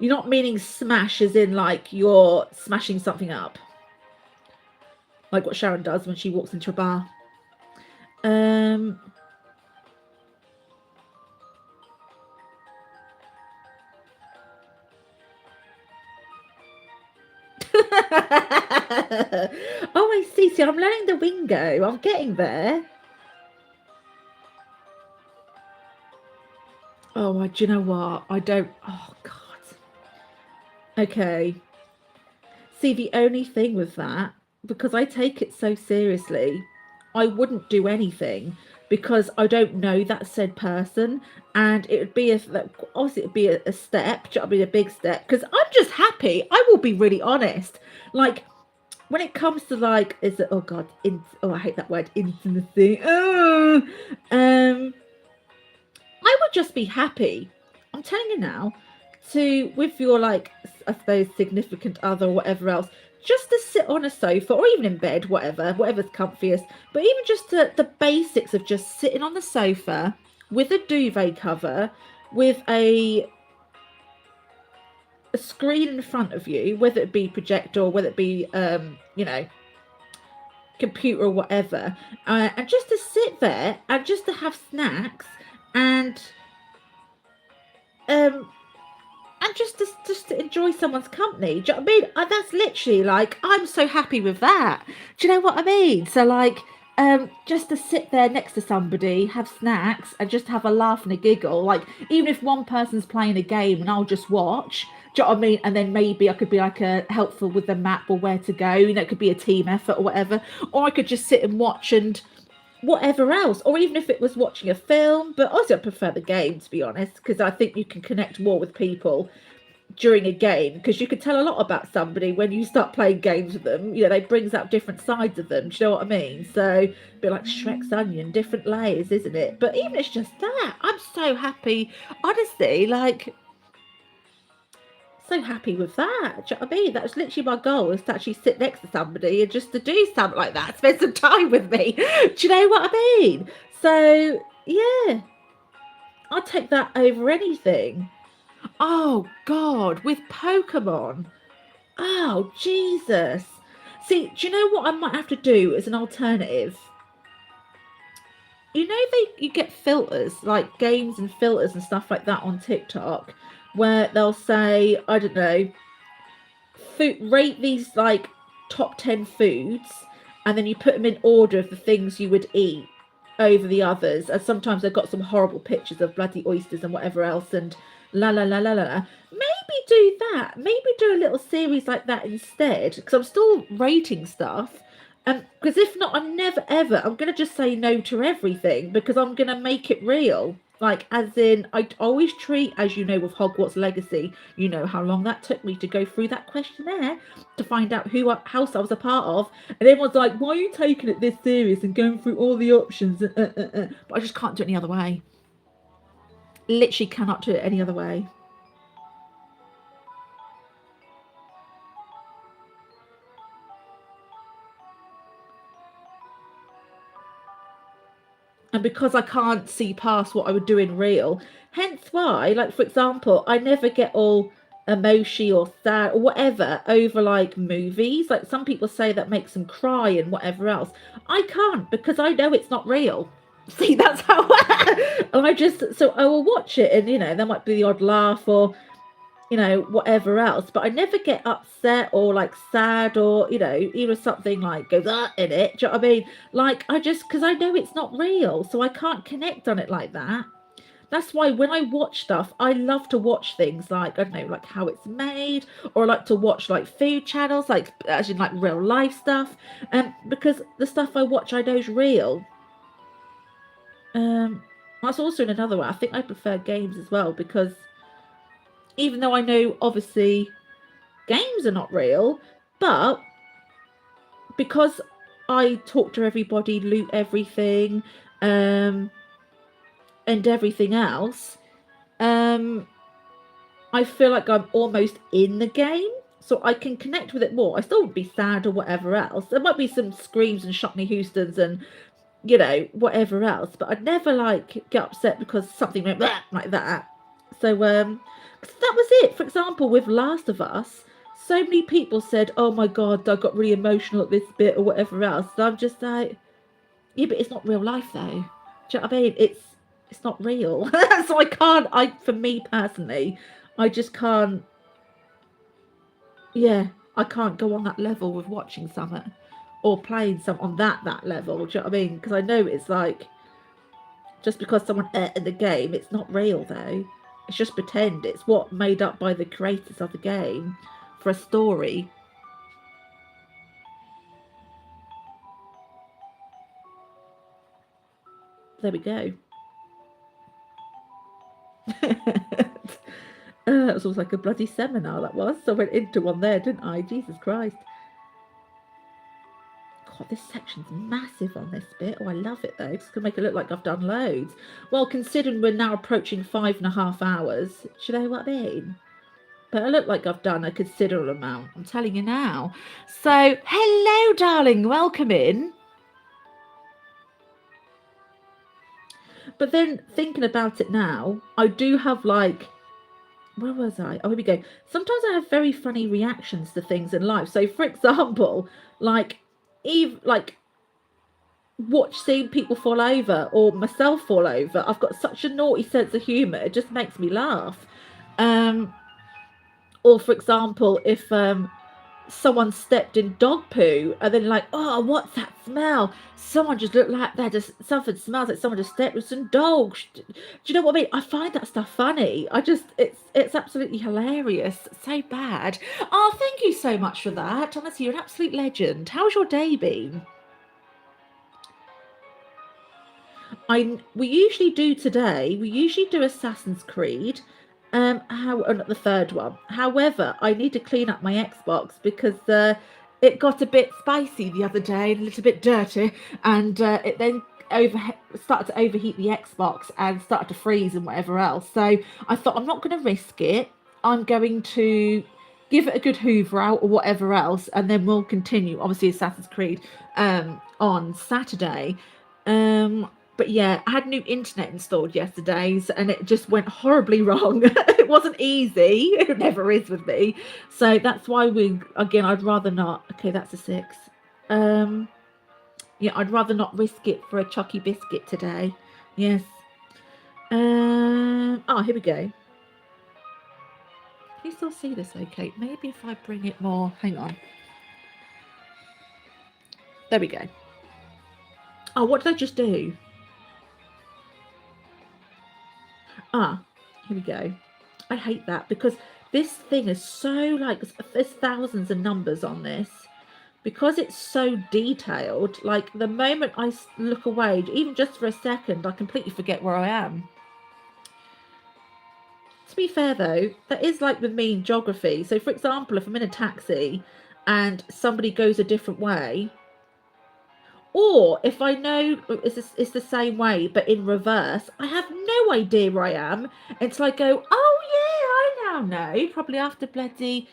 You're not meaning smash as in like you're smashing something up, like what Sharon does when she walks into a bar. Oh, I see. See, I'm learning the lingo. I'm getting there. Oh, do you know what? I don't. Oh, God. Okay. See, the only thing with that, because I take it so seriously, I wouldn't do anything because I don't know that said person, and it would be obviously it'd be a step. It'd be a big step because I'm just happy. I will be really honest. Like when it comes to like, is it? Oh God, I hate that word, intimacy. I would just be happy. I'm telling you now, with your like, I suppose, significant other or whatever else, just to sit on a sofa or even in bed, whatever's comfiest, but even just the basics of just sitting on the sofa with a duvet cover, with a screen in front of you, whether it be projector or whether it be computer or whatever, and just to sit there and just to have snacks and just to enjoy someone's company. Do you know what I mean? That's literally like, I'm so happy with that. Do you know what I mean? So like, just to sit there next to somebody, have snacks, and just have a laugh and a giggle. Like, even if one person's playing a game and I'll just watch, do you know what I mean? And then maybe I could be like helpful with the map or where to go. You know, it could be a team effort or whatever. Or I could just sit and watch and whatever else, or even if it was watching a film. But also I prefer the game, to be honest, because I think you can connect more with people during a game, because you can tell a lot about somebody when you start playing games with them. You know, they brings out different sides of them. Do you know what I mean? So a bit like Shrek's onion, different layers, isn't it? But even it's just that, I'm so happy, honestly, like so happy with that. Do you know what I mean? That was literally my goal, is to actually sit next to somebody and just to do something like that, spend some time with me. Do you know what I mean? So yeah, I'd take that over anything. Oh God, with Pokemon. Oh Jesus. See, do you know what I might have to do as an alternative? You know, you get filters, like games and filters and stuff like that on TikTok, where they'll say, I don't know, rate these like top 10 foods, and then you put them in order of the things you would eat over the others. And sometimes they've got some horrible pictures of bloody oysters and whatever else, and la la la la la. Maybe do that. Maybe do a little series like that instead, because I'm still rating stuff. Because if not, I'm never ever, I'm going to just say no to everything, because I'm going to make it real. Like, as in, I always treat, as you know, with Hogwarts Legacy, you know how long that took me to go through that questionnaire to find out who house I was a part of. And everyone's like, why are you taking it this serious and going through all the options? But I just can't do it any other way. Literally cannot do it any other way. And because I can't see past what I would do in real, hence why, like, for example, I never get all emoji or sad or whatever over like movies. Like, some people say that makes them cry and whatever else. I can't, because I know it's not real. See, that's how I just, so I will watch it, and you know, there might be the odd laugh or, you know, whatever else, but I never get upset or like sad, or, you know, even something like goes in it. Do you know what I mean? Like, I just, because I know it's not real, so I can't connect on it like that. That's why when I watch stuff, I love to watch things like, I don't know, like how it's made, or I like to watch like food channels, like as in like real life stuff, because the stuff I watch I know is real. That's also in another way. I think I prefer games as well, because even though I know obviously games are not real, but because I talk to everybody, loot everything, and everything else, I feel like I'm almost in the game, so I can connect with it more. I still would be sad or whatever else. There might be some screams and Shockney Houstons and, you know, whatever else, but I'd never like get upset because something went like that. So that was it. For example, with Last of Us, so many people said, oh my god, I got really emotional at this bit or whatever else. So I'm just like, yeah, but it's not real life though. Do you know what I mean? It's not real. So I can't, for me personally, I just can't, yeah, I can't go on that level with watching something or playing some on that level. Do you know what I mean? Because I know it's like, just because someone in the game, it's not real though. It's just pretend. It's what made up by the creators of the game for a story. There we go. It was almost like a bloody seminar, that was. So I went into one there, didn't I? Jesus Christ. God, this section's massive on this bit. Oh, I love it though. It's going to make it look like I've done loads. Well, considering we're now approaching 5.5 hours, do you know what I mean? But I look like I've done a considerable amount, I'm telling you now. So, hello, darling. Welcome in. But then thinking about it now, I do have like, where was I? Oh, here we go. Sometimes I have very funny reactions to things in life. So, for example, like, seeing people fall over or myself fall over, I've got such a naughty sense of humor, it just makes me laugh. Or for example, if someone stepped in dog poo and then like, oh, what's that smell? Someone just looked like that, just something smells like someone just stepped with some dogs. Do you know what I mean? I find that stuff funny. It's absolutely hilarious. So bad. Oh, thank you so much for that. Honestly, you're an absolute legend. How's your day been? We usually do Assassin's Creed. Not the third one. However, I need to clean up my Xbox because it got a bit spicy the other day, a little bit dirty, and it then started to overheat the Xbox and started to freeze and whatever else. So I thought, I'm not going to risk it. I'm going to give it a good hoover out or whatever else, and then we'll continue. Obviously, Assassin's Creed on Saturday. But yeah, I had new internet installed yesterday, and it just went horribly wrong. It wasn't easy. It never is with me. So that's why I'd rather not. Okay, that's a 6. Yeah, I'd rather not risk it for a chalky biscuit today. Yes. Oh, here we go. Can you still see this okay? Maybe if I bring it more. Hang on. There we go. Oh, what did I just do? Ah, here we go. I hate that because this thing is so like, there's thousands of numbers on this. Because it's so detailed, like the moment I look away, even just for a second, I completely forget where I am. to be fair though, that is like with me in geography. So for example, if I'm in a taxi and somebody goes a different way, or if I know it's the same way but in reverse, I have no idea where I am until I go, oh yeah, I now know, probably after bloody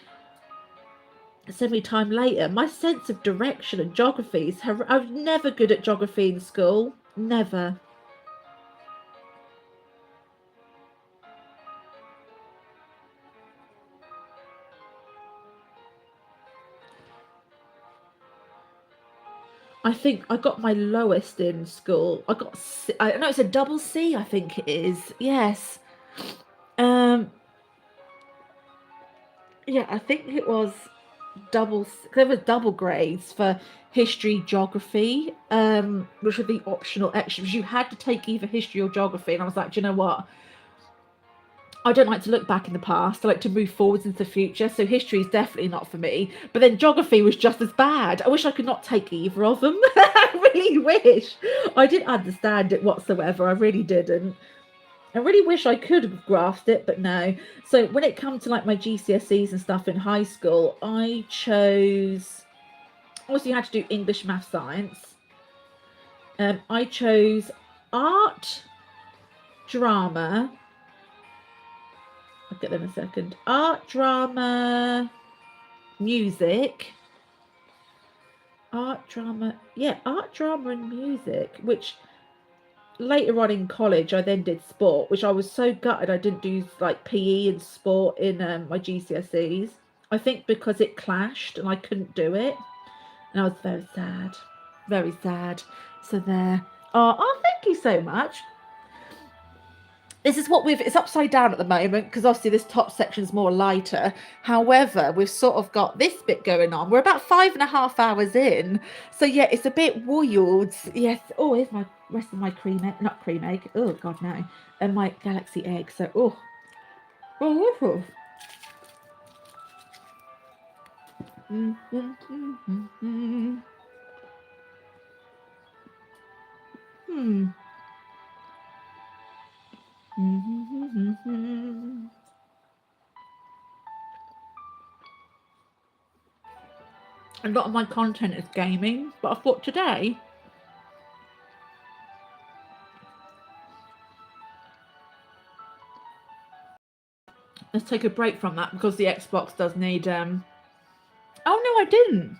semi time later. My sense of direction and geography is I was never good at geography in school. Never. I think I got my lowest in school. I got I know it's a double C, I think it is. Yes. Um yeah, I think it was there was double grades for history, geography, which were the optional extras. You had to take either history or geography, and I was like, do you know what? I don't like to look back in the past. I like to move forwards into the future. So history is definitely not for me. But then geography was just as bad. I wish I could not take either of them. I really wish. I didn't understand it whatsoever. I really didn't. I really wish I could have grasped it, but no. So when it comes to like my GCSEs and stuff in high school, I chose. Also, you had to do English, math, science. I chose art, drama. I'll get them in a second. Art, drama, music. Art, drama. Yeah, art, drama, and music, which later on in college I then did sport, which I was so gutted I didn't do like PE and sport in my GCSEs. I think because it clashed and I couldn't do it. And I was very sad. Very sad. So there. Oh, thank you so much. This is what it's upside down at the moment because obviously this top section is more lighter. However, we've sort of got this bit going on. We're about 5.5 hours in. So yeah, it's a bit wild. Yes. Oh, here's my rest of my cream egg. Not cream egg. Oh, God, no. And my galaxy egg. So, oh. Oh. A lot of my content is gaming, but I thought today let's take a break from that because the Xbox does need oh no, I didn't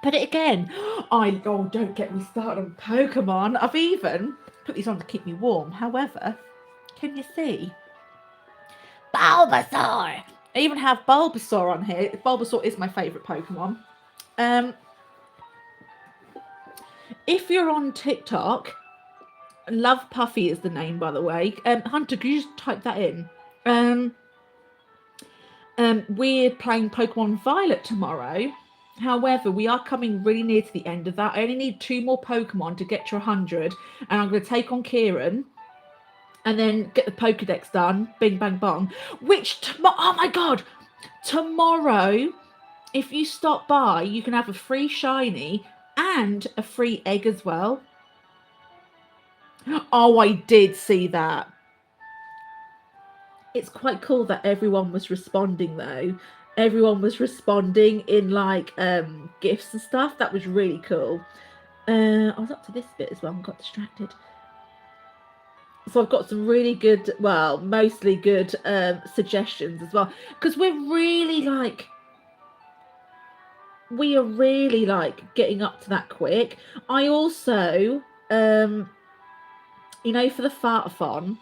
put it again. Don't get me started on Pokemon. I've even put these on to keep me warm. However, can you see Bulbasaur? I even have Bulbasaur on here. Bulbasaur is my favorite Pokemon. If you're on TikTok, Love Puffy is the name, by the way. Hunter, could you just type that in? We're playing Pokemon Violet tomorrow. However, we are coming really near to the end of that. I only need 2 more Pokemon to get to 100, and I'm going to take on Kieran and then get the Pokedex done. Bing, bang, bong. Which, oh my God, tomorrow, if you stop by, you can have a free shiny and a free egg as well. Oh, I did see that. It's quite cool that everyone was responding though. Everyone was responding in like gifts and stuff. That was really cool. I was up to this bit as well and got distracted. So I've got some really good, well, mostly good suggestions as well. Because we are really like getting up to that quick. I also, for the Fartathon,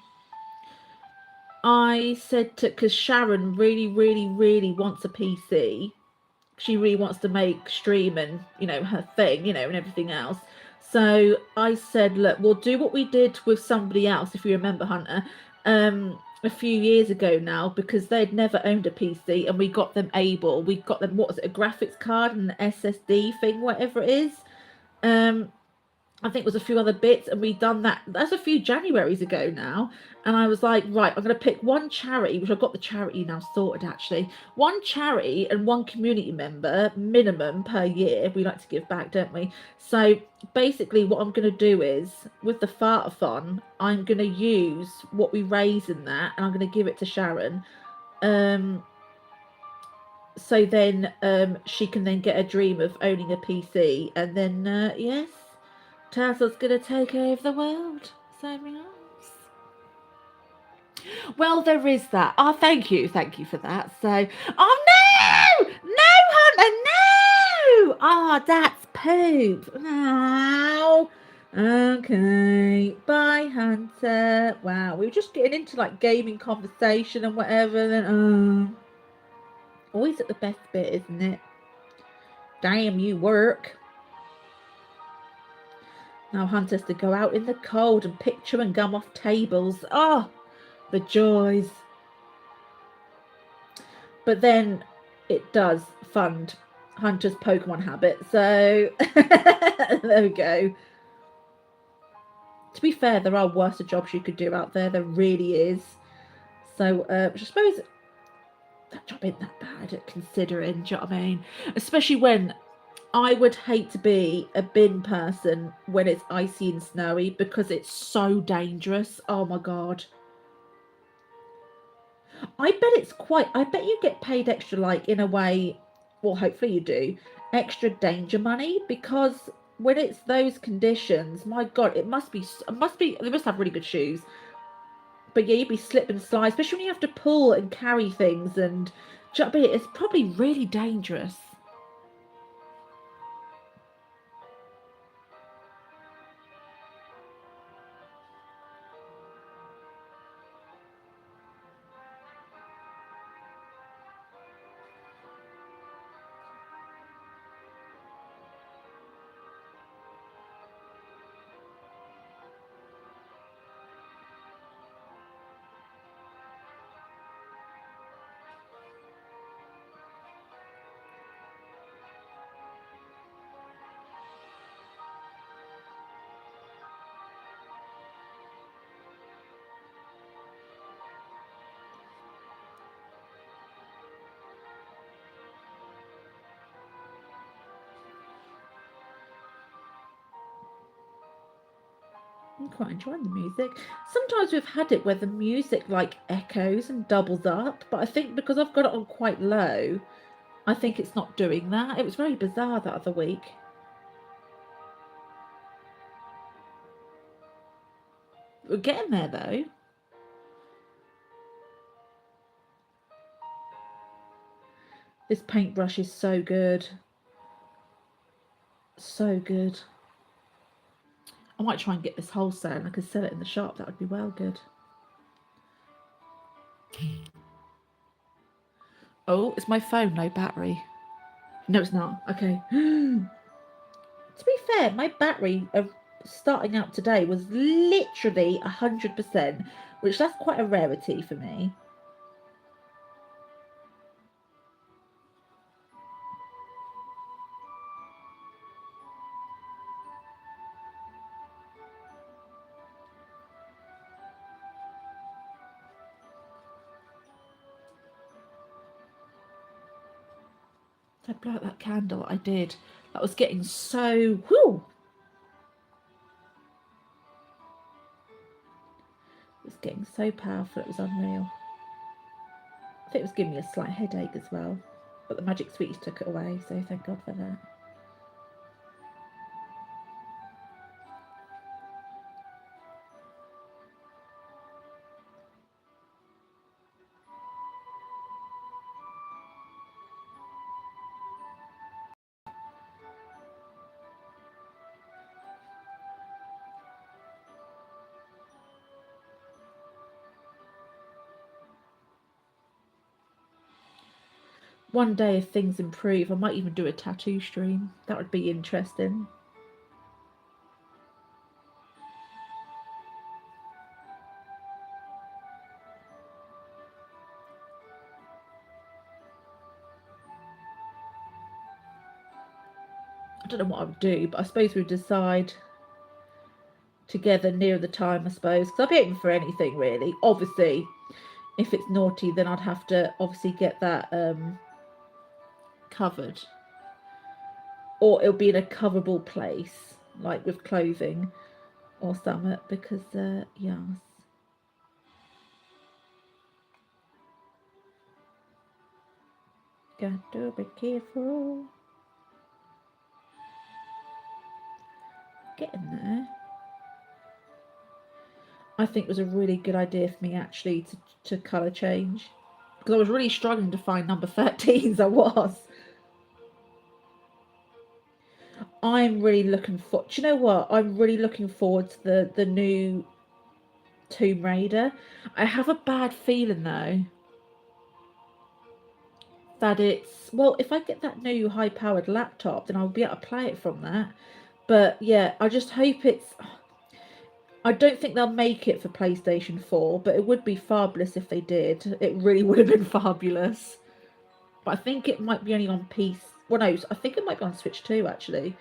I said because Sharon really, really, really wants a PC. She really wants to make streaming, her thing, and everything else. So I said, look, we'll do what we did with somebody else, if you remember, Hunter, a few years ago now, because they'd never owned a PC and we got them we got them, what was it, a graphics card and an SSD thing, whatever it is. I think it was a few other bits, and we'd done that. That's a few Januaries ago now. And I was like, right, I'm going to pick one charity, which I've got the charity now sorted actually. One charity and one community member minimum per year. We like to give back, don't we? So basically, what I'm going to do is with the Fartathon, I'm going to use what we raise in that, and I'm going to give it to Sharon. So then she can then get a dream of owning a PC, and then yes, Tesla's gonna take over the world. Something else. Well, there is that. Oh, thank you for that. So, oh no, no, Hunter, no. Oh, that's poop. No. Okay, bye, Hunter. Wow, we were just getting into like gaming conversation and whatever. Then, always at the best bit, isn't it? Damn, you work. Now Hunt has to go out in the cold and pick chewing gum off tables. Oh, the joys. But then it does fund Hunter's Pokemon habit. So there we go. To be fair, there are worse jobs you could do out there. There really is. So I suppose that job ain't that bad considering, do you know what I mean? Especially when I would hate to be a bin person when it's icy and snowy because it's so dangerous. Oh my God. I bet you get paid extra, like in a way, well, hopefully you do, extra danger money because when it's those conditions, my God, they must have really good shoes. But yeah, you'd be slip and slide, especially when you have to pull and carry things, and do you know what I mean? It's probably really dangerous. I'm quite enjoying the music. Sometimes we've had it where the music like echoes and doubles up, but I think because I've got it on quite low, I think it's not doing that. It was very bizarre that other week. We're getting there though. This paintbrush is so good. So good. I might try and get this wholesale and I could sell it in the shop. That would be well good. Oh, is my phone low battery? No, it's not. Okay. To be fair, my battery of starting out today was literally 100%, which that's quite a rarity for me. Did I blow out that candle? I did. That was getting so... Whoo! It was getting so powerful, it was unreal. I think it was giving me a slight headache as well. But the magic sweets took it away, so thank God for that. One day, if things improve, I might even do a tattoo stream. That would be interesting. I don't know what I would do, but I suppose we'd decide together near the time, I suppose, because I'll be open for anything really. Obviously, if it's naughty, then I'd have to obviously get that covered, or it'll be in a coverable place, like with clothing or something, because yes. Got to be careful. Getting there. I think it was a really good idea for me actually to colour change, because I was really struggling to find number 13s. I was. I'm really looking for. Do you know what? I'm really looking forward to the new Tomb Raider. I have a bad feeling though that it's, well, if I get that new high powered laptop, then I'll be able to play it from that. But yeah, I just hope it's. I don't think they'll make it for PlayStation 4, but it would be fabulous if they did. It really would have been fabulous. But I think it might be only on PC. Well, no, I think it might be on Switch too, actually.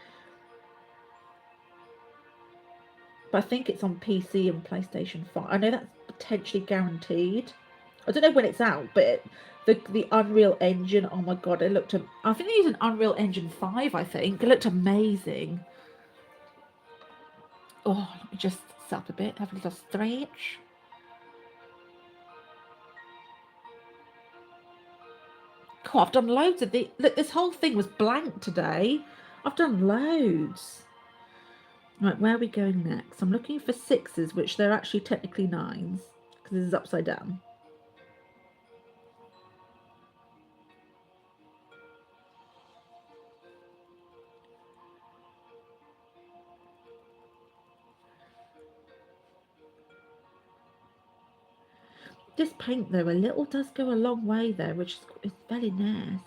But I think it's on PC and PlayStation 5. I know that's potentially guaranteed. I don't know when it's out, but the Unreal Engine, oh my god, it looked. I think they used an Unreal Engine 5, I think. It looked amazing. Oh, let me just sit up a bit, have a little stretch. God, I've done loads of the. Look, this whole thing was blank today. I've done loads. Right, where are we going next? I'm looking for 6s, which they're actually technically 9s, because this is upside down. This paint, though, a little does go a long way there, which is very nice.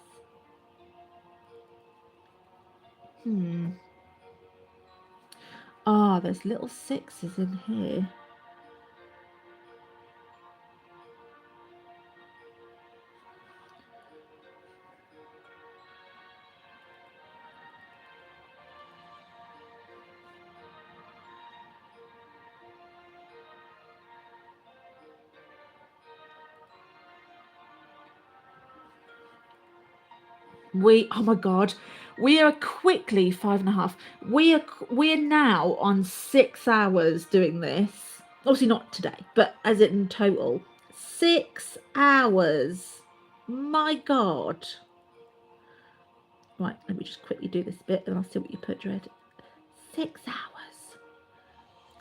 Ah, there's little 6s in here. Oh my god, we are quickly 5.5. We're now on 6 hours doing this. Obviously not today, but as in total, 6 hours. My god. Right, let me just quickly do this bit and I'll see what you put, Dread. 6 hours.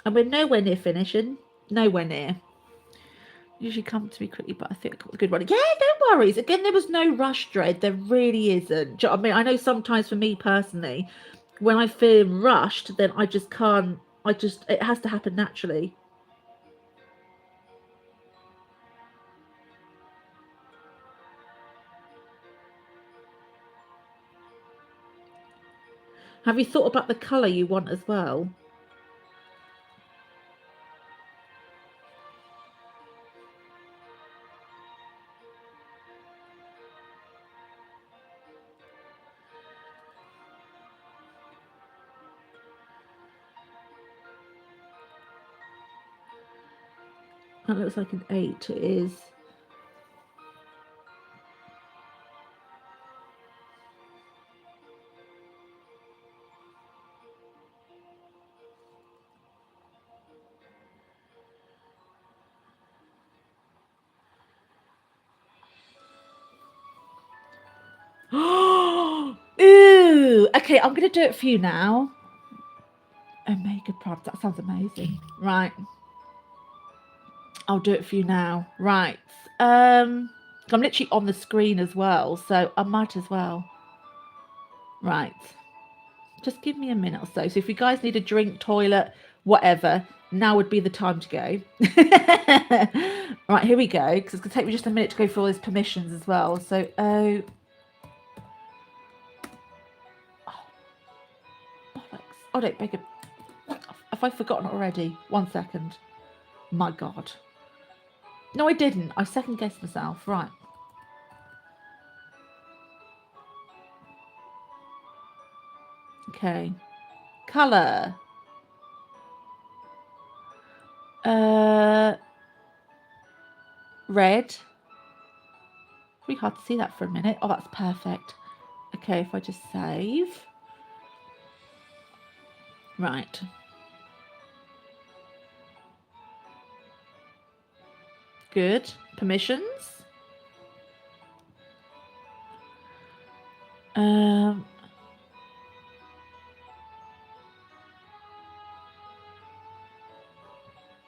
And we're nowhere near finishing. Nowhere near. Usually come to me quickly, but I think I got a good one. Yeah, no worries. Again, there was no rush, Dread. There really isn't. Do you know what I mean? I know sometimes for me personally, when I feel rushed, then I just can't. It has to happen naturally. Have you thought about the colour you want as well? That looks like an 8. It is. Ooh. Okay, I'm going to do it for you now. Omega Prod. That sounds amazing. Right. I'll do it for you now. Right. I'm literally on the screen as well, so I might as well. Right. Just give me a minute or so. So if you guys need a drink, toilet, whatever, now would be the time to go. Right, here we go. Because it's going to take me just a minute to go through all these permissions as well. So, bollocks. Oh, don't beg it. Have I forgotten already? 1 second. My God. No, I didn't. I second guessed myself. Right. Okay. Colour. Red. Really hard to see that for a minute. Oh, that's perfect. Okay, if I just save. Right. Good. Permissions.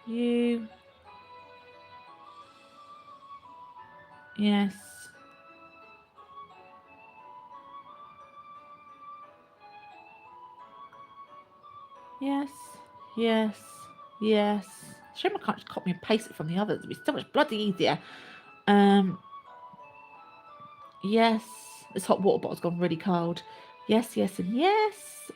You. Yes. Yes. Yes. Yes. Shame I can't just copy and paste it from the others. It'd be so much bloody easier. Yes. This hot water bottle's gone really cold. Yes, yes, and yes.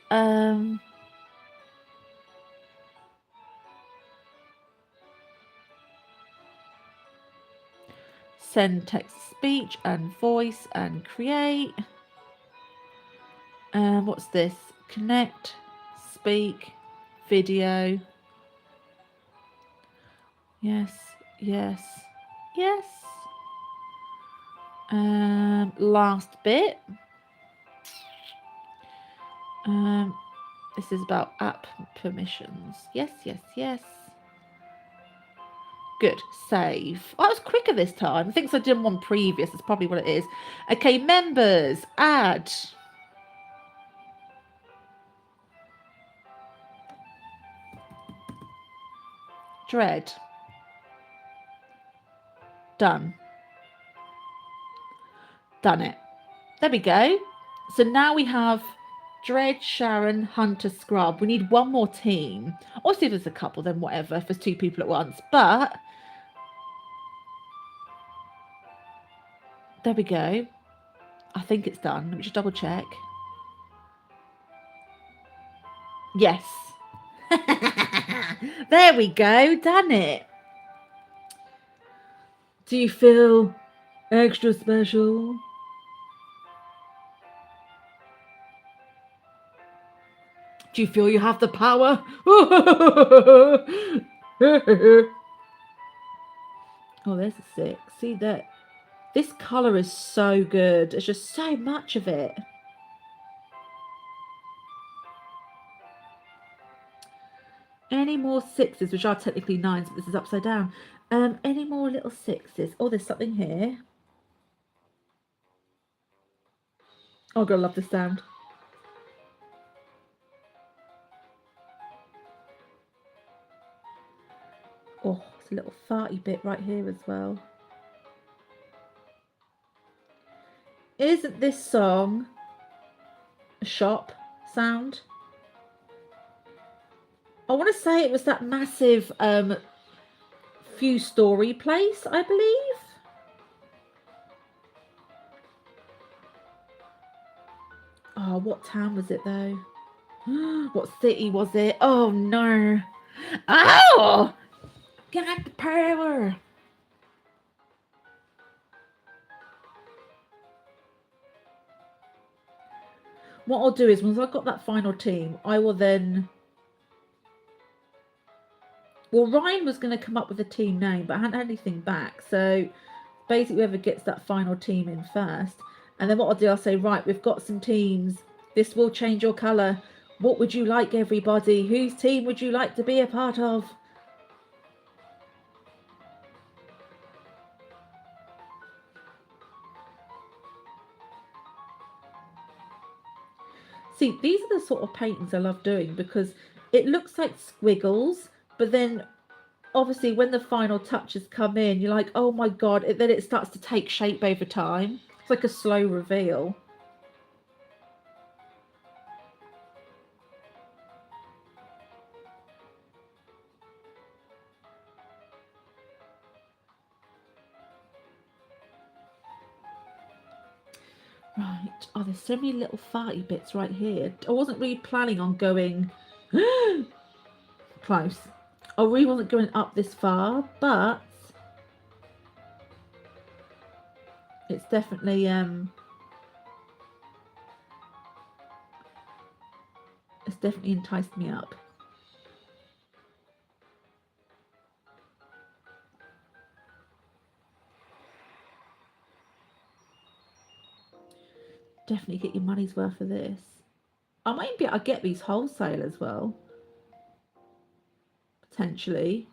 Send text to speech and voice and create. What's this? Connect, speak, video. Yes, yes, yes. Last bit. This is about app permissions. Yes, yes, yes. Good. Save. Oh, I was quicker this time. I think I did one previous. That's probably what it is. Okay, members. Add. Dread. Done. Done it. There we go. So now we have Dread, Sharon, Hunter, Scrub. We need one more team. Obviously, if there's a couple, then whatever. If there's two people at once. But there we go. I think it's done. Let me just double check. Yes. There we go. Done it. Do you feel extra special? Do you feel you have the power? Oh, there's a 6. See that? This colour is so good. There's just so much of it. Any more 6s, which are technically 9s, but this is upside down. Any more little 6s? Oh, there's something here. Oh, I'm going to love this sound. Oh, it's a little farty bit right here as well. Isn't this song a shop sound? I want to say it was that massive few story place, I believe. Oh, what town was it though? What city was it? Oh no. Oh! Got the power. What I'll do is once I've got that final team, I will then... Well, Ryan was going to come up with a team name, but I hadn't had anything back. So basically whoever gets that final team in first. And then what I'll do, I'll say, right, we've got some teams. This will change your colour. What would you like, everybody? Whose team would you like to be a part of? See, these are the sort of paintings I love doing because it looks like squiggles, but then obviously when the final touches come in, you're like, oh my God, then it starts to take shape over time. It's like a slow reveal. Right. Oh, there's so many little farty bits right here. I wasn't really planning on going close. I really wasn't going up this far, but it's definitely enticed me up. Definitely get your money's worth for this. I might be able to get these wholesale as well, potentially.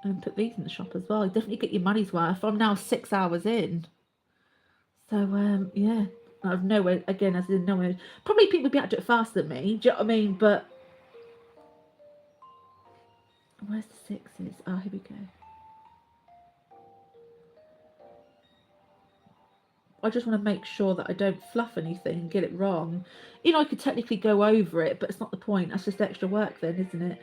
And put these in the shop as well. Definitely get your money's worth. I'm now 6 hours in. So, yeah. I've nowhere, again, as in nowhere. Probably people would be able to do it faster than me. Do you know what I mean? But where's the sixes? Oh, here we go. I just want to make sure that I don't fluff anything and get it wrong. You know, I could technically go over it, but it's not the point. That's just extra work then, isn't it?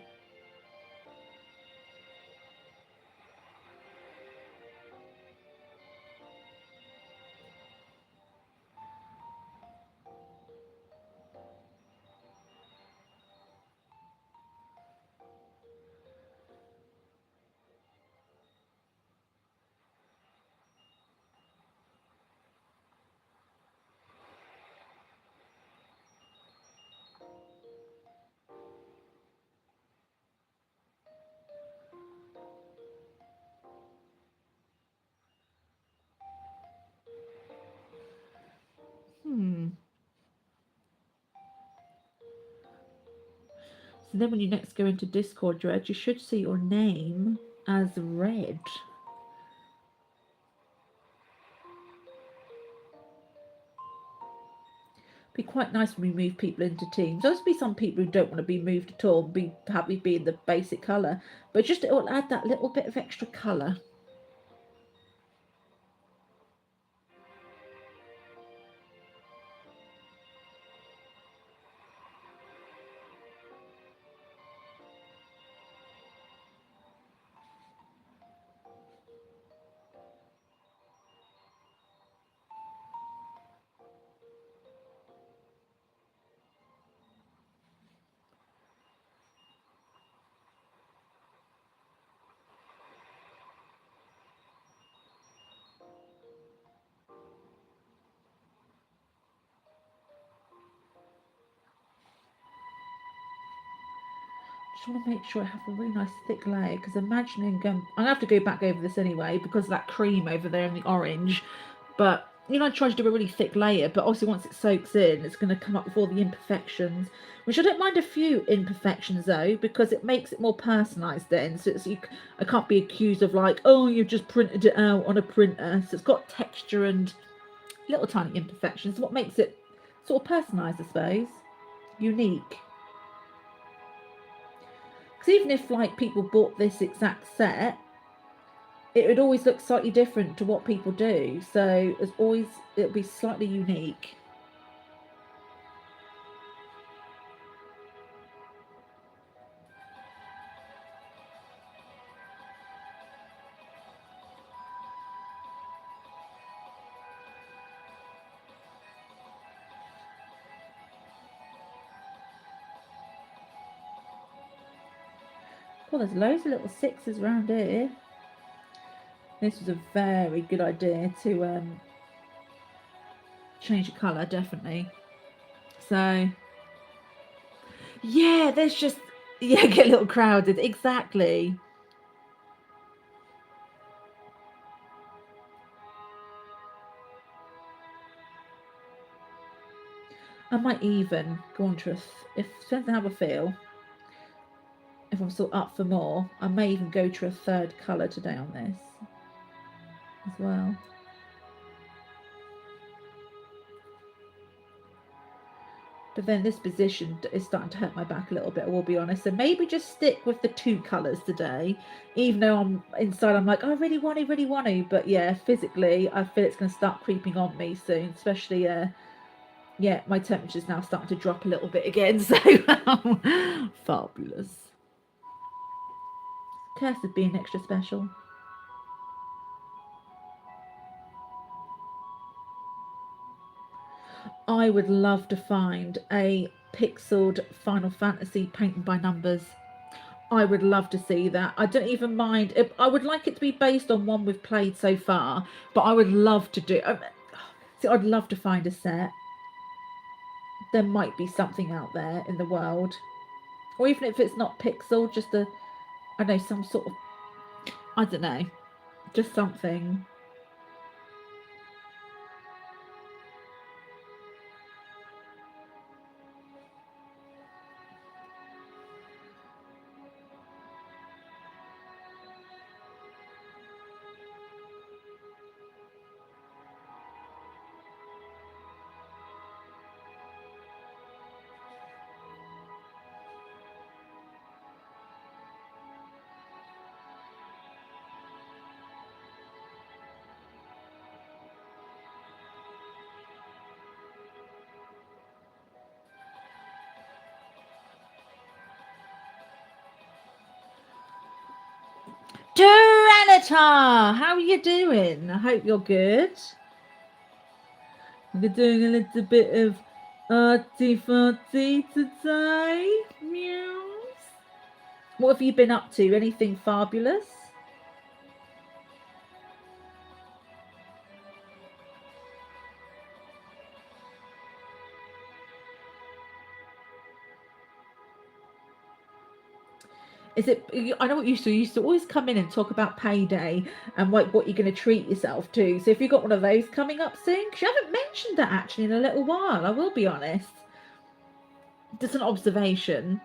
So then when you next go into Discord Red, you should see your name as red. Be quite nice when we move people into teams. There'll be some people who don't want to be moved at all and be happy being the basic colour. But just it will add that little bit of extra colour. Just want to make sure I have a really nice thick layer, because imagining I'm gonna have to go back over this anyway because of that cream over there and the orange. But you know, I try to do a really thick layer, but obviously once it soaks in, it's going to come up with all the imperfections, which I don't mind a few imperfections though, because it makes it more personalised then. So I can't be accused of like, oh, you've just printed it out on a printer. So it's got texture and little tiny imperfections. What makes it sort of personalised, I suppose, unique. Because even if like people bought this exact set, it would always look slightly different to what people do. So as always, it'll be slightly unique. Well, there's loads of little sixes around here. This was a very good idea to change the colour, definitely. So, yeah, there's just, yeah, get a little crowded. Exactly. I might even go on to if depends on how I feel. If I'm still up for more, I may even go to a third colour today on this as well. But then this position is starting to hurt my back a little bit, I will be honest. So maybe just stick with the two colours today, even though I'm inside, I'm like, I really want to. But yeah, physically, I feel it's going to start creeping on me soon, especially, yeah, my temperature's now starting to drop a little bit again. So fabulous. Curse of being extra special. I would love to find a pixeled Final Fantasy painted by numbers. I would love to see that. I don't even mind. I would like it to be based on one we've played so far, but I would love to do. See, I'd love to find a set. There might be something out there in the world, or even if it's not pixel, just I know, some sort of, I don't know, Just something. Tyranitar, how are you doing? I hope you're good. We're doing a little bit of Arty Farty today. Meows. What have you been up to? Anything fabulous? Is it? I know what you used to always come in and talk about payday and what you're going to treat yourself to. So if you've got one of those coming up soon, because you haven't mentioned that actually in a little while, I will be honest. Just an observation.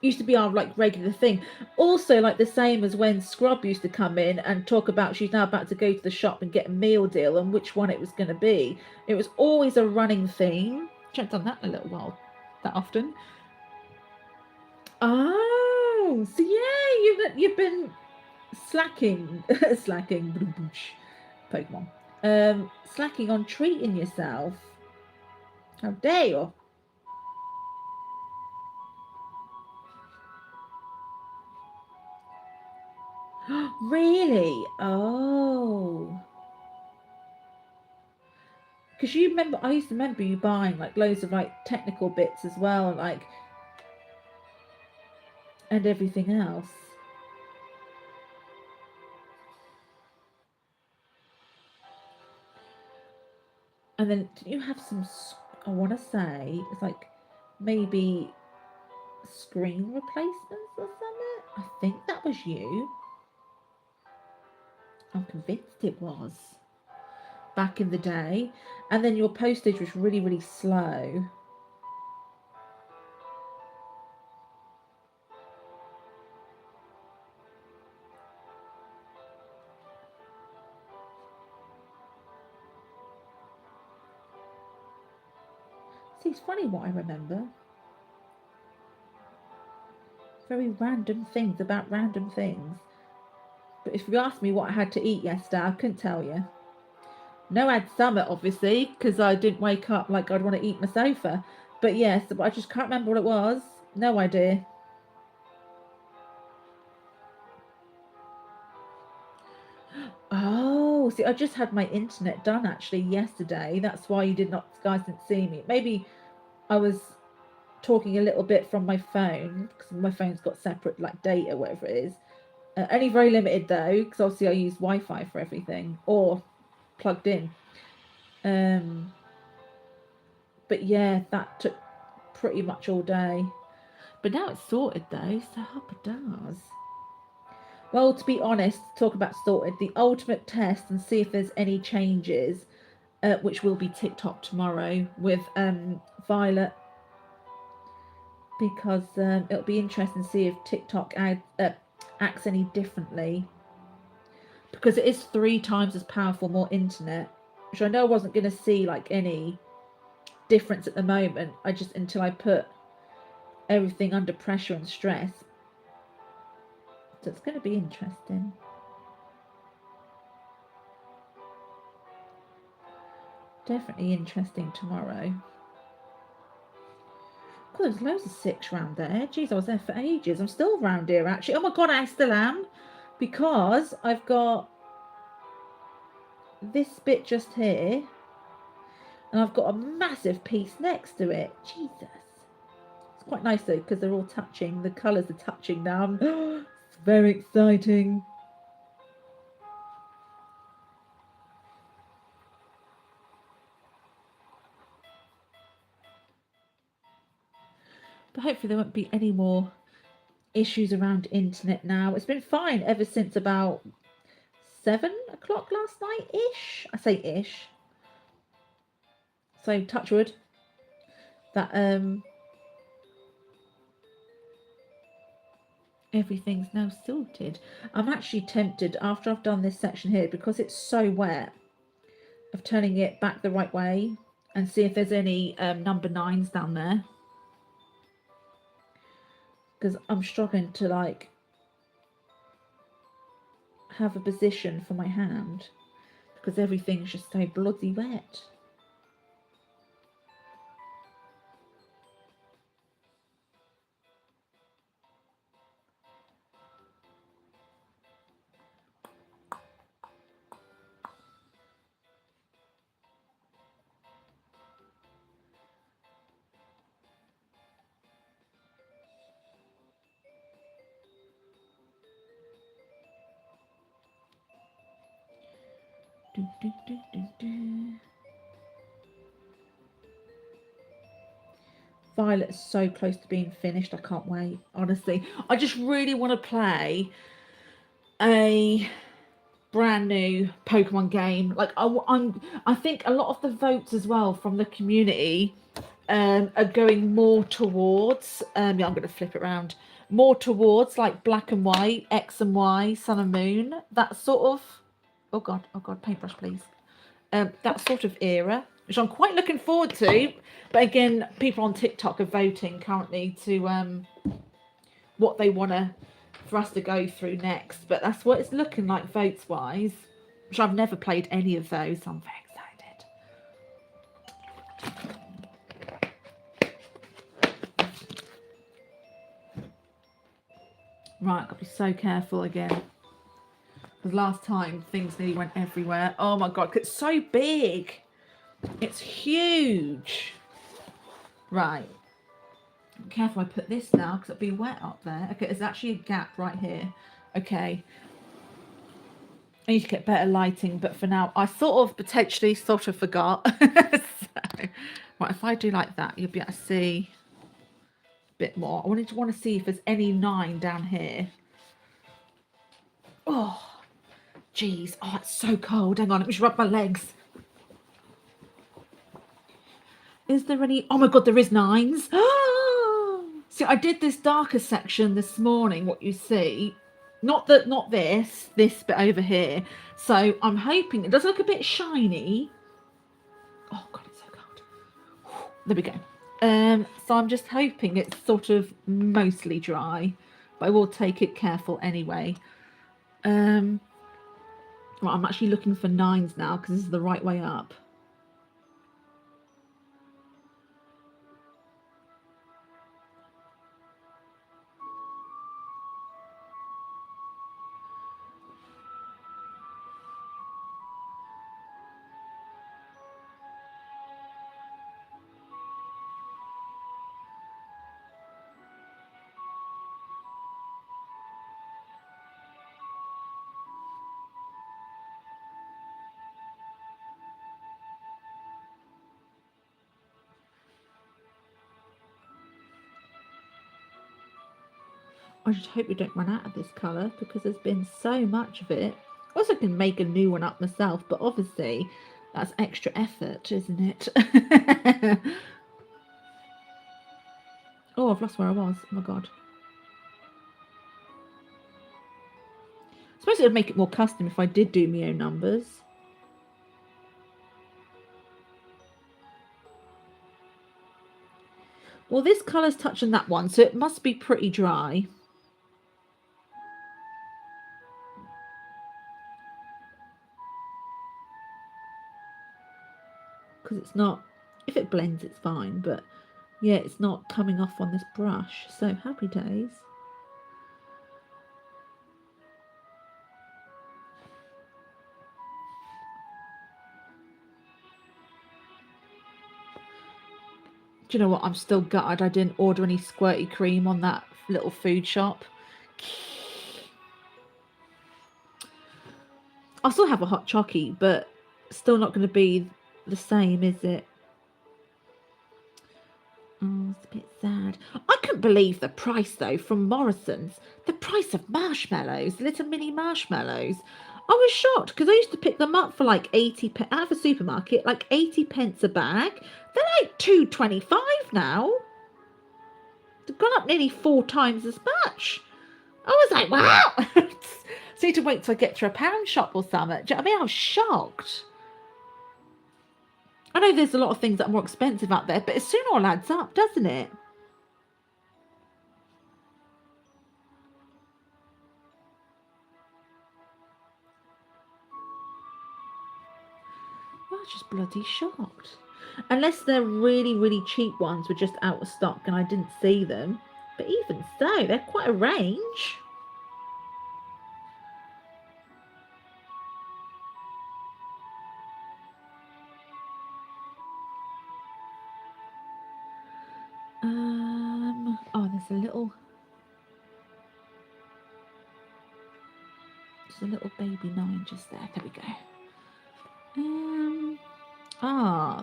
Used to be our like regular thing. Also, like the same as when Scrub used to come in and talk about she's now about to go to the shop and get a meal deal and which one it was going to be. It was always a running theme. I haven't done that in a little while, that often. Oh, so yeah, you've been slacking, Pokemon, slacking on treating yourself. How dare you? Really? Oh. Because you remember, I used to remember you buying like loads of like technical bits as well, like, and everything else. And then did you have some? I want to say it's like maybe screen replacements or something. I think that was you. I'm convinced it was back in the day. And then your postage was really, really slow. See, it's funny what I remember. Very random things about random things. But if you asked me what I had to eat yesterday, I couldn't tell you. No, I had Summit, obviously, because I didn't wake up like I'd want to eat my sofa. But yes, but I just can't remember what it was. No idea. Oh, see, I just had my internet done actually yesterday. That's why you guys didn't see me. Maybe I was talking a little bit from my phone because my phone's got separate like data, whatever it is. Only very limited though, because obviously I use Wi-Fi for everything or plugged in. But yeah, that took pretty much all day. But now it's sorted though, so hope it does. Well, to be honest, talk about sorted, the ultimate test and see if there's any changes, which will be TikTok tomorrow with Violet, because it'll be interesting to see if TikTok acts any differently, because it is 3 times as powerful, more internet, which I know I wasn't going to see like any difference at the moment. I just until I put everything under pressure and stress. So it's going to be interesting. Definitely interesting tomorrow. God, there's loads of 6 round there. Jeez, I was there for ages. I'm still round here actually. Oh my god, I still am. Because I've got this bit just here. And I've got a massive piece next to it. Jesus. It's quite nice though, because they're all touching. The colours are touching now. It's very exciting. But hopefully there won't be any more issues around internet now. It's been fine ever since about 7 o'clock last night ish. I say ish. So touch wood. That everything's now sorted. I'm actually tempted after I've done this section here, because it's so wet, of turning it back the right way and see if there's any number 9s down there, because I'm struggling to like have a position for my hand because everything's just so bloody wet. Do, do, do, do, do. Violet's so close to being finished. I can't wait. Honestly, I just really want to play a brand new Pokemon game. Like I think a lot of the votes as well from the community are going more towards. Yeah, I'm going to flip it around. More towards like Black and White, X and Y, Sun and Moon. That sort of. Oh god, paintbrush, please. That sort of era, which I'm quite looking forward to. But again, people on TikTok are voting currently to what they want for us to go through next. But that's what it's looking like votes wise, which I've never played any of those, so I'm very excited. Right, gotta be so careful again. Because last time things nearly went everywhere. Oh my god, it's so big. It's huge. Right. Be careful I put this now because it'll be wet up there. Okay, there's actually a gap right here. Okay. I need to get better lighting, but for now, I potentially forgot. So, right, if I do like that, you'll be able to see a bit more. I want to see if there's any 9 down here. Oh. Jeez, oh, it's so cold. Hang on, let me just rub my legs. Is there any? Oh my god, there is 9s. See, I did this darker section this morning. What you see, not this bit over here. So I'm hoping it does look a bit shiny. Oh god, it's so cold. There we go. So I'm just hoping it's sort of mostly dry, but I will take it careful anyway. Right, I'm actually looking for 9s now because this is the right way up. I just hope we don't run out of this colour because there's been so much of it. I also can make a new one up myself, but obviously that's extra effort, isn't it? Oh, I've lost where I was. Oh my god. I suppose it would make it more custom if I did do my own numbers. Well, this colour's touching that one, so it must be pretty dry. Because it's not, if it blends it's fine, but yeah, it's not coming off on this brush, so happy days. Do you know what, I'm still gutted I didn't order any squirty cream on that little food shop. I'll still have a hot chockey, but still not going to be the same, is it? Oh, it's a bit sad. I couldn't believe the price, though, from Morrison's. The price of marshmallows, little mini marshmallows. I was shocked because I used to pick them up for like 80 at a supermarket, like 80 pence a bag. They're like 2.25 now. They've gone up nearly 4 times as much. I was like, wow. So need to wait till I get to a pound shop or something. Do you know what I mean? I was shocked. I know there's a lot of things that are more expensive out there, but it soon all adds up, doesn't it? I was just bloody shocked. Unless they're really, really cheap ones were just out of stock and I didn't see them. But even so, they're quite a range. Oh, there's a little baby 9 just there. There we go.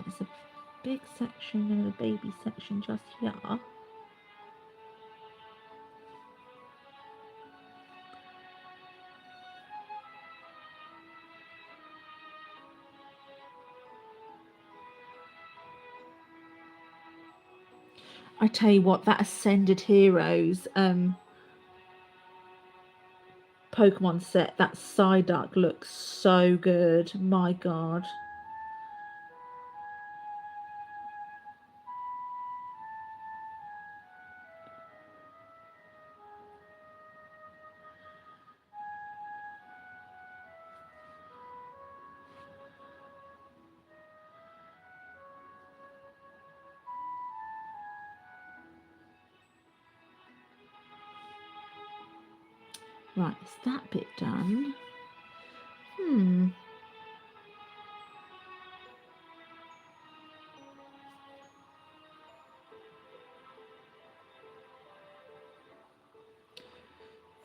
There's a big section and a baby section just here. I tell you what, that Ascended Heroes Pokemon set, that Psyduck looks so good. My God. Right, is that bit done?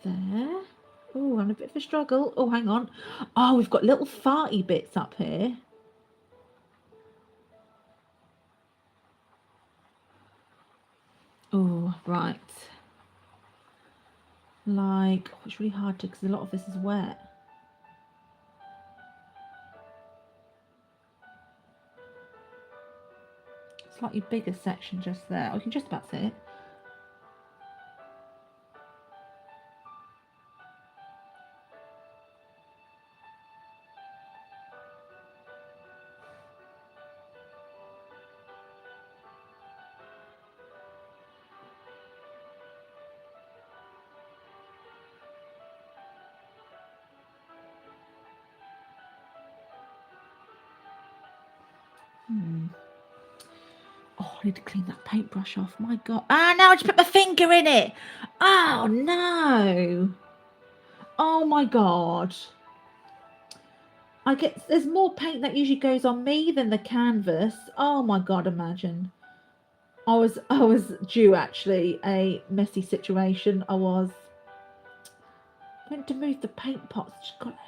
There. Oh, I'm a bit of a struggle. Oh, hang on. Oh, we've got little farty bits up here. Oh, right. Like, oh, it's really hard to, because a lot of this is wet. Slightly bigger section just there. I can just about see it. Oh, I need to clean that paintbrush off. My God. Ah, no, I just put my finger in it. Oh, no. Oh, my God. There's more paint that usually goes on me than the canvas. Oh, my God, imagine. I was due actually a messy situation. I went to move the paint pots, just got everywhere.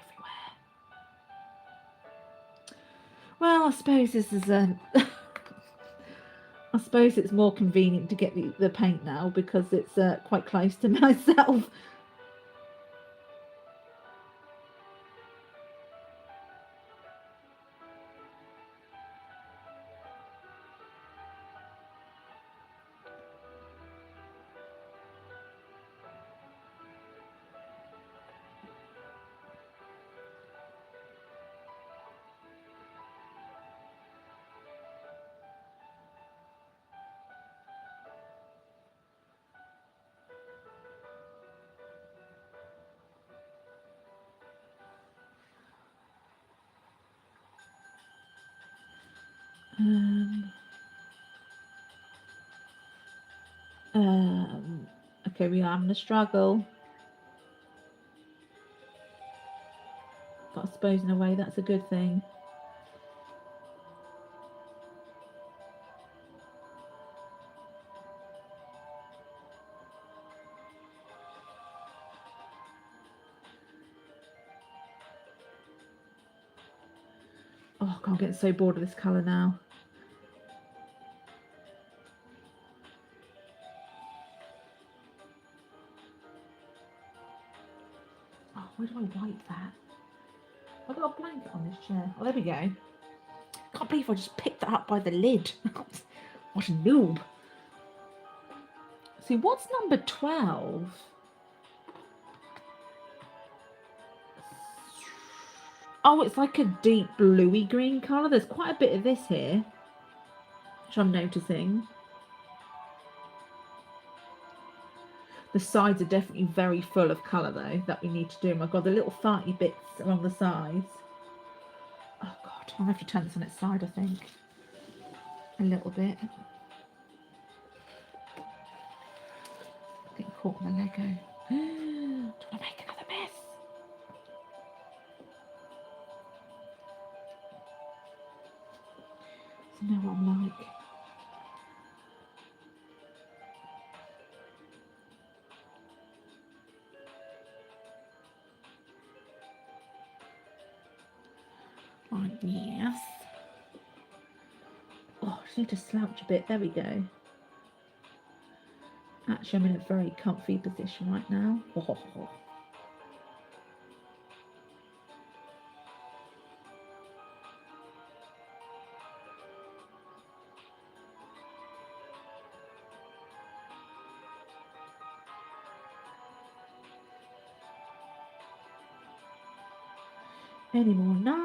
Well, I suppose this is a I suppose it's more convenient to get the paint now because it's quite close to myself. Okay, we are having a struggle. But I suppose in a way that's a good thing. Oh, God, I'm getting so bored of this colour now. Oh, where do I wipe that? I've got a blanket on this chair. Oh, there we go. Can't believe I just picked that up by the lid. What a noob. See, what's number 12? Oh, it's like a deep bluey green colour. There's quite a bit of this here, which I'm noticing. The sides are definitely very full of colour, though, that we need to do. Oh my God, the little farty bits along the sides. Oh God, I'll have to turn this on its side, I think. A little bit. Getting caught on the Lego. Don't want to make another mess. So now what I'm like. Right, yes. Oh, I just need to slouch a bit. There we go. Actually, I'm in a very comfy position right now. Oh. Any more knives?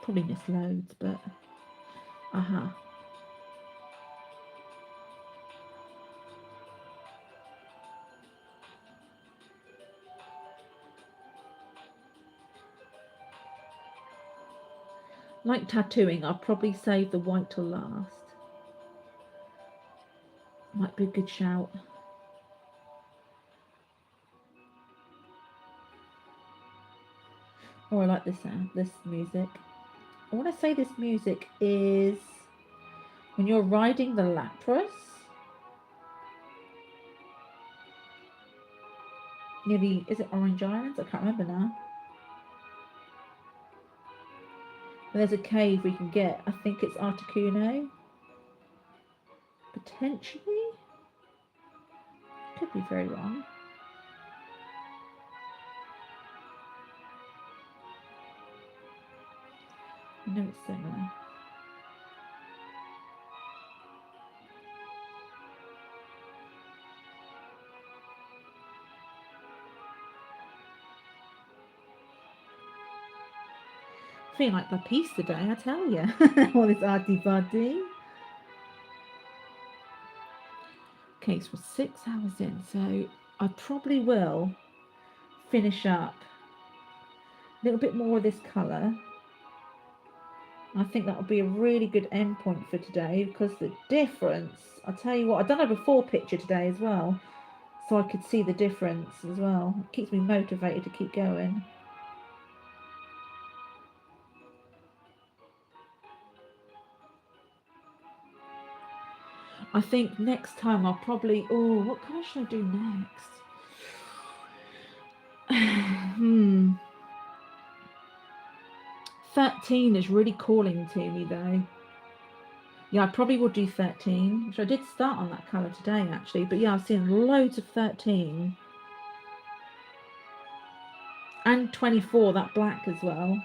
Probably missed loads, but like tattooing, I'll probably save the white till last. Might be a good shout. Oh, I like this sound, this music. I want to say this music is when you're riding the Lapras. Near the, is it Orange Islands? I can't remember now. And there's a cave we can get. I think it's Articuno. Potentially. Could be very wrong. I know it's similar. Feeling like my piece today, I tell you. All this arty-farty. Okay, so we're 6 hours in, so I probably will finish up a little bit more of this colour. I think that will be a really good end point for today, because the difference, I'll tell you what, I've done a before picture today as well, so I could see the difference as well. It keeps me motivated to keep going. I think next time I'll probably, oh, what colour should I do next? 13 is really calling to me though. Yeah, I probably will do 13, which I did start on that colour today actually, but yeah, I've seen loads of 13. And 24, that black as well.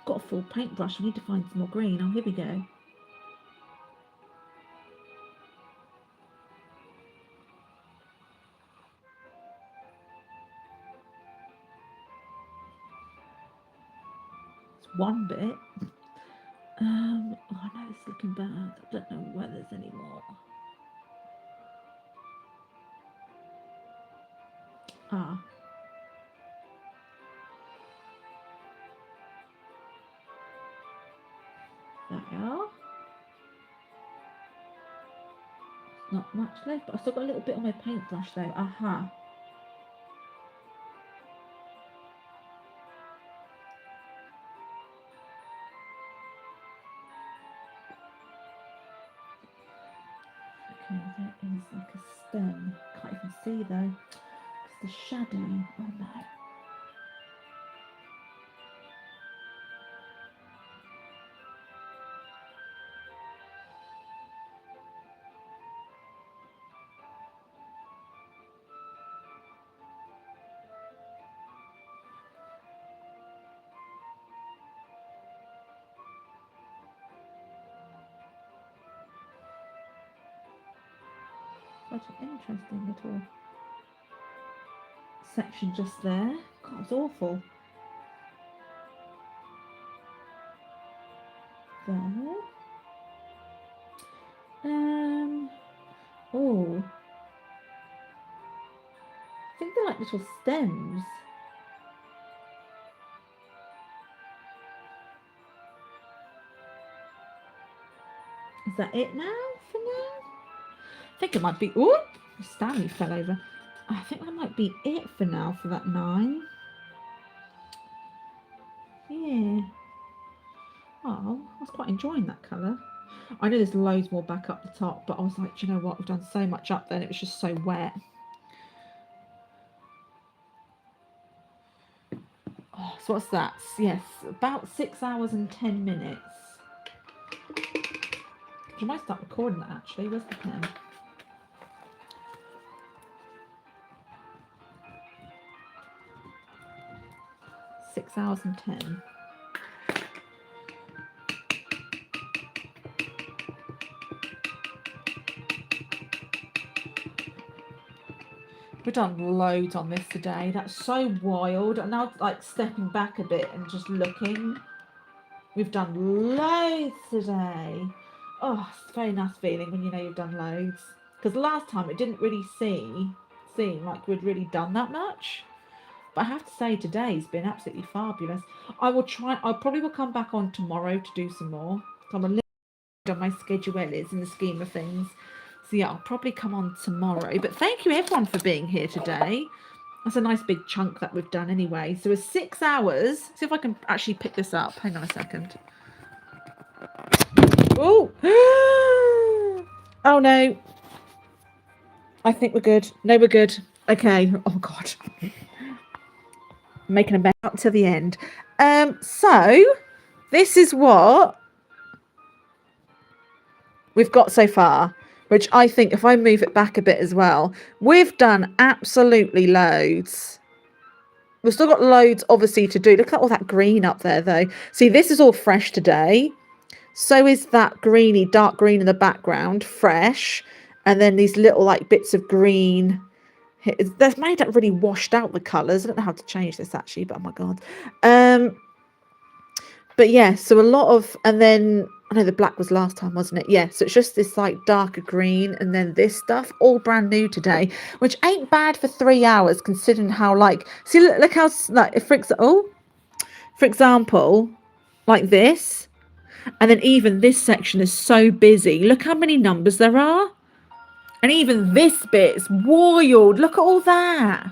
Got a full paintbrush, I need to find some more green. Oh, here we go. It's one bit. Oh, I know it's looking bad. I don't know where there's any more. Ah. There we are. Not much left, but I've still got a little bit on my paintbrush though. Aha. Okay, there is like a stem. Can't even see though. It's the shadow. Oh no. Quite an interesting little section just there. God, it's awful. There. Oh. I think they're like little stems. Is that it now for now? I think it might be. Oh, Stanley fell over. I think that might be it for now for that 9. Yeah. Oh, I was quite enjoying that colour. I know there's loads more back up the top, but I was like, do you know what? We've done so much up there and it was just so wet. Oh, so what's that? Yes, about 6 hours and 10 minutes. I might start recording that actually. Where's the pen? Six hours and 10. We've done loads on this today. That's so wild. And now, like, stepping back a bit and just looking. We've done loads today. Oh, it's a very nice feeling when you know you've done loads. Because last time it didn't really seem like we'd really done that much. But I have to say today's been absolutely fabulous. I probably will come back on tomorrow to do some more. I'm a little on my schedule is in the scheme of things. So yeah, I'll probably come on tomorrow. But thank you everyone for being here today. That's a nice big chunk that we've done anyway. So it's 6 hours. See if I can actually pick this up. Hang on a second. Oh! Oh no. I think we're good. No, we're good. Okay. Oh God. Making a bet up to the end. So this is what we've got so far, which I think if I move it back a bit as well, we've done absolutely loads. We've still got loads obviously to do. Look at all that green up there though. See, this is all fresh today. So is that greeny, dark green in the background, fresh. And then these little like bits of green. They've made it really washed out the colours. I don't know how to change this actually, but oh my God. But yeah, so a lot of, and then I know the black was last time, wasn't it? Yeah, so it's just this like darker green and then this stuff, all brand new today, which ain't bad for 3 hours considering how like, see, look how, like, for example, like this, and then even this section is so busy. Look how many numbers there are. And even this bit's wild. Look at all that.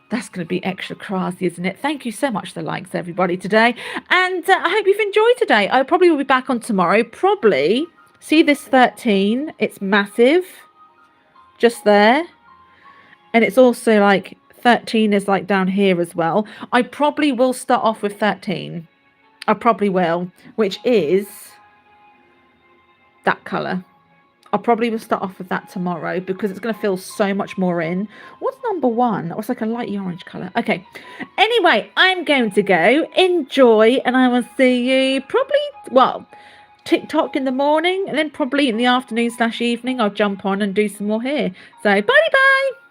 That's going to be extra crazy, isn't it? Thank you so much for the likes, everybody, today. And I hope you've enjoyed today. I probably will be back on tomorrow. Probably. See this 13? It's massive. Just there. And it's also like 13 is like down here as well. I probably will start off with 13. I probably will. Which is that colour. I probably will start off with that tomorrow because it's going to feel so much more in. What's number 1? That was like a light orange colour. Okay. Anyway, I'm going to go. Enjoy. And I will see you probably, well, TikTok in the morning. And then probably in the afternoon/evening, I'll jump on and do some more here. So, bye-bye.